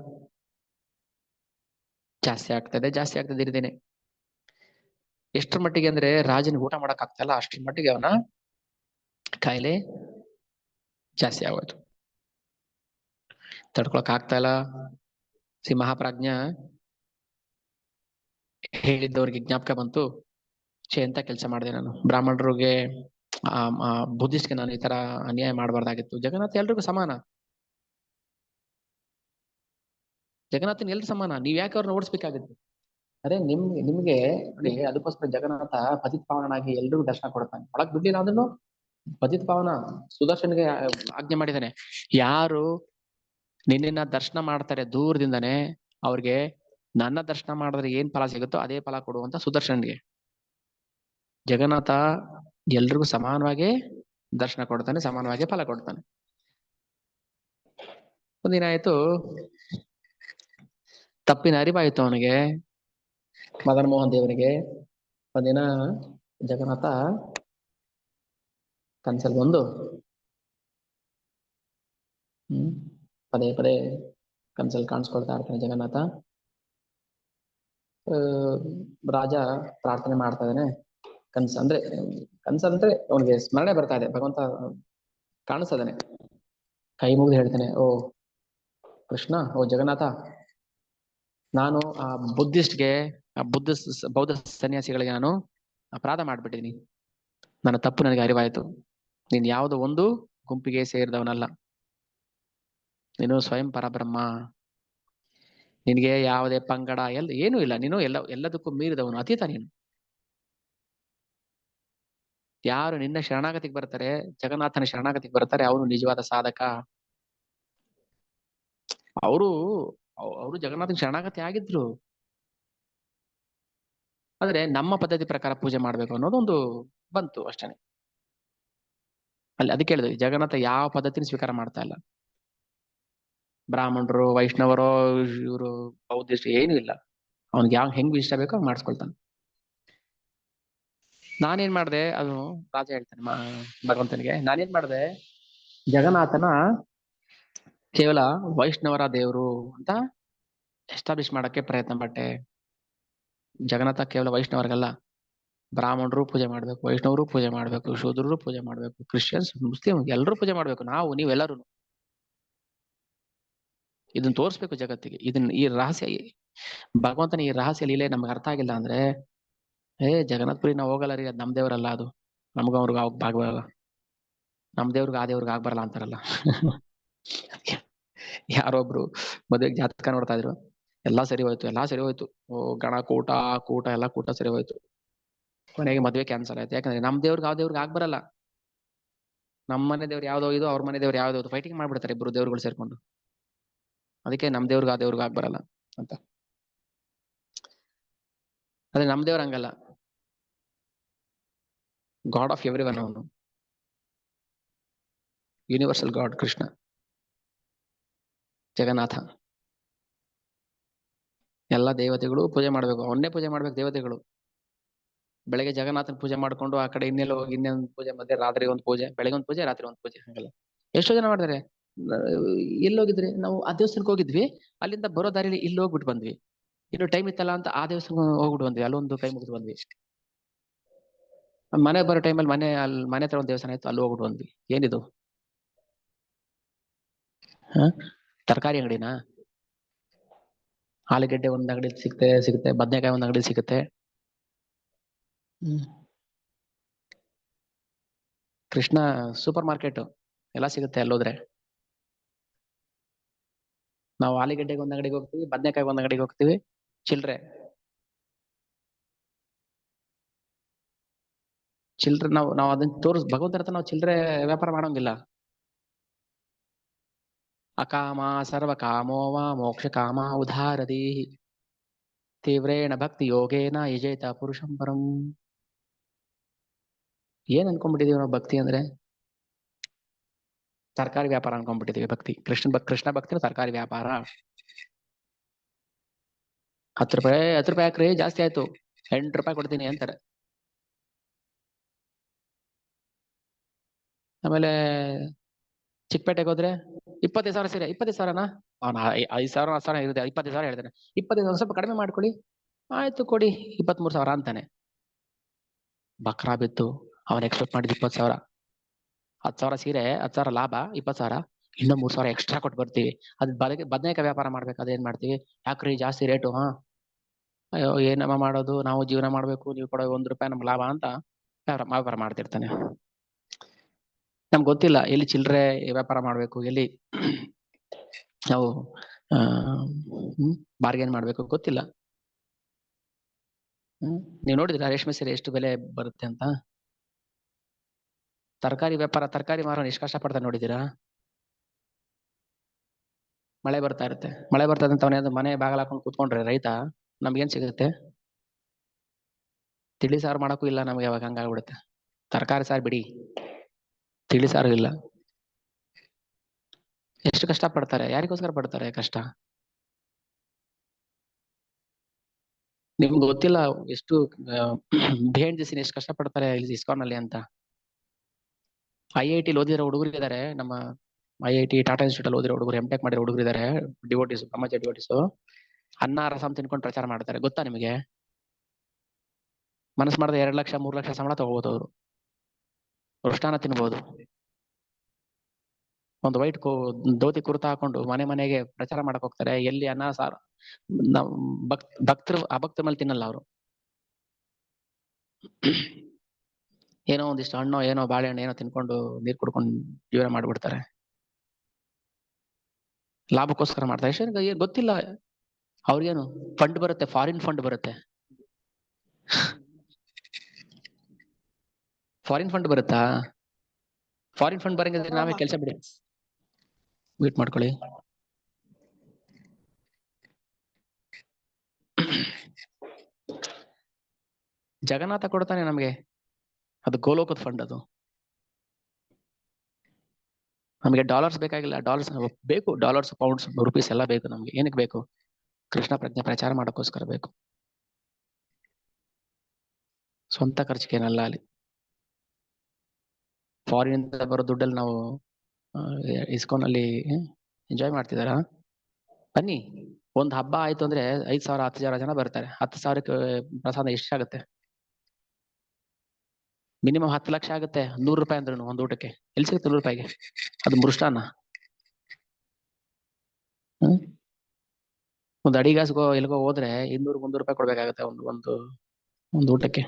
ಜಾಸ್ತಿ ಆಗ್ತದೆ ದಿನೇ. ಎಷ್ಟರ ಮಟ್ಟಿಗೆ ಅಂದ್ರೆ ರಾಜನಿಗೆ ಊಟ ಮಾಡಕ್ ಆಗ್ತಾ ಇಲ್ಲ, ಅಷ್ಟರ ಮಟ್ಟಿಗೆ ಅವನ ಕಾಯಿಲೆ ಜಾಸ್ತಿ ಆಗೋಯ್ತು, ತಡ್ಕೊಳಕ್ ಆಗ್ತಾ ಇಲ್ಲ. ಮಹಾಪ್ರಾಜ್ಞ ಹೇಳಿದ್ದವ್ರಿಗೆ ಜ್ಞಾಪಕ ಬಂತು, ಎಂತ ಕೆಲಸ ಮಾಡಿದೆ ನಾನು, ಬ್ರಾಹ್ಮಣರಿಗೆ ಬುದ್ಧಿಸ್ಟ್ಗೆ ನಾನು ಈ ತರ ಅನ್ಯಾಯ ಮಾಡಬಾರ್ದಾಗಿತ್ತು. ಜಗನ್ನಾಥ ಎಲ್ರಿಗೂ ಸಮಾನ, ಜಗನ್ನಾಥನ್ ಎಲ್ರು ಸಮಾನ, ನೀವ್ ಯಾಕೆ ಅವ್ರನ್ನ ಓಡಿಸ್ಬೇಕಾಗಿತ್ತು? ಅದೇ ನಿಮ್ಗೆ ನೋಡಿ, ಅದಕ್ಕೋಸ್ಕರ ಜಗನ್ನಾಥ ಪತಿತ ಪಾವನಾಗಿ ಎಲ್ರಿಗೂ ದರ್ಶನ ಕೊಡ್ತಾನೆ. ಒಳಗ್ ಬಿಡ್ಲಿಲ್ಲ ಅದನ್ನು, ಪತಿತ ಪಾವನ ಸುದರ್ಶನ್ಗೆ ಆಜ್ಞೆ ಮಾಡಿದ್ದಾನೆ, ಯಾರು ನಿನ್ನ ದರ್ಶನ ಮಾಡ್ತಾರೆ ದೂರದಿಂದನೇ, ಅವ್ರಿಗೆ ನನ್ನ ದರ್ಶನ ಮಾಡಿದ್ರೆ ಏನ್ ಫಲ ಸಿಗುತ್ತೋ ಅದೇ ಫಲ ಕೊಡುವಂತ ಸುದರ್ಶನ್ಗೆ. ಜಗನ್ನಾಥ ಎಲ್ರಿಗೂ ಸಮಾನವಾಗಿ ದರ್ಶನ ಕೊಡ್ತಾನೆ, ಸಮಾನವಾಗಿ ಫಲ ಕೊಡ್ತಾನೆ. ಒಂದಿನ ಆಯ್ತು, ತಪ್ಪಿನ ಅರಿವಾಯ್ತು ಅವನಿಗೆ, ಮದನ್ ಮೋಹನ್ ದೇವನಿಗೆ. ಒಂದಿನ ಜಗನ್ನಾಥ ಕನ್ಸಲ್ ಬಂದು ಪದೇ ಪದೇ ಕನ್ಸಲ್ ಕಾಣಿಸ್ಕೊಳ್ತಾ ಇರ್ತಾನೆ ಜಗನ್ನಾಥ. ರಾಜ ಪ್ರಾರ್ಥನೆ ಮಾಡ್ತಾ ಇದ್ದಾನೆ, ಕನ್ಸಂದ್ರೆ ಅವನಿಗೆ ಸ್ಮರಣೆ ಬರ್ತಾ ಇದೆ, ಭಗವಂತ ಕಾಣಿಸ್ತಾನೆ, ಕೈ ಮುಗಿದು ಹೇಳ್ತಾನೆ, ಓ ಕೃಷ್ಣ, ಓ ಜಗನ್ನಾಥ, ನಾನು ಆ ಬುದ್ಧಿಸ್ಟ್ಗೆ, ಬೌದ್ಧ ಸನ್ಯಾಸಿಗಳಿಗೆ ನಾನು ಅಪರಾಧ ಮಾಡ್ಬಿಟ್ಟಿದ್ದೀನಿ, ನನ್ನ ತಪ್ಪು ನನಗೆ ಅರಿವಾಯ್ತು. ನೀನ್ ಯಾವುದೋ ಒಂದು ಗುಂಪಿಗೆ ಸೇರಿದವನಲ್ಲ, ನೀನು ಸ್ವಯಂ ಪರಬ್ರಹ್ಮ, ನಿನಗೆ ಯಾವುದೇ ಪಂಗಡ ಏನೂ ಇಲ್ಲ, ನೀನು ಎಲ್ಲದಕ್ಕೂ ಮೀರಿದವನು, ಅತೀತ ನೀನು. ಯಾರು ನಿನ್ನ ಶರಣಾಗತಿಗೆ ಬರ್ತಾರೆ, ಜಗನ್ನಾಥನ ಶರಣಾಗತಿಗೆ ಬರ್ತಾರೆ, ಅವನು ನಿಜವಾದ ಸಾಧಕ. ಅವರು ಜಗನ್ನಾಥನ ಶರಣಾಗತಿ ಆಗಿದ್ರು, ಆದ್ರೆ ನಮ್ಮ ಪದ್ಧತಿ ಪ್ರಕಾರ ಪೂಜೆ ಮಾಡ್ಬೇಕು ಅನ್ನೋದೊಂದು ಬಂತು ಅಷ್ಟೇ. ಅದಕ್ಕೆ ಹೇಳಿದ್ವಿ, ಜಗನ್ನಾಥ ಯಾವ ಪದ್ಧತಿನ ಸ್ವೀಕಾರ ಮಾಡ್ತಾ ಇಲ್ಲ. ಬ್ರಾಹ್ಮಣರು, ವೈಷ್ಣವರು, ಇವರು ಬೌದ್ಧಿಸ್ಟು ಏನೂ ಇಲ್ಲ. ಅವ್ನಿಗೆ ಯಾವ ಹೆಂಗ್ ಇಷ್ಟ ಬೇಕೋ ಹಂಗ್ ಮಾಡಿಸ್ಕೊಳ್ತಾನೆ. ನಾನೇನ್ ಮಾಡ್ದೆ, ಅದು ರಾಜ ಹೇಳ್ತಾನೆ ಭಗವಂತನಿಗೆ, ನಾನೇನ್ ಮಾಡ್ದೆ, ಜಗನ್ನಾಥನ ಕೇವಲ ವೈಷ್ಣವರ ದೇವರು ಅಂತ ಎಸ್ಟಾಬ್ಲಿಷ್ ಮಾಡಕ್ಕೆ ಪ್ರಯತ್ನ ಪಟ್ಟೆ. ಜಗನ್ನಾಥ ಕೇವಲ ವೈಷ್ಣವರಿಗಲ್ಲ, ಬ್ರಾಹ್ಮಣರು ಪೂಜೆ ಮಾಡ್ಬೇಕು, ವೈಷ್ಣವರು ಪೂಜೆ ಮಾಡ್ಬೇಕು, ಶೂದ್ರರು ಪೂಜೆ ಮಾಡ್ಬೇಕು, ಕ್ರಿಶ್ಚಿಯನ್ಸ್, ಮುಸ್ಲಿಂ ಎಲ್ಲರೂ ಪೂಜೆ ಮಾಡ್ಬೇಕು. ನೀವೆಲ್ಲರೂ ಇದನ್ನ ತೋರಿಸ್ಬೇಕು ಜಗತ್ತಿಗೆ. ಈ ರಹಸ್ಯ, ಭಗವಂತನ ಈ ರಹಸ್ಯ ಲೀಲೆ ನಮ್ಗೆ ಅರ್ಥ ಆಗಿಲ್ಲ ಅಂದ್ರೆ, ಜಗನ್ನಾಥಪುರಿ ನಾವು ಹೋಗಲ್ಲ ರೀ, ಅದ್ ನಮ್ ದೇವ್ರಲ್ಲ, ಅದು ನಮ್ಗ ಅವ್ರಿಗೆ ಆಗ್ಬರಲ್ಲ, ನಮ್ ದೇವ್ರಿಗೆ ಆ ದೇವ್ರಿಗೆ ಆಗ್ಬರಲ್ಲ ಅಂತಾರಲ್ಲ. ಯಾರೊಬ್ರು ಮದುವೆಗೆ ಜಾತಕ ನೋಡ್ತಾ ಇದ್ರು, ಎಲ್ಲಾ ಸರಿ ಹೋಯ್ತು, ಗಣ ಕೂಟ ಎಲ್ಲಾ ಕೂಟ ಸರಿ ಹೋಯ್ತು. ಕೊನೆಗೆ ಮದ್ವೆ ಕ್ಯಾನ್ಸಲ್ ಆಯ್ತು. ಯಾಕಂದ್ರೆ ನಮ್ ದೇವ್ರಿಗೆ ಆ ದೇವ್ರಿಗೆ ಆಗ್ಬರಲ್ಲ. ನಮ್ಮ ಮನೆ ದೇವ್ರು ಯಾವ್ದೋ ಇದು, ಅವ್ರ ಮನೆ ದೇವ್ರು ಯಾವ್ದೋ ಫೈಟಿಂಗ್ ಮಾಡ್ಬಿಡ್ತಾರೆ ಇಬ್ರು ದೇವ್ರುಗಳು ಸೇರ್ಕೊಂಡು. ಅದಕ್ಕೆ ನಮ್ ದೇವ್ರಿಗೆ ಆ ದೇವ್ರಿಗೆ ಆಗ್ಬರಲ್ಲ ಅಂತ. ಅದೇ ನಮ್ ದೇವ್ರ ಹಂಗಲ್ಲ, ಗಾಡ್ ಆಫ್ ಎವ್ರಿ ಒನ್, ಅವನು ಯೂನಿವರ್ಸಲ್ ಗಾಡ್, ಕೃಷ್ಣ ಜಗನ್ನಾಥ. ಎಲ್ಲ ದೇವತೆಗಳು ಪೂಜೆ ಮಾಡ್ಬೇಕು, ಅವನ್ನೇ ಪೂಜೆ ಮಾಡ್ಬೇಕು ದೇವತೆಗಳು. ಬೆಳಗ್ಗೆ ಜಗನ್ನಾಥನ ಪೂಜೆ ಮಾಡ್ಕೊಂಡು ಆ ಕಡೆ ಇನ್ನೆಲ್ಲ ಹೋಗಿ ಇನ್ನೊಂದು ಪೂಜೆ, ಮತ್ತೆ ರಾತ್ರಿ ಒಂದು ಪೂಜೆ, ಬೆಳಗ್ಗೆ ಒಂದು ಪೂಜೆ, ರಾತ್ರಿ ಒಂದು ಪೂಜೆ, ಹಂಗಲ್ಲ. ಎಷ್ಟೋ ಜನ ಮಾಡ್ತಾರೆ. ಎಲ್ಲೋಗಿದ್ರಿ ನಾವು, ಆ ದೇವಸ್ಥಾನಕ್ಕೆ ಹೋಗಿದ್ವಿ, ಅಲ್ಲಿಂದ ಬರೋ ದಾರಿಲಿ ಇಲ್ಲಿ ಹೋಗ್ಬಿಟ್ಟು ಬಂದ್ವಿ, ಇನ್ನು ಟೈಮ್ ಇತ್ತಲ್ಲ ಅಂತ ಆ ದೇವಸ್ಥಾನ ಹೋಗ್ಬಿಟ್ಟು ಬಂದ್ವಿ, ಅಲ್ಲೊಂದು ಕೈ ಮುಗಿದು ಬಂದ್ವಿ. ಮನೆ ಬರೋ ಟೈಮಲ್ಲಿ ಮನೆ ಹತ್ರ ಒಂದು ದೇವಸ್ಥಾನ ಇತ್ತು, ಅಲ್ಲಿ ಹೋಗ್ಬಿಟ್ಟು ಬಂದ್ವಿ. ಏನಿದು? ತರಕಾರಿ ಅಂಗಡಿನಾ? ಆಲೂಗೆಡ್ಡೆ ಒಂದ್ ಅಂಗಡಿ ಸಿಗುತ್ತೆ, ಬದನೆಕಾಯಿ ಒಂದ್ ಅಂಗಡಿ ಸಿಗುತ್ತೆ. ಕೃಷ್ಣ ಸೂಪರ್ ಮಾರ್ಕೆಟ್ ಎಲ್ಲ ಸಿಗುತ್ತೆ ಅಲ್ಲೋದ್ರೆ. ನಾವು ಆಲೂಗೆಡ್ಡೆಗೆ ಒಂದ್ ಅಂಗಡಿಗೆ ಹೋಗ್ತೀವಿ, ಬದನೆಕಾಯಿ ಒಂದ್ ಅಂಗಡಿಗೆ ಹೋಗ್ತೀವಿ, ಚಿಲ್ರೆ ನಾವು ಅದನ್ನ ಭಗವಂತನ ಹತ್ರ ನಾವು ಚಿಲ್ಲರೆ ವ್ಯಾಪಾರ ಮಾಡೋಂಗಿಲ್ಲ. ಅಕಾಮ ಸರ್ವ ಕಾಮೋ ವಾ ಮೋಕ್ಷ ಕಾಮ ಉದಾರದಿ ತೀವ್ರೇಣ ಭಕ್ತಿ ಯೋಗೇನ ಯಜೇತ ಪುರುಷಂ ಪರಂ. ಏನ್ ಅನ್ಕೊಂಡ್ಬಿಟ್ಟಿದೀವಿ ನಾವು ಭಕ್ತಿ ಅಂದ್ರೆ? ತರಕಾರಿ ವ್ಯಾಪಾರ ಅನ್ಕೊಂಡ್ಬಿಟ್ಟಿದೀವಿ ಭಕ್ತಿ. ಕೃಷ್ಣ ಭಕ್ತಿ ತರಕಾರಿ ವ್ಯಾಪಾರ. 10 ರೂಪಾಯಿ ಹಾಕ್ರಿ, ಜಾಸ್ತಿ ಆಯ್ತು, 8 ರೂಪಾಯಿ ಕೊಡ್ತೀನಿ ಅಂತಾರೆ. ಆಮೇಲೆ ಚಿಕ್ಕಪೇಟೆಗೆ ಹೋದ್ರೆ 25,000 ಸೀರೆ, 25,000ನಾ? ಅವ್ನ 5,000 10,000 ಇರುತ್ತೆ, 25,000 ಹೇಳ್ತಾನೆ. 25,000 ಸ್ವಲ್ಪ ಕಡಿಮೆ ಮಾಡ್ಕೊಳ್ಳಿ, ಆಯ್ತು ಕೊಡಿ, 23,000 ಅಂತಾನೆ. ಬಕ್ರಾ ಬಿತ್ತು, ಅವನ್ ಎಕ್ಸ್ಪೆಕ್ಟ್ ಮಾಡಿದ್ 20,000. 10,000 ಸೀರೆ, 10,000 ಲಾಭ, 20,000, ಇನ್ನೂ 3,000 ಎಕ್ಸ್ಟ್ರಾ ಕೊಟ್ಟು ಬರ್ತೀವಿ. ಅದ್ ಬದನೆಕಾಯಿ ವ್ಯಾಪಾರ ಮಾಡ್ಬೇಕು, ಅದೇನ್ ಮಾಡ್ತೀವಿ, ಯಾಕ್ರಿ ಜಾಸ್ತಿ ರೇಟು? ಅಯ್ಯೋ ಏನಮ್ಮ ಮಾಡೋದು, ನಾವು ಜೀವನ ಮಾಡ್ಬೇಕು, ನೀವು ಕೊಡೋ 1 ರೂಪಾಯಿ ನಮ್ಗೆ ಲಾಭ ಅಂತ ವ್ಯಾಪಾರ ಮಾಡ್ತಿರ್ತಾನೆ. ನಮ್ಗೆ ಗೊತ್ತಿಲ್ಲ ಎಲ್ಲಿ ಚಿಲ್ಲರೆ ವ್ಯಾಪಾರ ಮಾಡ್ಬೇಕು, ಎಲ್ಲಿ ನಾವು ಬಾರ್ಗೇನ್ ಮಾಡ್ಬೇಕು ಗೊತ್ತಿಲ್ಲ. ನೀವು ನೋಡಿದ್ರ ರೇಷ್ಮೆ ಸೀರೆ ಎಷ್ಟು ಬೆಲೆ ಬರುತ್ತೆ ಅಂತ? ತರಕಾರಿ ವ್ಯಾಪಾರ, ತರಕಾರಿ ಮಾರೋನು ಎಷ್ಟು ಕಷ್ಟ ಪಡ್ತಾನೆ ನೋಡಿದ್ದೀರಾ? ಮಳೆ ಬರ್ತಾ ಇರುತ್ತೆ, ಮಳೆ ಬರ್ತಾ ಇದ್ದಂತ ಮನೆ ಬಾಗಲ ಹಾಕೊಂಡು ಕೂತ್ಕೊಂಡ್ರೆ ರೈತ, ನಮ್ಗೇನ್ ಸಿಗುತ್ತೆ? ತಿಳಿ ಸಾರು ಮಾಡಕ್ಕೂ ಇಲ್ಲ ನಮ್ಗೆ, ಅವಾಗ ಹಂಗಾಗ್ಬಿಡುತ್ತೆ. ತರಕಾರಿ ಸಾರು ಬಿಡಿ, ತಿಳಿ ಸಾರು ಇಲ್ಲ. ಎಷ್ಟು ಕಷ್ಟ ಪಡ್ತಾರೆ, ಯಾರಿಗೋಸ್ಕರ ಪಡ್ತಾರೆ ಕಷ್ಟ? ನಿಮ್ಗೆ ಗೊತ್ತಿಲ್ಲ ಎಷ್ಟು ಬಿಹೈಂಡ್ ದಿ ಸೀನ್ ಎಷ್ಟು ಕಷ್ಟ ಪಡ್ತಾರೆ ಇಲ್ಲಿ ಇಸ್ಕಾನ್ ಅಲ್ಲಿ ಅಂತ. IIT ಓದಿರೋ ಹುಡುಗರು ಇದಾರೆ, ನಮ್ಮ IIT ಟಾಟಾ ಇನ್ಸ್ಟಿಟ್ಯೂಟ್ ಅಲ್ಲಿ ಓದಿರೋ ಹುಡುಗರು, MTech ಮಾಡಿರೋ ಹುಡುಗರು ಇದಾರೆ, ಡಿವೋಟಿಸ್, ಬ್ರಹ್ಮಚಾರಿ ಡಿವೋಟಿಸ್, ಅನ್ನ ರಸಂ ತಿನ್ಕೊಂಡು ಪ್ರಚಾರ ಮಾಡ್ತಾರೆ. ಗೊತ್ತಾ ನಿಮಗೆ? ಮನಸ್ಸು ಮಾಡಿದ್ರೆ 2 ಲಕ್ಷ 3 ಲಕ್ಷ ಸಂಬಳ ತಗೋಬಹುದು ಅವರು. ವೃಷ್ಟಾನ ತಿನ್ಬಹುದು. ಒಂದು ವೈಟ್ ಧೋತಿ ಕುರ್ತಾ ಹಾಕೊಂಡು ಮನೆಗೆ ಪ್ರಚಾರ ಮಾಡಕ್ ಹೋಗ್ತಾರೆ. ಎಲ್ಲಿ ಅನ್ನ ಸಾರು, ನಾವು ಅಭಕ್ತರ ಮೇಲೆ ತಿನ್ನಲ್ಲ ಅವರು. ಏನೋ ಒಂದಿಷ್ಟು ಹಣ್ಣು, ಏನೋ ಬಾಳೆಹಣ್ಣು ಏನೋ ತಿನ್ಕೊಂಡು ನೀರ್ ಕುಡ್ಕೊಂಡು ಜೀವನ ಮಾಡ್ಬಿಡ್ತಾರೆ. ಲಾಭಕ್ಕೋಸ್ಕರ ಮಾಡ್ತಾರೆ. ಎಷ್ಟು ಗೊತ್ತಿಲ್ಲ ಅವ್ರಿಗೇನು ಫಂಡ್ ಬರುತ್ತೆ, ಫಾರಿನ್ ಫಂಡ್ ಬರುತ್ತೆ. ಫಾರಿನ್ ಫಂಡ್ ಬರುತ್ತಾ? ಫಾರಿನ್ ಫಂಡ್ ಬರಂಗಿದ್ರೆ ನಾವೇ ಕೆಲಸ ಬಿಡಿ. ವೇಟ್ ಮಾಡ್ಕೊಳ್ಳಿ. ಜಗನ್ನಾಥ ಕೊಡ್ತಾನೆ ನಮ್ಗೆ, ಅದು ಗೋಲೋಕದ ಫಂಡ್ ಅದು. ನಮಗೆ ಡಾಲರ್ಸ್ ಬೇಕಾಗಿಲ್ಲ, ಡಾಲರ್ಸ್ ಬೇಕು, ಡಾಲರ್ಸ್, ಪೌಂಡ್ಸ್, ರುಪೀಸ್ ಎಲ್ಲ ಬೇಕು ನಮ್ಗೆ. ಏನಕ್ಕೆ ಬೇಕು? ಕೃಷ್ಣ ಪ್ರಜ್ಞೆ ಪ್ರಚಾರ ಮಾಡೋಕ್ಕೋಸ್ಕರ ಬೇಕು, ಸ್ವಂತ ಖರ್ಚಿಗೇನಲ್ಲ. ಅಲ್ಲಿ ಫಾರಿನ್ ಬರೋ ದುಡ್ಡಲ್ಲಿ ನಾವು ಇಸ್ಕಾನ್ ಅಲ್ಲಿ ಎಂಜಾಯ್ ಮಾಡ್ತಿದಾರ? ಬನ್ನಿ, ಒಂದು ಹಬ್ಬ ಆಯ್ತು ಅಂದ್ರೆ 5,000 10,000 ಜನ ಬರ್ತಾರೆ. 10,000ಕ್ಕೆ ಪ್ರಸಾದ ಎಷ್ಟಾಗುತ್ತೆ? ಮಿನಿಮಮ್ 10 ಲಕ್ಷ ಆಗುತ್ತೆ. 100 ರೂಪಾಯಿ ಅಂದ್ರೂ ಒಂದು ಊಟಕ್ಕೆ ಎಲ್ಲಿ ಸಿಗುತ್ತೆ 100 ರೂಪಾಯಿಗೆ? ಅದು ಮೃಷ್ಟಾನ್ನ. ಒಂದು ಅಡಿಗಾಸ್ಗೋ ಎಲ್ಗೋ ಹೋದ್ರೆ 200-300 ರೂಪಾಯಿ ಕೊಡ್ಬೇಕಾಗತ್ತೆ ಒಂದು ಊಟಕ್ಕೆ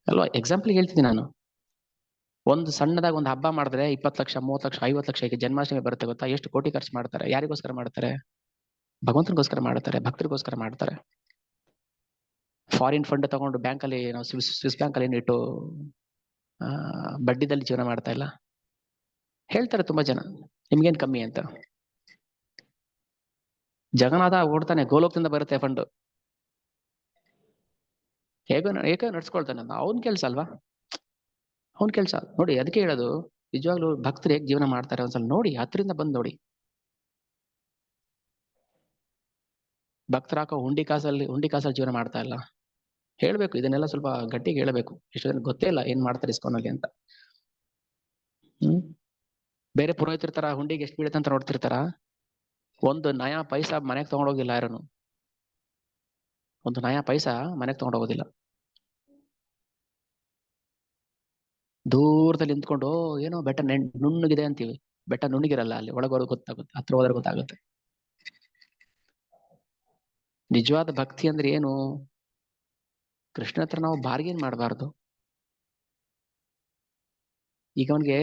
ಅಲ್ವಾ? ಎಕ್ಸಾಂಪಲ್ ಹೇಳ್ತಿದ್ದೀನಿ ನಾನು. ಒಂದು ಸಣ್ಣದಾಗ ಒಂದು ಹಬ್ಬ ಮಾಡಿದ್ರೆ 20 ಲಕ್ಷ, 30 ಲಕ್ಷ, 50 ಲಕ್ಷ. ಈಗ ಜನ್ಮಾಷ್ಟಮಿ ಬರುತ್ತೆ ಗೊತ್ತಾ? ಎಷ್ಟು ಕೋಟಿ ಖರ್ಚು ಮಾಡ್ತಾರೆ. ಯಾರಿಗೋಸ್ಕರ ಮಾಡ್ತಾರೆ? ಭಗವಂತನಿಗೋಸ್ಕರ ಮಾಡ್ತಾರೆ, ಭಕ್ತರಿಗೋಸ್ಕರ ಮಾಡ್ತಾರೆ. ಫಾರಿನ್ ಫಂಡ್ ತಗೊಂಡು ಬ್ಯಾಂಕಲ್ಲಿ, ನಾವು ಸ್ವಿಸ್ ಬ್ಯಾಂಕಲ್ಲಿ ಇಟ್ಟು ಬಡ್ಡಿದಲ್ಲಿ ಜೀವನ ಮಾಡ್ತಾ ಇಲ್ಲ. ಹೇಳ್ತಾರೆ ತುಂಬಾ ಜನ, ನಿಮ್ಗೇನ್ ಕಮ್ಮಿ ಅಂತ. ಜಗನ್ನಾಥ ಓಡ್ತಾನೆ, ಗೋಲೋಕದಿಂದ ಬರುತ್ತೆ ಫಂಡ್, ಹೇಗೋ ನಡ್ಸ್ಕೊಳ್ತಾನೆ. ಅವನ್ ಕೆಲ್ಸ ಅಲ್ವಾ? ಅವನ್ ಕೆಲ್ಸ ನೋಡಿ. ಅದಕ್ಕೆ ಹೇಳೋದು, ನಿಜವಾಗ್ಲೂ ಭಕ್ತರು ಹೇಗೆ ಜೀವನ ಮಾಡ್ತಾರೆ ಒಂದ್ಸಲ ನೋಡಿ, ಹತ್ತರಿಂದ ಬಂದು ನೋಡಿ. ಭಕ್ತರ ಹಾಕೋ ಹುಂಡಿ ಕಾಸಲ್ಲಿ ಜೀವನ ಮಾಡ್ತಾ ಇಲ್ಲ. ಹೇಳ್ಬೇಕು ಇದನ್ನೆಲ್ಲ, ಸ್ವಲ್ಪ ಗಟ್ಟಿಗೆ ಹೇಳಬೇಕು. ಇಷ್ಟು ಜನ ಗೊತ್ತೇ ಇಲ್ಲ ಏನ್ ಮಾಡ್ತಾರೆ ಇಸ್ಕಾನಲ್ಲಿ ಅಂತ. ಬೇರೆ ಪುರೋಹಿತರ ತರ ಹುಂಡಿಗೆ ಎಷ್ಟು ಬೀಳುತ್ತೆ ಅಂತ ನೋಡ್ತಿರ್ತಾರ? ಒಂದು ನಯಾ ಪೈಸಾ ಮನೆಗೆ ತಗೊಂಡೋಗಿಲ್ಲ ಯಾರನು. ಒಂದು ನಯಾ ಪೈಸಾ ಮನೆಗೆ ತಗೊಂಡೋಗೋದಿಲ್ಲ. ದೂರದಲ್ಲಿ ನಿಂತ್ಕೊಂಡು ಏನೋ ಬೆಟ್ಟ ನುಣ್ಣಗಿದೆ ಅಂತೀವಿ. ಬೆಟ್ಟ ನುಣ್ಣಗಿರಲ್ಲ, ಅಲ್ಲಿ ಒಳಗೋದ್ರೆ ಗೊತ್ತಾಗುತ್ತೆ, ಹತ್ರ ಹೋದ್ರೆ ಗೊತ್ತಾಗುತ್ತೆ. ನಿಜವಾದ ಭಕ್ತಿ ಅಂದ್ರೆ ಏನು? ಕೃಷ್ಣ ಹತ್ರ ನಾವು ಬಾರ್ಗೇನ್ ಮಾಡಬಾರ್ದು. ಈಗ ಅವನಿಗೆ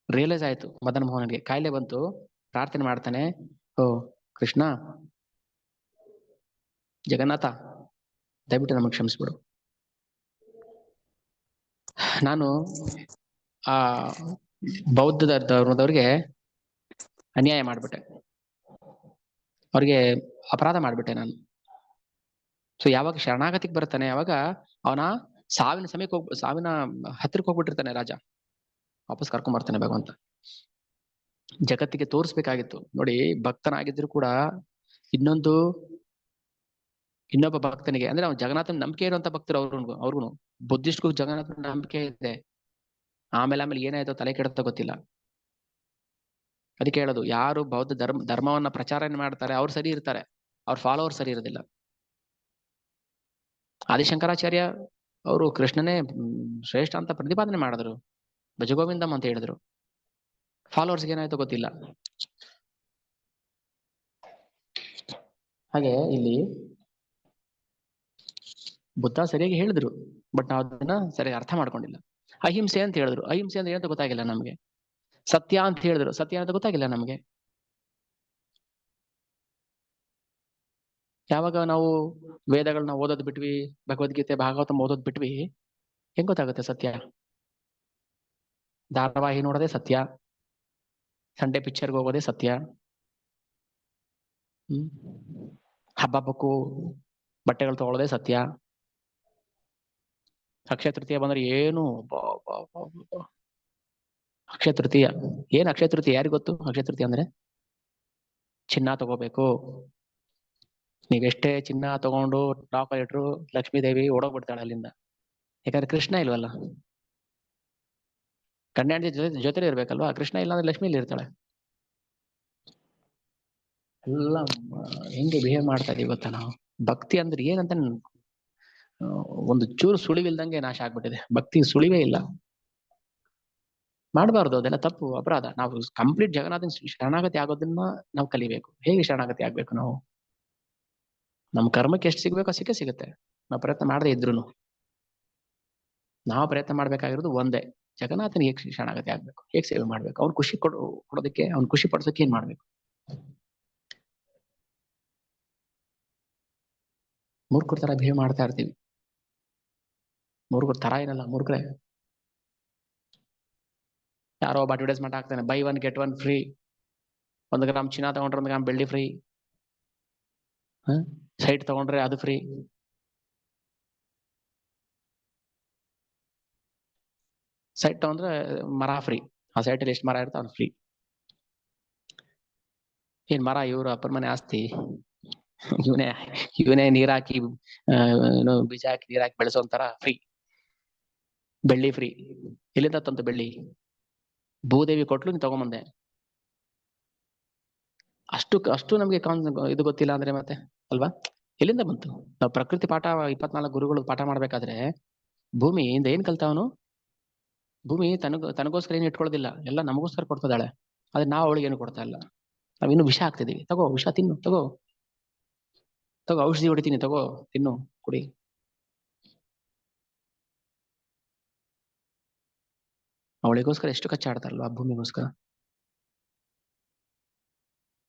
ರಿಯಲೈಸ್ ಆಯ್ತು, ಮದನ ಮೋಹನ್ಗೆ ಕಾಯಿಲೆ ಬಂತು, ಪ್ರಾರ್ಥನೆ ಮಾಡ್ತಾನೆ, ಓ ಕೃಷ್ಣ, ಜಗನ್ನಾಥ, ದಯವಿಟ್ಟು ನಮಗೆ ಕ್ಷಮಿಸ್ಬಿಡು. ನಾನು ಆ ಬೌದ್ಧ ಧರ್ಮದವ್ರಿಗೆ ಅನ್ಯಾಯ ಮಾಡ್ಬಿಟ್ಟೆ, ಅವ್ರಿಗೆ ಅಪರಾಧ ಮಾಡ್ಬಿಟ್ಟೆ ನಾನು. ಸೊ ಯಾವಾಗ ಶರಣಾಗತಿಗೆ ಬರ್ತಾನೆ, ಯಾವಾಗ ಅವನ ಸಾವಿನ ಹತ್ತಿರಕ್ಕೆ ಹೋಗ್ಬಿಟ್ಟಿರ್ತಾನೆ ರಾಜ, ವಾಪಸ್ ಕರ್ಕೊಂಡ್ ಬರ್ತಾನೆ ಭಗವಂತ. ಜಗತ್ತಿಗೆ ತೋರಿಸ್ಬೇಕಾಗಿತ್ತು ನೋಡಿ, ಭಕ್ತನಾಗಿದ್ರು ಕೂಡ ಇನ್ನೊಬ್ಬ ಭಕ್ತನಿಗೆ, ಅಂದ್ರೆ ಅವ್ನು ಜಗನ್ನಾಥನ ನಂಬಿಕೆ ಇರುವಂತ ಭಕ್ತರು ಅವ್ರಿಗೂ ಬುದ್ಧಿಸ್ಟ್ಗೂ ಜಗನ್ನಾಥನ ನಂಬಿಕೆ ಇದೆ. ಆಮೇಲೆ ಏನಾಯ್ತೋ ತಲೆ ಕೆಡುತ್ತೋ ಗೊತ್ತಿಲ್ಲ. ಅದಕ್ಕೆ ಹೇಳೋದು, ಯಾರು ಬೌದ್ಧ ಧರ್ಮವನ್ನ ಪ್ರಚಾರ ಮಾಡ್ತಾರೆ ಅವ್ರು ಸರಿ ಇರ್ತಾರೆ, ಅವ್ರ ಫಾಲೋವರ್ ಸರಿ ಇರೋದಿಲ್ಲ. ಆದಿಶಂಕರಾಚಾರ್ಯ ಅವರು ಕೃಷ್ಣನೇ ಶ್ರೇಷ್ಠ ಅಂತ ಪ್ರತಿಪಾದನೆ ಮಾಡಿದ್ರು, ಭಜಗೋವಿಂದಂ ಅಂತ ಹೇಳಿದ್ರು. ಫಾಲೋವರ್ಸ್ಗೆ ಏನಾಯ್ತೋ ಗೊತ್ತಿಲ್ಲ. ಹಾಗೆ ಇಲ್ಲಿ ಬುದ್ಧ ಸರಿಯಾಗಿ ಹೇಳಿದ್ರು, ಬಟ್ ನಾವು ಅದನ್ನ ಸರಿಯಾಗಿ ಅರ್ಥ ಮಾಡ್ಕೊಂಡಿಲ್ಲ. ಅಹಿಂಸೆ ಅಂತ ಹೇಳಿದ್ರು, ಅಹಿಂಸೆ ಅಂದ್ರೆ ಏನಂತ ಗೊತ್ತಾಗಿಲ್ಲ ನಮ್ಗೆ. ಸತ್ಯ ಅಂತ ಹೇಳಿದ್ರು, ಸತ್ಯ ಅಂತ ಗೊತ್ತಾಗಿಲ್ಲ ನಮ್ಗೆ. ಯಾವಾಗ ನಾವು ವೇದಗಳನ್ನ ಓದೋದ್ ಬಿಟ್ವಿ, ಭಗವದ್ಗೀತೆ ಭಾಗವತ ಓದೋದ್ ಬಿಟ್ವಿ, ಹೆಂಗ್ ಗೊತ್ತಾಗುತ್ತೆ ಸತ್ಯ? ಧಾರಾವಾಹಿ ನೋಡೋದೇ ಸತ್ಯ, ಸಂಡೇ ಪಿಕ್ಚರ್ಗೆ ಹೋಗೋದೇ ಸತ್ಯ, ಹಬ್ಬಕ್ಕೂ ಬಟ್ಟೆಗಳು ತಗೊಳ್ಳೋದೇ ಸತ್ಯ. ಅಕ್ಷಯ ತೃತೀಯ ಬಂದ್ರೆ ಏನು, ಅಕ್ಷಯ ತೃತೀಯ ಏನ್? ಅಕ್ಷಯ ತೃತೀಯ ಯಾರಿಗ್ ಗೊತ್ತು? ಅಕ್ಷಯ ತೃತೀಯ ಅಂದ್ರೆ ಚಿನ್ನ ತಗೋಬೇಕು. ನೀವೆಷ್ಟೇ ಚಿನ್ನ ತಗೊಂಡು ಟಾಪ್ ಇಟ್ರು ಲಕ್ಷ್ಮೀ ದೇವಿ ಓಡೋಗ್ಬಿಡ್ತಾಳೆ ಅಲ್ಲಿಂದ. ಯಾಕಂದ್ರೆ ಕೃಷ್ಣ ಇಲ್ವಲ್ಲ, ಕನ್ಯಾಡಿ ಜೊತೆಲಿ ಇರ್ಬೇಕಲ್ವಾ. ಕೃಷ್ಣ ಇಲ್ಲ ಅಂದ್ರೆ ಲಕ್ಷ್ಮೀ ಇಲ್ಲಿ ಇರ್ತಾಳೆ. ಎಲ್ಲ ಹೆಂಗೆ ಬಿಹೇವ್ ಮಾಡ್ತಾ ಇದೀವಿ ಗೊತ್ತಾ ನಾವು? ಭಕ್ತಿ ಅಂದ್ರೆ ಏನಂತ ಒಂದು ಚೂರು ಸುಳಿವಿಲ್ದಂಗೆ ನಾಶ ಆಗ್ಬಿಟ್ಟಿದೆ. ಭಕ್ತಿ ಸುಳಿವೇ ಇಲ್ಲ. ಮಾಡಬಾರ್ದು, ಅದೆಲ್ಲ ತಪ್ಪು, ಅಪರಾಧ. ನಾವು ಕಂಪ್ಲೀಟ್ ಜಗನ್ನಾಥನ ಶರಣಾಗತಿ ಆಗೋದನ್ನ ನಾವು ಕಲಿಬೇಕು. ಹೇಗೆ ಶರಣಾಗತಿ ಆಗ್ಬೇಕು ನಾವು? ನಮ್ಮ ಕರ್ಮಕ್ಕೆ ಎಷ್ಟು ಸಿಗ್ಬೇಕೋ ಸಿಗುತ್ತೆ, ನಾವು ಪ್ರಯತ್ನ ಮಾಡದೇ ಇದ್ರು. ನಾವು ಪ್ರಯತ್ನ ಮಾಡ್ಬೇಕಾಗಿರೋದು ಒಂದೇ, ಜಗನ್ನಾಥನಿಗೆ ಹೇಗೆ ಶರಣಾಗತಿ ಆಗ್ಬೇಕು, ಹೇಗೆ ಸೇವೆ ಮಾಡ್ಬೇಕು, ಅವ್ನು ಖುಷಿ ಕೊಡೋದಕ್ಕೆ, ಅವ್ನು ಖುಷಿ ಪಡಿಸೋಕೆ ಏನ್ ಮಾಡ್ಬೇಕು. ಮೂರ್ಖರ ತರ ಬಿಹೇವ್ ಮಾಡ್ತಾ ಇರ್ತೀವಿ. ಮೂರ್ಖರ ತರ ಏನಲ್ಲ, ಮೂರ್ಖರೇ. ಯಾರೋ ಒಬ್ಬ ಅಡ್ವರ್ಟೈಸ್ಮೆಂಟ್ ಆಗ್ತಾನೆ, ಬೈ 1 get 1 ಫ್ರೀ, 1 ಗ್ರಾಮ್ ಚಿನ್ನ ತಗೊಂಡ್ರೆ 1 ಗ್ರಾಮ್ ಬೆಳ್ಳಿ ಫ್ರೀ, ಸೈಟ್ ತಗೊಂಡ್ರೆ ಅದು ಫ್ರೀ. ಸೈಟ್ ತಗೊಂಡ್ರೆ ಮರ ಫ್ರೀ, ಆ ಸೈಟಲ್ಲಿ ಎಷ್ಟು ಮರ ಇರುತ್ತೆ ಅವ್ನು ಫ್ರೀ. ಏನ್ ಮರ ಇವ್ರು ಅಪ್ಪನ ಮನೆ ಆಸ್ತಿ, ಇವನೇ ಇವನೇ ನೀರ್ ಹಾಕಿ ಏನೋ ಬೀಜ ಹಾಕಿ ನೀರ್ ಹಾಕಿ ಬೆಳೆಸೋಂತರ ಫ್ರೀ. ಬೆಳ್ಳಿ ಫ್ರೀ. ಎಲ್ಲಿಂದ ತಂತು ಬೆಳ್ಳಿ? ಭೂದೇವಿ ಕೊಟ್ಲು, ನೀನ್ ತಗೊಂಬಂದೆ. ಅಷ್ಟು ನಮ್ಗೆ ಇದು ಗೊತ್ತಿಲ್ಲ ಅಂದ್ರೆ ಮತ್ತೆ ಅಲ್ವಾ? ಎಲ್ಲಿಂದ ಬಂತು? ನಾವು ಪ್ರಕೃತಿ ಪಾಠ 24 ಗುರುಗಳು ಪಾಠ ಮಾಡ್ಬೇಕಾದ್ರೆ ಭೂಮಿಯಿಂದ ಏನ್ ಕಲ್ತಾವನು? ಭೂಮಿ ತನಗೋಸ್ಕರ ಏನು ಇಟ್ಕೊಳ್ಳೋದಿಲ್ಲ, ಎಲ್ಲ ನಮಗೋಸ್ಕರ ಕೊಡ್ತದಾಳೆ. ಆದ್ರೆ ನಾವು ಅವಳಿಗೆ ಏನು ಕೊಡ್ತಾ ಇಲ್ಲ. ನಾವಿನ್ನು ವಿಷ ಹಾಕ್ತಿದೀವಿ. ತಗೋ ವಿಷ ತಿನ್ನು, ತಗೋ ಔಷಧಿ ಹೊಡಿತೀನಿ, ತಗೋ ತಿನ್ನು, ಕುಡಿ. ಅವಳಿಗೋಸ್ಕರ ಎಷ್ಟು ಕಚ್ಚಾಡ್ತಾರಲ್ವಾ ಭೂಮಿಗೋಸ್ಕರ.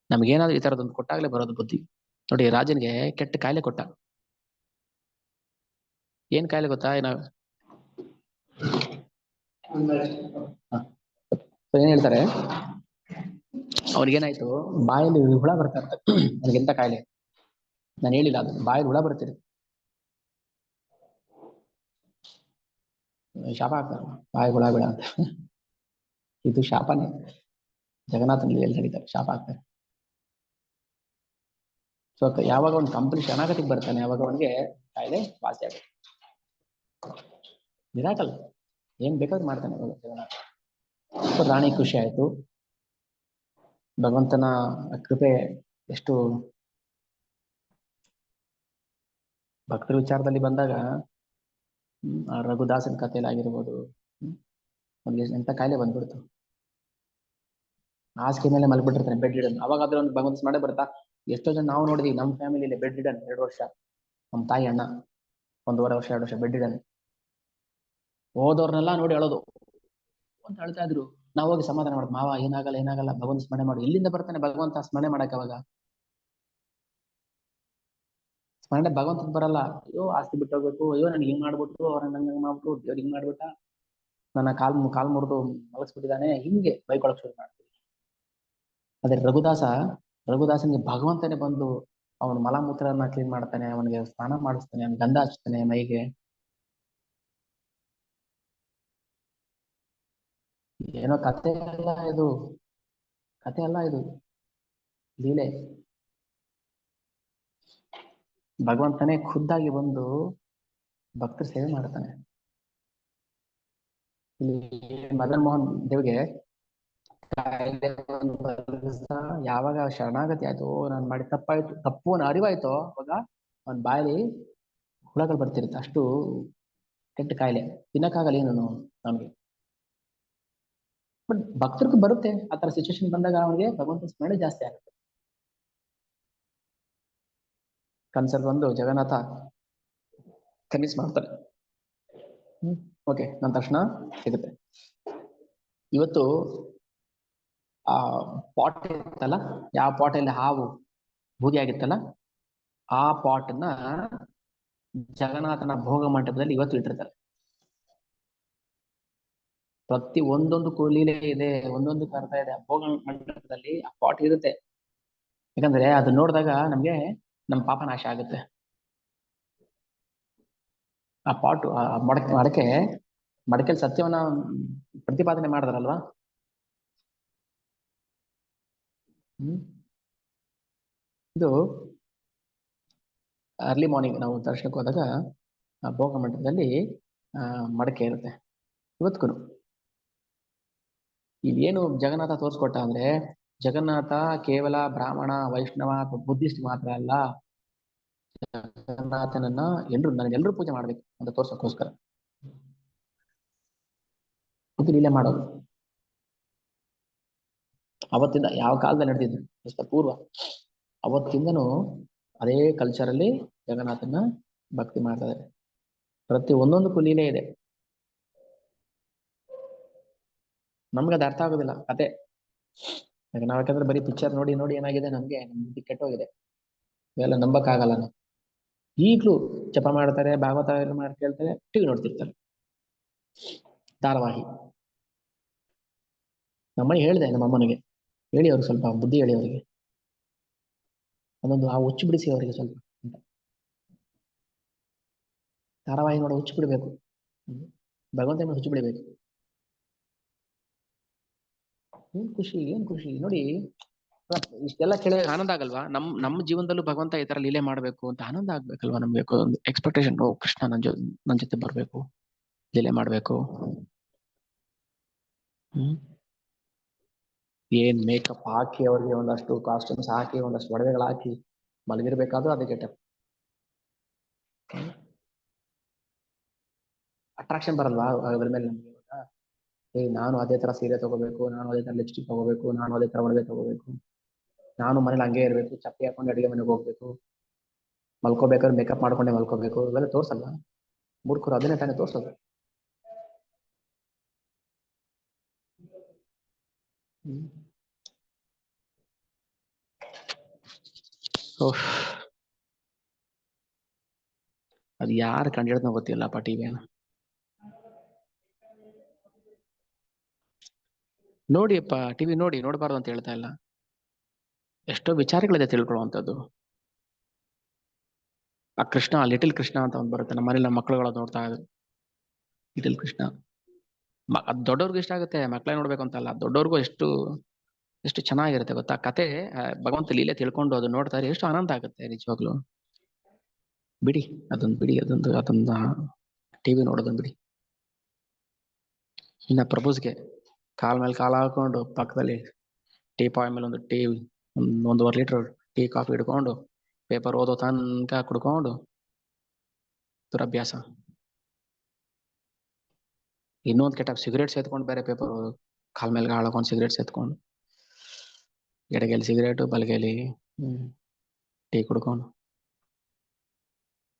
ನಮ್ಗೇನಾದ್ರೂ ಈ ತರದೊಂದು ಕೊಟ್ಟಾಗ್ಲೇ ಬರೋದು ಬುದ್ಧಿ. ನೋಡಿ, ರಾಜನಿಗೆ ಕೆಟ್ಟ ಕಾಯಿಲೆ ಕೊಟ್ಟ. ಏನ್ ಕಾಯಿಲೆ ಗೊತ್ತಾ? ಏನ್ ಹೇಳ್ತಾರೆ, ಅವ್ರಿಗೇನಾಯ್ತು, ಬಾಯಲ್ಲಿ ಹುಳ ಬರ್ತಾ ಇರ್ತದೆ. ಅವ್ರಿಗೆಂತ ಕಾಯಿಲೆ ನಾನು ಹೇಳಿಲ್ಲ, ಅದು ಬಾಯಲ್ಲಿ ಹುಳ ಬರ್ತಿರಿ. ಶಾಪ ಹಾಕ್ತಾರೆ, ಬಾಯಿ ಹುಳ ಬೇಡ ಅಂತ. ಇದು ಶಾಪನೇ. ಜಗನ್ನಾಥನ ಲೀಲೆಯಲ್ಲಿ ನಡೀತಾರೆ, ಶಾಪ ಹಾಕ್ತಾರೆ. ಸೊ ಯಾವಾಗ ಒಂದು ಕಂಪನಿ ಶರಣಾಗತಿಗೆ ಬರ್ತಾನೆ, ಅವಾಗ ಅವನಿಗೆ ಕಾಯಿಲೆ ವಾಸಿ ಆಗುತ್ತೆ. ಮಿರಾಕಲ್ ಏನ್ ಬೇಕಾದ್ರೂ ಮಾಡ್ತಾನೆ ಜಗನ್ನಾಥ. ರಾಣಿ ಖುಷಿ ಆಯ್ತು. ಭಗವಂತನ ಕೃಪೆ ಎಷ್ಟು. ಭಕ್ತರ ವಿಚಾರದಲ್ಲಿ ಬಂದಾಗ ರಘುದಾಸನ ಕಥೆಯಲ್ಲಿ ಆಗಿರ್ಬೋದು, ಅವ್ನಿಗೆ ಎಂತ ಕಾಯಿಲೆ ಬಂದ್ಬಿಡ್ತು. ಹಾಸಿಗೆ ಮೇಲೆ ಮಲ್ಬಿಟ್ಟಿರ್ತಾನೆ, ಬೆಡ್ ರಿಡನ್. ಅವಾಗ ಅದ್ರ ಒಂದು ಭಗವಂತ ಮಾಡೇ ಬರ್ತಾ. ಎಷ್ಟೋ ಜನ ನಾವು ನೋಡಿದ್ವಿ, ನಮ್ಮ ಫ್ಯಾಮಿಲಿಯಲ್ಲಿ ಬೆಡ್ ರಿಡನ್ 2 ವರ್ಷ. ನಮ್ಮ ತಾಯಿ ಅಣ್ಣ 1.5 ವರ್ಷ 2 ವರ್ಷ ಬೆಡ್ ರಿಡನ್. ಹೋದವ್ರನ್ನೆಲ್ಲ ನೋಡಿ ಅಳೋದು ಅಂತ ಅಳ್ತಾ ಇದ್ರು. ನಾವು ಹೋಗಿ ಸಮಾಧಾನ ಮಾಡೋದು, ಮಾವ ಏನಾಗಲ್ಲ ಭಗವಂತ ಸ್ಮರಣೆ ಮಾಡು. ಎಲ್ಲಿಂದ ಬರ್ತಾನೆ ಭಗವಂತ ಸ್ಮರಣೆ ಮಾಡಕ್ಕೆ? ಅವಾಗ ಸ್ಮರಣೆ ಭಗವಂತನ ಬರಲ್ಲ. ಅಯ್ಯೋ ಆಸ್ತಿ ಬಿಟ್ಟು ಹೋಗ್ಬೇಕು, ಅಯ್ಯೋ ನನಗೆ ಹಿಂಗ್ ಮಾಡ್ಬಿಟ್ರು, ಅವ್ರ ನಂಗೆ ಮಾಡ್ಬಿಟ್ರು, ದೇವ್ರಿಗೆ ಹಿಂಗ್ ಮಾಡ್ಬಿಟ್ಟ, ನನ್ನ ಕಾಲ್ ಮುರಿದು ಮಲಗಿಸ್ಬಿಟ್ಟಿದ್ದಾನೆ, ಹಿಂಗೆ ಬೈಕೊಳಕ್ ಶುರು ಮಾಡ್ತೀವಿ. ಅದೇ ರಘುದಾಸನಿಗೆ ಭಗವಂತನೇ ಬಂದು ಅವನ ಮಲಮೂತ್ರನ ಕ್ಲೀನ್ ಮಾಡ್ತಾನೆ, ಅವನಿಗೆ ಸ್ನಾನ ಮಾಡಿಸ್ತಾನೆ, ಅವನ ಗಂಧ ಹಚ್ತಾನೆ ಮೈಗೆ. ಏನೋ ಕತೆ ಅಲ್ಲ ಇದು ಲೀಲೆ. ಭಗವಂತನೇ ಖುದ್ದಾಗಿ ಬಂದು ಭಕ್ತರ ಸೇವೆ ಮಾಡ್ತಾನೆ. ಇಲ್ಲಿ ಮದನ್ ಮೋಹನ್ ದೇವ್ಗೆ ಯಾವಾಗ ಶರಣಾಗತಿ ಆಯ್ತು, ನಾನು ಮಾಡಿ ತಪ್ಪು ಅರಿವಾಯ್ತೋ, ಅವಾಗ ಅವನ ಬಾಯಲ್ಲಿ ಹುಳಗಳು ಬರ್ತಿರುತ್ತೆ. ಅಷ್ಟು ಕೆಟ್ಟ ಕಾಯಿಲೆ, ತಿನ್ನಕ್ಕಾಗಲ್ಲ ಏನು ನಮ್ಗೆ. ಬಟ್ ಭಕ್ತರಿಗೂ ಬರುತ್ತೆ ಆ ತರ ಸಿಚುವೇಶನ್ ಬಂದಾಗ, ಅವನಿಗೆ ಭಗವಂತ ಸ್ಮರಣೆ ಜಾಸ್ತಿ ಆಗುತ್ತೆ. ಕನ್ಸಲ್ಲಿ ಬಂದು ಜಗನ್ನಾಥ ಕನ್ವಿನ್ಸ್ ಮಾಡ್ತಾರೆ. ಓಕೆ, ನನ್ನ ತಕ್ಷಣ ಸಿಗುತ್ತೆ. ಇವತ್ತು ಆ ಪಾಟ್ ಇತ್ತಲ್ಲ, ಯಾವ ಪಾಟಲ್ಲಿ ಹಾವು ಬೂದಿ ಆಗಿತ್ತಲ್ಲ, ಆ ಪಾಟ್ನ ಜಗನ್ನಾಥನ ಭೋಗ ಮಂಟಪದಲ್ಲಿ ಇವತ್ತು ಇಟ್ಟಿರ್ತಾರೆ. ಪ್ರತಿ ಒಂದೊಂದು ಲೀಲೆ ಇದೆ, ಒಂದೊಂದು ಅರ್ಥ ಇದೆ. ಭೋಗ ಮಂಟಪದಲ್ಲಿ ಆ ಪಾಟ್ ಇರುತ್ತೆ. ಯಾಕಂದ್ರೆ ಅದು ನೋಡಿದಾಗ ನಮ್ಗೆ ನಮ್ಮ ಪಾಪ ನಾಶ ಆಗುತ್ತೆ. ಆ ಪಾಟು, ಆ ಮಡಕೆಲ್ ಸತ್ಯವನ್ನ ಪ್ರತಿಪಾದನೆ ಮಾಡಿದ್ರಲ್ವಾ. ಇದು ಅರ್ಲಿ ಮಾರ್ನಿಂಗ್ ನಾವು ದರ್ಶನಕ್ಕೆ ಹೋದಾಗ ಆ ಭೋಗ ಮಂಟಪದಲ್ಲಿ ಮಡಕೆ ಇರುತ್ತೆ. ಇವತ್ಗೂ ಇದೇನು ಜಗನ್ನಾಥ ತೋರಿಸ್ಕೊಟ್ಟ ಅಂದ್ರೆ, ಜಗನ್ನಾಥ ಕೇವಲ ಬ್ರಾಹ್ಮಣ, ವೈಷ್ಣವ ಅಥವಾ ಬುದ್ಧಿಸ್ಟ್ ಮಾತ್ರ ಅಲ್ಲ. ಜಗನ್ನಾಥನನ್ನ ನನಗೆಲ್ಲರೂ ಪೂಜೆ ಮಾಡ್ಬೇಕು ಅಂತ ತೋರ್ಸೋಕ್ಕೋಸ್ಕರ ಇದು ಲೀಲೆ ಮಾಡೋದು. ಅವತ್ತಿಂದ ಯಾವ ಕಾಲದಲ್ಲಿ ನಡೆದಿದ್ದು ಕ್ರಿಸ್ತ ಪೂರ್ವ, ಅವತ್ತಿಂದನೂ ಅದೇ ಕಲ್ಚರಲ್ಲಿ ಜಗನ್ನಾಥನ ಭಕ್ತಿ ಮಾಡ್ತಾ ಇದ್ದಾರೆ. ಪ್ರತಿ ಒಂದೊಂದಕ್ಕೂ ಲೀಲೆ ಇದೆ. ನಮ್ಗೆ ಅದು ಅರ್ಥ ಆಗೋದಿಲ್ಲ ಕತೆ. ನಾವು ಯಾಕಂದ್ರೆ ಬರೀ ಪಿಕ್ಚರ್ ನೋಡಿ ಏನಾಗಿದೆ, ನಮ್ಗೆ ಬುದ್ಧಿ ಕೆಟ್ಟೋಗಿದೆ. ಇವೆಲ್ಲ ನಂಬಕ್ಕಾಗಲ್ಲ. ನಾವು ಈಗ್ಲೂ ಜಪ ಮಾಡ್ತಾರೆ, ಭಾಗವತ ಮಾಡಿ ಕೇಳ್ತಾರೆ, ಟಿವಿ ನೋಡ್ತಿರ್ತಾರೆ, ಧಾರಾವಾಹಿ. ನಮ್ಮನೆ ಹೇಳಿದೆ, ನಮ್ಮ ಅಮ್ಮನಿಗೆ ಹೇಳಿ, ಅವ್ರಿಗೆ ಸ್ವಲ್ಪ ಬುದ್ಧಿ ಹೇಳಿ, ಅವರಿಗೆ ಅದೊಂದು ಆ ಹುಚ್ಚು ಬಿಡಿಸಿ ಅವರಿಗೆ ಸ್ವಲ್ಪ ಅಂತ. ಧಾರಾವಾಹಿ ನೋಡೋ ಹುಚ್ಚು ಬಿಡಬೇಕು, ಭಗವಂತನ ಹುಚ್ಚು ಬಿಡಬೇಕು. ಏನ್ ಖುಷಿ ನೋಡಿ. ಇಷ್ಟೆಲ್ಲ ಕೇಳಿ ಆನಂದ ಆಗಲ್ವಾ? ನಮ್ಮ ಜೀವನದಲ್ಲೂ ಭಗವಂತ ಈ ತರ ಲೀಲೆ ಮಾಡ್ಬೇಕು ಅಂತ ಆನಂದ ಆಗ್ಬೇಕಲ್ವಾ ನಮ್ಗೆ? ಒಂದು ಎಕ್ಸ್ಪೆಕ್ಟೇಷನ್, ಓ ಕೃಷ್ಣ ನನ್ ಜೊತೆ ಬರ್ಬೇಕು, ಲೀಲೆ ಮಾಡ್ಬೇಕು. ಏನ್ ಮೇಕಪ್ ಹಾಕಿ ಅವ್ರಿಗೆ ಒಂದಷ್ಟು ಕಾಸ್ಟ್ಯೂಮ್ಸ್ ಹಾಕಿ ಒಂದಷ್ಟು ಒಡವೆಗಳು ಹಾಕಿ ಮಲಗಿರ್ಬೇಕಾದ್ರೂ ಅದಕ್ಕೆ ಅಟ್ರಾಕ್ಷನ್ ಬರಲ್ವಾ ಅದ್ರ ಮೇಲೆ ನಮ್ಗೆ? ನಾನು ಅದೇ ತರ ಸೀರೆ ತಗೋಬೇಕು, ನಾನು ಅದೇ ತರ ಲಿಪ್ಸ್ಟಿಕ್ ತಗೋಬೇಕು, ನಾನು ಅದೇ ತರ ಒಡವೆ ತಗೋಬೇಕು, ನಾನು ಮನೇಲಿ ಹಂಗೆ ಇರ್ಬೇಕು, ಚಪ್ಪಲಿ ಹಾಕೊಂಡು ಅಡಿಗೆ ಮನೆಗೆ ಹೋಗ್ಬೇಕು, ಮಲ್ಕೋಬೇಕಾದ್ರೆ ಮೇಕಪ್ ಮಾಡ್ಕೊಂಡೆ ಮಲ್ಕೋಬೇಕು, ಇವೆಲ್ಲ ತೋರ್ಸಲ್ಲ ಮೂರ್ಖರು. ಅದನ್ನೇ ತಾನೇ ತೋರ್ಸೋದು. ಅದು ಯಾರು ಕಂಡಿಡ್ದ ಗೊತ್ತಿಲ್ಲಪ್ಪ ಟಿವಿನ. ನೋಡಿಯಪ್ಪ ಟಿವಿ ನೋಡಿ, ನೋಡಬಾರ್ದು ಅಂತ ಹೇಳ್ತಾ ಇಲ್ಲ. ಎಷ್ಟೋ ವಿಚಾರಗಳಿದೆ ತಿಳ್ಕೊಳ್ಳುವಂಥದ್ದು. ಆ ಕೃಷ್ಣ, ಲಿಟಲ್ ಕೃಷ್ಣ ಅಂತ ಒಂದು ಬರುತ್ತೆ, ನಮ್ಮ ಮನೇಲಿ ನಮ್ಮ ಮಕ್ಕಳುಗಳು ನೋಡ್ತಾ ಇದ್ರು. ಲಿಟಲ್ ಕೃಷ್ಣ ಅದು ದೊಡ್ಡವ್ರಿಗೂ ಇಷ್ಟ ಆಗುತ್ತೆ, ಮಕ್ಕಳೇ ನೋಡ್ಬೇಕು ಅಂತಲ್ಲ, ದೊಡ್ಡವ್ರಿಗೂ ಎಷ್ಟು ಚೆನ್ನಾಗಿರುತ್ತೆ ಗೊತ್ತಾ ಕತೆ. ಭಗವಂತ ಲೀಲೆ ತಿಳ್ಕೊಂಡು ಅದು ನೋಡ್ತಾರೆ, ಎಷ್ಟು ಆನಂದ ಆಗುತ್ತೆ ನಿಜವಾಗ್ಲು. ಬಿಡಿ ಅದೊಂದು ಟಿವಿ ನೋಡೋದೊಂದು ಬಿಡಿ. ಇನ್ನ ಪ್ರಪೋಸ್ಗೆ ಕಾಲ್ ಮೇಲೆ ಕಾಲ್ ಹಾಕೊಂಡು ಪಕ್ಕದಲ್ಲಿ ಟೀಪಾಯ್ ಮೇಲೆ ಒಂದು ಟೀ, 1.5 ಲೀಟರ್ ಟೀ ಕಾಫಿ ಹಿಡ್ಕೊಂಡು ಪೇಪರ್ ಓದೋ ತನಕ ಕುಡ್ಕೊಂಡು ದುರಭ್ಯಾಸ. ಇನ್ನೊಂದು ಕೆಟ್ಟ ಸಿಗರೇಟ್ ಸೇತ್ಕೊಂಡು ಬೇರೆ ಪೇಪರ್ ಓದು, ಕಾಲ್ ಮೇಲೆ ಹಾಳಕೊಂಡು ಸಿಗರೇಟ್ ಸೇತ್ಕೊಂಡು, ಎಡಗೈಲಿ ಸಿಗರೇಟು, ಬಲಗೈಲಿ ಟೀ ಕುಡ್ಕೊಂಡು.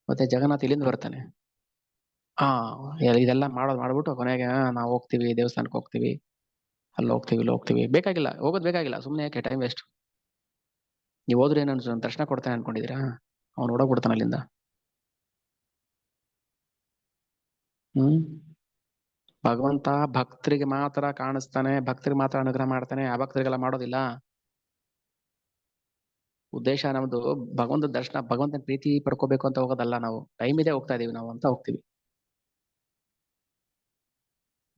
ಮತ್ತೆ ಜಗನ್ನಾಥ್ ಇಲ್ಲಿಂದ ಬರ್ತಾನೆ. ಇದೆಲ್ಲ ಮಾಡ್ಬಿಟ್ಟು ಕೊನೆಗೆ ನಾವು ಹೋಗ್ತೀವಿ, ದೇವಸ್ಥಾನಕ್ಕೆ ಹೋಗ್ತೀವಿ, ಅಲ್ಲಿ ಹೋಗ್ತೀವಿ, ಇಲ್ಲಿ ಹೋಗ್ತೀವಿ. ಬೇಕಾಗಿಲ್ಲ, ಹೋಗೋದು ಬೇಕಾಗಿಲ್ಲ, ಸುಮ್ಮನೆ ಯಾಕೆ ಟೈಮ್ ವೇಸ್ಟ್. ನೀವು ಹೋದ್ರೆ ಏನು ದರ್ಶನ ಕೊಡ್ತಾನೆ ಅನ್ಕೊಂಡಿದೀರಾ? ಅವ್ನು ಓಡೋಗ್ಬಿಡ್ತಾನೆ ಅಲ್ಲಿಂದ. ಭಗವಂತ ಭಕ್ತರಿಗೆ ಮಾತ್ರ ಕಾಣಿಸ್ತಾನೆ, ಭಕ್ತರಿಗೆ ಮಾತ್ರ ಅನುಗ್ರಹ ಮಾಡ್ತಾನೆ, ಅಭಕ್ತರಿಗೆಲ್ಲ ಮಾಡೋದಿಲ್ಲ. ಉದ್ದೇಶ ನಮ್ದು ಭಗವಂತ ದರ್ಶನ, ಭಗವಂತನ ಪ್ರೀತಿ ಪಡ್ಕೋಬೇಕು ಅಂತ ಹೋಗೋದಲ್ಲ. ನಾವು ಟೈಮ್ ಇದೆ, ಹೋಗ್ತಾ ಇದೀವಿ ನಾವು ಅಂತ ಹೋಗ್ತೀವಿ.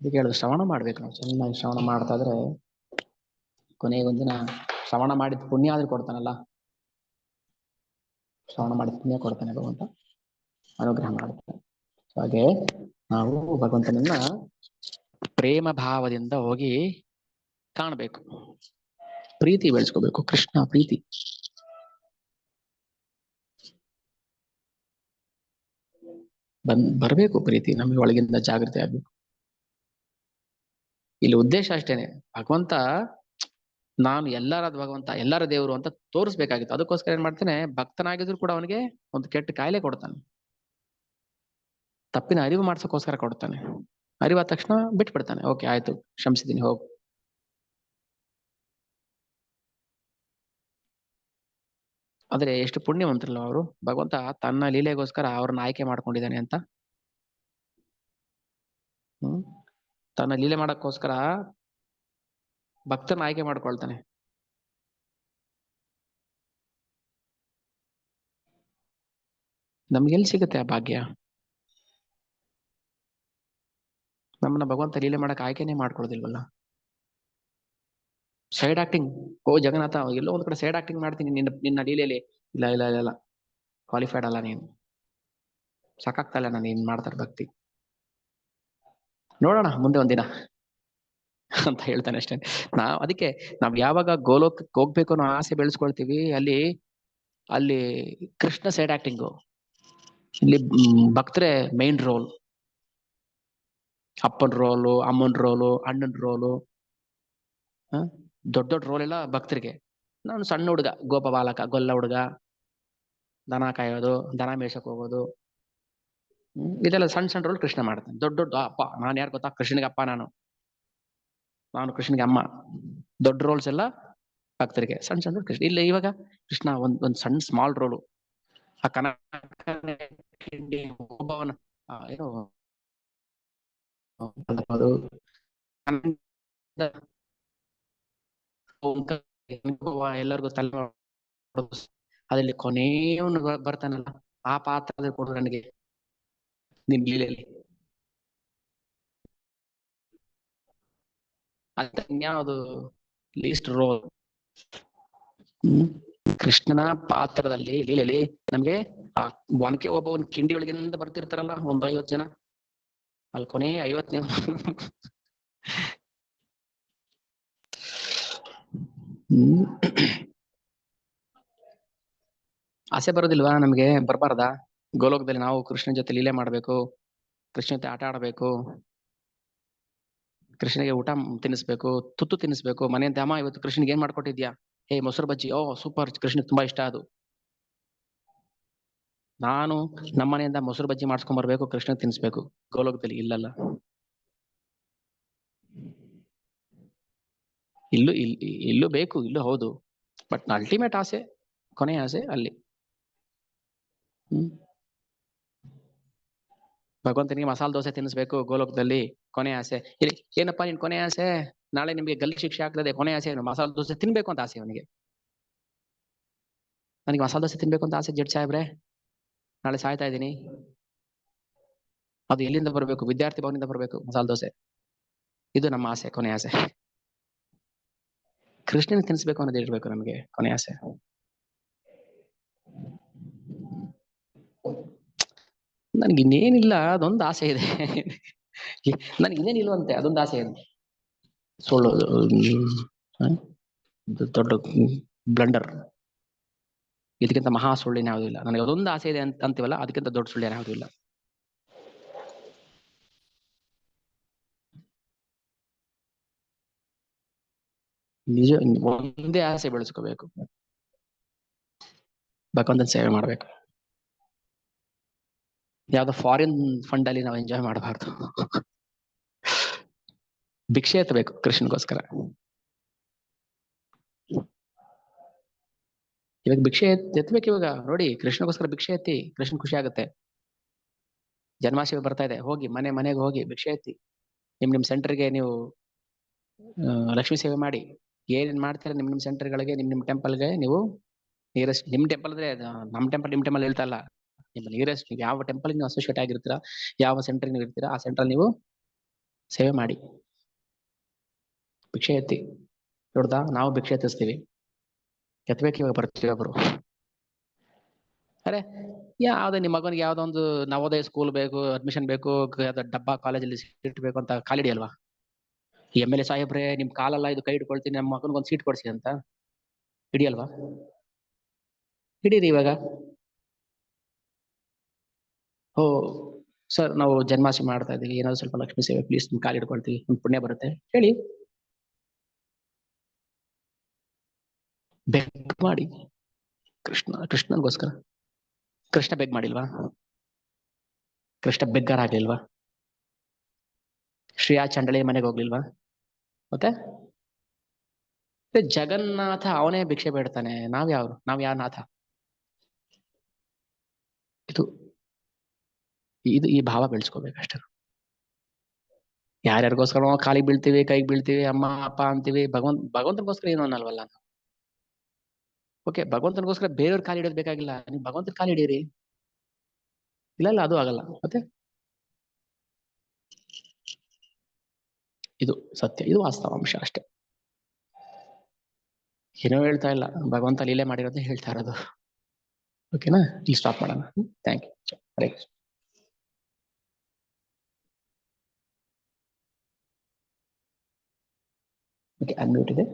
ಅದಕ್ಕೆ ಹೇಳುದು, ಶ್ರವಣ ಮಾಡ್ಬೇಕು. ನಾವು ಚೆನ್ನಾಗಿ ಶ್ರವಣ ಮಾಡ್ತಾ ಇದ್ರೆ ಕೊನೆಗೊಂದಿನ ಶ್ರವಣ ಮಾಡಿದ ಪುಣ್ಯ ಆದ್ರೂ ಕೊಡ್ತಾನಲ್ಲ, ಶ್ರವಣ ಮಾಡಿದ ಪುಣ್ಯ ಕೊಡ್ತಾನೆ ಭಗವಂತ, ಅನುಗ್ರಹ ಮಾಡ್ತಾನೆ. ಹಾಗೆ ನಾವು ಭಗವಂತನನ್ನ ಪ್ರೇಮ ಭಾವದಿಂದ ಹೋಗಿ ಕಾಣಬೇಕು, ಪ್ರೀತಿ ಬೆಳೆಸ್ಕೋಬೇಕು. ಕೃಷ್ಣ ಪ್ರೀತಿ. ಬರ್ಬೇಕು ಪ್ರೀತಿ ನಮಗೆ ಒಳಗಿಂದ ಜಾಗೃತಿ ಆಗ್ಬೇಕು. ಇಲ್ಲಿ ಉದ್ದೇಶ ಅಷ್ಟೇನೆ, ಭಗವಂತ ನಾನು ಎಲ್ಲರ ಭಗವಂತ, ಎಲ್ಲರ ದೇವರು ಅಂತ ತೋರಿಸ್ಬೇಕಾಗಿತ್ತು. ಅದಕ್ಕೋಸ್ಕರ ಏನ್ ಮಾಡ್ತಾನೆ, ಭಕ್ತನಾಗಿದ್ರು ಕೂಡ ಅವನಿಗೆ ಒಂದು ಕೆಟ್ಟ ಕಾಯಿಲೆ ಕೊಡ್ತಾನೆ, ತಪ್ಪಿನ ಅರಿವು ಮಾಡ್ಸೋಕ್ಕೋಸ್ಕರ ಕೊಡ್ತಾನೆ. ಅರಿವಾದ ತಕ್ಷಣ ಬಿಟ್ಬಿಡ್ತಾನೆ, ಓಕೆ ಆಯ್ತು ಕ್ಷಮಿಸಿದ್ದೀನಿ ಹೋಗು. ಆದ್ರೆ ಎಷ್ಟು ಪುಣ್ಯವಂತರಲ್ಲ ಅವರು, ಭಗವಂತ ತನ್ನ ಲೀಲೆಗೋಸ್ಕರ ಅವ್ರನ್ನ ಆಯ್ಕೆ ಮಾಡ್ಕೊಂಡಿದ್ದಾನೆ ಅಂತ. ತನ್ನ ಲೀಲೆ ಮಾಡಕ್ಕೋಸ್ಕರ ಭಕ್ತರನ್ನ ಆಯ್ಕೆ ಮಾಡ್ಕೊಳ್ತಾನೆ. ನಮ್ಗೆಲ್ಲಿ ಸಿಗುತ್ತೆ ಆ ಭಾಗ್ಯ? ನಮ್ಮನ್ನ ಭಗವಂತ ಲೀಲೆ ಮಾಡಕ್ ಆಯ್ಕೆನೆ ಮಾಡ್ಕೊಳೋದಿಲ್ವಲ್ಲ. ಸೈಡ್ ಆಕ್ಟಿಂಗ್, ಓ ಜಗನ್ನಾಥ ಎಲ್ಲೋ ಒಂದ್ ಕಡೆ ಸೈಡ್ ಆಕ್ಟಿಂಗ್ ಮಾಡ್ತೀನಿ ನಿನ್ನ ಲೀಲೆಯಲ್ಲಿ. ಇಲ್ಲ ಇಲ್ಲ ಇಲ್ಲ, ಕ್ವಾಲಿಫೈಡ್ ಅಲ್ಲ ನೀನು, ಸಾಕಾಗ್ತಾ ಇಲ್ಲ ನಾನು ಏನ್ ಮಾಡ್ತಾರೆ ಭಕ್ತಿ, ನೋಡೋಣ ಮುಂದೆ ಒಂದಿನ ಅಂತ ಹೇಳ್ತಾನೆ ಅಷ್ಟೇ. ಅದಕ್ಕೆ ನಾವ್ ಯಾವಾಗ ಗೋಲೋಕಕ್ಕೆ ಹೋಗ್ಬೇಕು ಅನ್ನೋ ಆಸೆ ಬೆಳೆಸ್ಕೊಳ್ತೀವಿ, ಅಲ್ಲಿ ಕೃಷ್ಣ ಸೈಡ್ ಆಕ್ಟಿಂಗು, ಇಲ್ಲಿ ಭಕ್ತರೇ ಮೈನ್ ರೋಲ್. ಅಪ್ಪನ ರೋಲು, ಅಮ್ಮನ ರೋಲು, ಅಣ್ಣನ ರೋಲು, ದೊಡ್ಡ ದೊಡ್ಡ ರೋಲ್ ಎಲ್ಲ ಭಕ್ತರಿಗೆ. ನಾನು ಸಣ್ಣ ಹುಡುಗ, ಗೋಪ ಬಾಲಕ, ಗೊಲ್ಲ ಹುಡುಗ, ದನ ಕಾಯೋದು, ದನ ಮೇಯ್ಸಕ್ ಹೋಗೋದು, ಇದೆಲ್ಲ ಸಣ್ಣ ರೋಲ್ ಕೃಷ್ಣ ಮಾಡ್ತಾನೆ. ದೊಡ್ಡ ಅಪ್ಪ, ನಾನು ಯಾರು ಗೊತ್ತಾ, ಕೃಷ್ಣನಿಗೆ ಅಪ್ಪ, ನಾನು ಕೃಷ್ಣನಿಗೆ ಅಮ್ಮ. ದೊಡ್ಡ ರೋಲ್ಸ್ ಎಲ್ಲ ಭಕ್ತರಿಗೆ, ಸಣ್ಣ ಕೃಷ್ಣ. ಇಲ್ಲ ಇವಾಗ ಕೃಷ್ಣ ಒಂದ್ ಸಣ್ಣ ಸ್ಮಾಲ್ ರೋಲು, ಆ ಏನೋ ಎಲ್ಲರಿಗೂ ತಲೆ ಅದ್ರಲ್ಲಿ ಕೊನೆಯವನು ಬರ್ತಾನಲ್ಲ, ಆ ಪಾತ್ರ ಕೊಡು ನನಗೆ ನಿಮ್ ಲೀಲೆಯಲ್ಲಿ. ಅದು ಲೀಸ್ಟ್ ರೋಲ್. ಕೃಷ್ಣನ ಪಾತ್ರದಲ್ಲಿ ಲೀಲೆಯಲ್ಲಿ ನಮ್ಗೆ ಆ ಒನಕೆ ಒಬ್ಬ ಕಿಂಡಿ ಒಳಗಿನಿಂದ ಬರ್ತಿರ್ತಾರಲ್ಲ 50 ಜನ, ಅಲ್ಲಿ ಕೊನೆ 50 ಆಸೆ ಬರೋದಿಲ್ವಾ ನಮ್ಗೆ? ಬರ್ಬಾರ್ದಾ? ಗೋಲೋಕದಲ್ಲಿ ನಾವು ಕೃಷ್ಣನ ಜೊತೆ ಲೀಲೆ ಮಾಡ್ಬೇಕು, ಕೃಷ್ಣ ಜೊತೆ ಆಟ ಆಡ್ಬೇಕು, ಕೃಷ್ಣನಿಗೆ ಊಟ ತಿನ್ನಿಸ್ಬೇಕು, ತುತ್ತು ತಿನ್ನಿಸ್ಬೇಕು. ಮನೆಯಿಂದ ಅಮ್ಮ ಇವತ್ತು ಕೃಷ್ಣನಿಗೆ ಏನ್ ಮಾಡ್ಕೊಟ್ಟಿದ್ಯಾ? ಮೊಸರು ಬಜ್ಜಿ. ಓ ಸೂಪರ್, ಕೃಷ್ಣನಿಗೆ ತುಂಬಾ ಇಷ್ಟ ಅದು. ನಾನು ನಮ್ಮನೆಯಿಂದ ಮೊಸರು ಬಜ್ಜಿ ಮಾಡ್ಸ್ಕೊಂಡ್ ಬರ್ಬೇಕು, ಕೃಷ್ಣ ತಿನ್ನಿಸ್ಬೇಕು. ಗೋಲೋಕದಲ್ಲಿ ಇಲ್ಲಲ್ಲ. ಇಲ್ಲೂ ಬೇಕು, ಇಲ್ಲೂ ಹೌದು. ಬಟ್ ಅಲ್ಟಿಮೇಟ್ ಆಸೆ, ಕೊನೆಯ ಆಸೆ ಅಲ್ಲಿ. ಭಗವಂತನಿಗೆ ಮಸಾಲೆ ದೋಸೆ ತಿನ್ನಿಸ್ಬೇಕು ಗೋಲೋಕದಲ್ಲಿ, ಕೊನೆ ಆಸೆ. ಏನಪ್ಪಾ ನಿನ್ ಕೊನೆ ಆಸೆ? ನಾಳೆ ನಿಮ್ಗೆ ಗಲ್ಲಿ ಶಿಕ್ಷೆ ಆಗ್ತದೆ, ಕೊನೆ ಆಸೆ ಏನು? ಮಸಾಲೆ ದೋಸೆ ತಿನ್ಬೇಕು ಅಂತ ಆಸೆ ಅವನಿಗೆ. ನನಗೆ ಮಸಾಲೆ ದೋಸೆ ತಿನ್ಬೇಕು ಅಂತ ಆಸೆ ಜಡ್ಜ್ ಸಾಹೇಬ್ರೆ, ನಾಳೆ ಸಾಯ್ತಾ ಇದ್ದೀನಿ. ಅದು ಎಲ್ಲಿಂದ ಬರ್ಬೇಕು? ವಿದ್ಯಾರ್ಥಿ ಭವನದಿಂದ ಬರ್ಬೇಕು ಮಸಾಲೆ ದೋಸೆ. ಇದು ನಮ್ಮ ಆಸೆ, ಕೊನೆ ಆಸೆ. ಕೃಷ್ಣನ್ ತಿನ್ನಿಸ್ಬೇಕು ಅನ್ನೋದು ಇರ್ಬೇಕು ನಮಗೆ ಕೊನೆ ಆಸೆ. ನನ್ಗೆ ಇನ್ನೇನಿಲ್ಲ, ಅದೊಂದು ಆಸೆ ಇದೆ. ನನ್ಗೆ ಇನ್ನೇನಿಲ್ವಂತೆ, ಅದೊಂದು ಆಸೆ ಇದೆ. ಸುಳ್ಳು, ದೊಡ್ಡ ಬ್ಲಂಡರ್. ಇದಕ್ಕಿಂತ ಮಹಾ ಸುಳ್ಳಿನ ಯಾವುದೂ ಇಲ್ಲ. ನನಗೆ ಅದೊಂದು ಆಸೆ ಇದೆ ಅಂತೀವಲ್ಲ, ಅದಕ್ಕಿಂತ ದೊಡ್ಡ ಸುಳ್ಳಿನ ಯಾವುದೂ ಇಲ್ಲ. ನಿಜ, ಒಂದೇ ಆಸೆ ಬೆಳೆಸ್ಕೋಬೇಕು, ಭಗವಂತನ ಸೇವೆ ಮಾಡ್ಬೇಕು. ಯಾವ್ದೋ ಫಾರಿನ್ ಫಂಡ್ ಅಲ್ಲಿ ನಾವು ಎಂಜಾಯ್ ಮಾಡಬಾರ್ದು. ಭಿಕ್ಷೆ ಎತ್ತಬೇಕು ಕೃಷ್ಣಗೋಸ್ಕರ. ಇವಾಗ ಭಿಕ್ಷೆ ಎತ್ತಬೇಕು ಇವಾಗ. ನೋಡಿ, ಕೃಷ್ಣಗೋಸ್ಕರ ಭಿಕ್ಷೆ ಎತ್ತಿ, ಕೃಷ್ಣ ಖುಷಿ ಆಗುತ್ತೆ. ಜನ್ಮಾಷ್ಟಮಿ ಬರ್ತಾ ಇದೆ, ಹೋಗಿ ಮನೆಗೆ ಹೋಗಿ ಭಿಕ್ಷೆ ಎತ್ತಿ. ನಿಮ್ ಸೆಂಟರ್ಗೆ ನೀವು ಲಕ್ಷ್ಮೀ ಸೇವೆ ಮಾಡಿ. ಏನೇನ್ ಮಾಡ್ತೀರಾ ನಿಮ್ ಸೆಂಟರ್ಗಳಿಗೆ, ನಿಮ್ ಟೆಂಪಲ್ಗೆ ನೀವು ನಿಯರೆಸ್ಟ್. ನಿಮ್ ಟೆಂಪಲ್ ಅಂದ್ರೆ ನಮ್ ಟೆಂಪಲ್ ನಿಮ್ ಟೆಂಪಲ್ ಹೇಳ್ತಾ ಇಲ್ಲ, ನಿಮ್ಮ ನಿಯರೆಸ್ಟ್ ನೀವು ಯಾವ ಟೆಂಪಲ್ ನೀವು ಅಸೋಸಿಯೇಟ್ ಆಗಿರ್ತೀರಾ, ಯಾವ ಸೆಂಟರ್ ನೀವು ಇರ್ತೀರಾ, ಆ ಸೆಂಟರ್ ನೀವು ಸೇವೆ ಮಾಡಿ, ಭಿಕ್ಷೆ ಎತ್ತಿ. ನೋಡ್ದಾ, ನಾವು ಭಿಕ್ಷೆ ಎತ್ತಿಸ್ತೀವಿ. ಎತ್ತಬೇಕು ಇವಾಗ ಪ್ರತಿಯೊಬ್ಬರು. ಅರೆ ಯಾವ್ದು ನಿಮ್ಮ ಮಗನಿಗೆ ಯಾವ್ದೋ ಒಂದು ನವೋದಯ ಸ್ಕೂಲ್ ಬೇಕು, ಅಡ್ಮಿಷನ್ ಬೇಕು, ಡಬ್ಬಾ ಕಾಲೇಜಲ್ಲಿ ಸೀಟ್ ಬೇಕು ಅಂತ ಕಾಲಿಡಿಯಲ್ವಾ? MLA ಸಾಹೇಬ್ರೆ, ನಿಮ್ ಕಾಲೆಲ್ಲ ಇದು ಕೈ ಹಿಡ್ಕೊಳ್ತೀನಿ, ನಮ್ಮ ಮಗನಿಗೊಂದು ಸೀಟ್ ಕೊಡ್ಸಿ ಅಂತ ಹಿಡಿಯಲ್ವಾ? ಹಿಡೀರಿ ಇವಾಗ. ಓ ಸರ್, ನಾವು ಜನ್ಮಾಷ್ಟಮಿ ಮಾಡ್ತಾ ಇದೀವಿ, ಏನಾದ್ರು ಸ್ವಲ್ಪ ಲಕ್ಷ್ಮೀ ಸೇವೆ ಪ್ಲೀಸ್, ನಿಮ್ ಕಾಲು ಹಿಡ್ಕೊಳ್ತೀವಿ, ನಿಮ್ ಪುಣ್ಯ ಬರುತ್ತೆ ಹೇಳಿ. ಬೆಗ್ ಮಾಡಿ ಕೃಷ್ಣನ್ಗೋಸ್ಕರ. ಕೃಷ್ಣ ಬೆಗ್ ಮಾಡಿಲ್ವಾ? ಕೃಷ್ಣ ಬೆಗ್ಗಾರ ಆಗ್ಲಿಲ್ವಾ? ಶ್ರೇಯಾ ಚಂಡಳಿ ಮನೆಗೆ ಹೋಗ್ಲಿಲ್ವಾ? ಮತ್ತೆ ಜಗನ್ನಾಥ ಅವನೇ ಭಿಕ್ಷೆ ಬೇಡ್ತಾನೆ, ನಾವ್ ಯಾವ ನಾಥ? ಇದು ಈ ಭಾವ ಬೆಳೆಸ್ಕೋಬೇಕಷ್ಟೇ. ಯಾರ್ಯಾರಿಗೋಸ್ಕರ ಕಾಲಿಗೆ ಬೀಳ್ತೀವಿ, ಕೈಗೆ ಬೀಳ್ತೀವಿ, ಅಮ್ಮ ಅಪ್ಪ ಅಂತೀವಿ. ಭಗವಂತನಿಗೋಸ್ಕರ ಏನು ಅನ್ನಲ್ವಲ್ಲ. ಓಕೆ, ಭಗವಂತನಿಗೋಸ್ಕರ ಬೇರೆಯವ್ರ ಕಾಲು ಹಿಡಿಯೋದು ಬೇಕಾಗಿಲ್ಲ, ನೀವು ಭಗವಂತನ ಕಾಲು ಹಿಡೀರಿ. ಇಲ್ಲ ಅದು ಆಗಲ್ಲ. ಮತ್ತೆ ಇದು ಸತ್ಯ, ಇದು ವಾಸ್ತವಾಂಶ ಅಷ್ಟೇ. ಏನೋ ಹೇಳ್ತಾ ಇಲ್ಲ, ಭಗವಂತ ಲೀಲೆ ಮಾಡಿರೋದೇ ಹೇಳ್ತಾ ಇರೋದು. ಓಕೆನಾ, ಇಲ್ಲಿ ಸ್ಟಾಪ್ ಮಾಡೋಣ. Thank you. Hare Krishna. Okay, unmute ಇದೆ.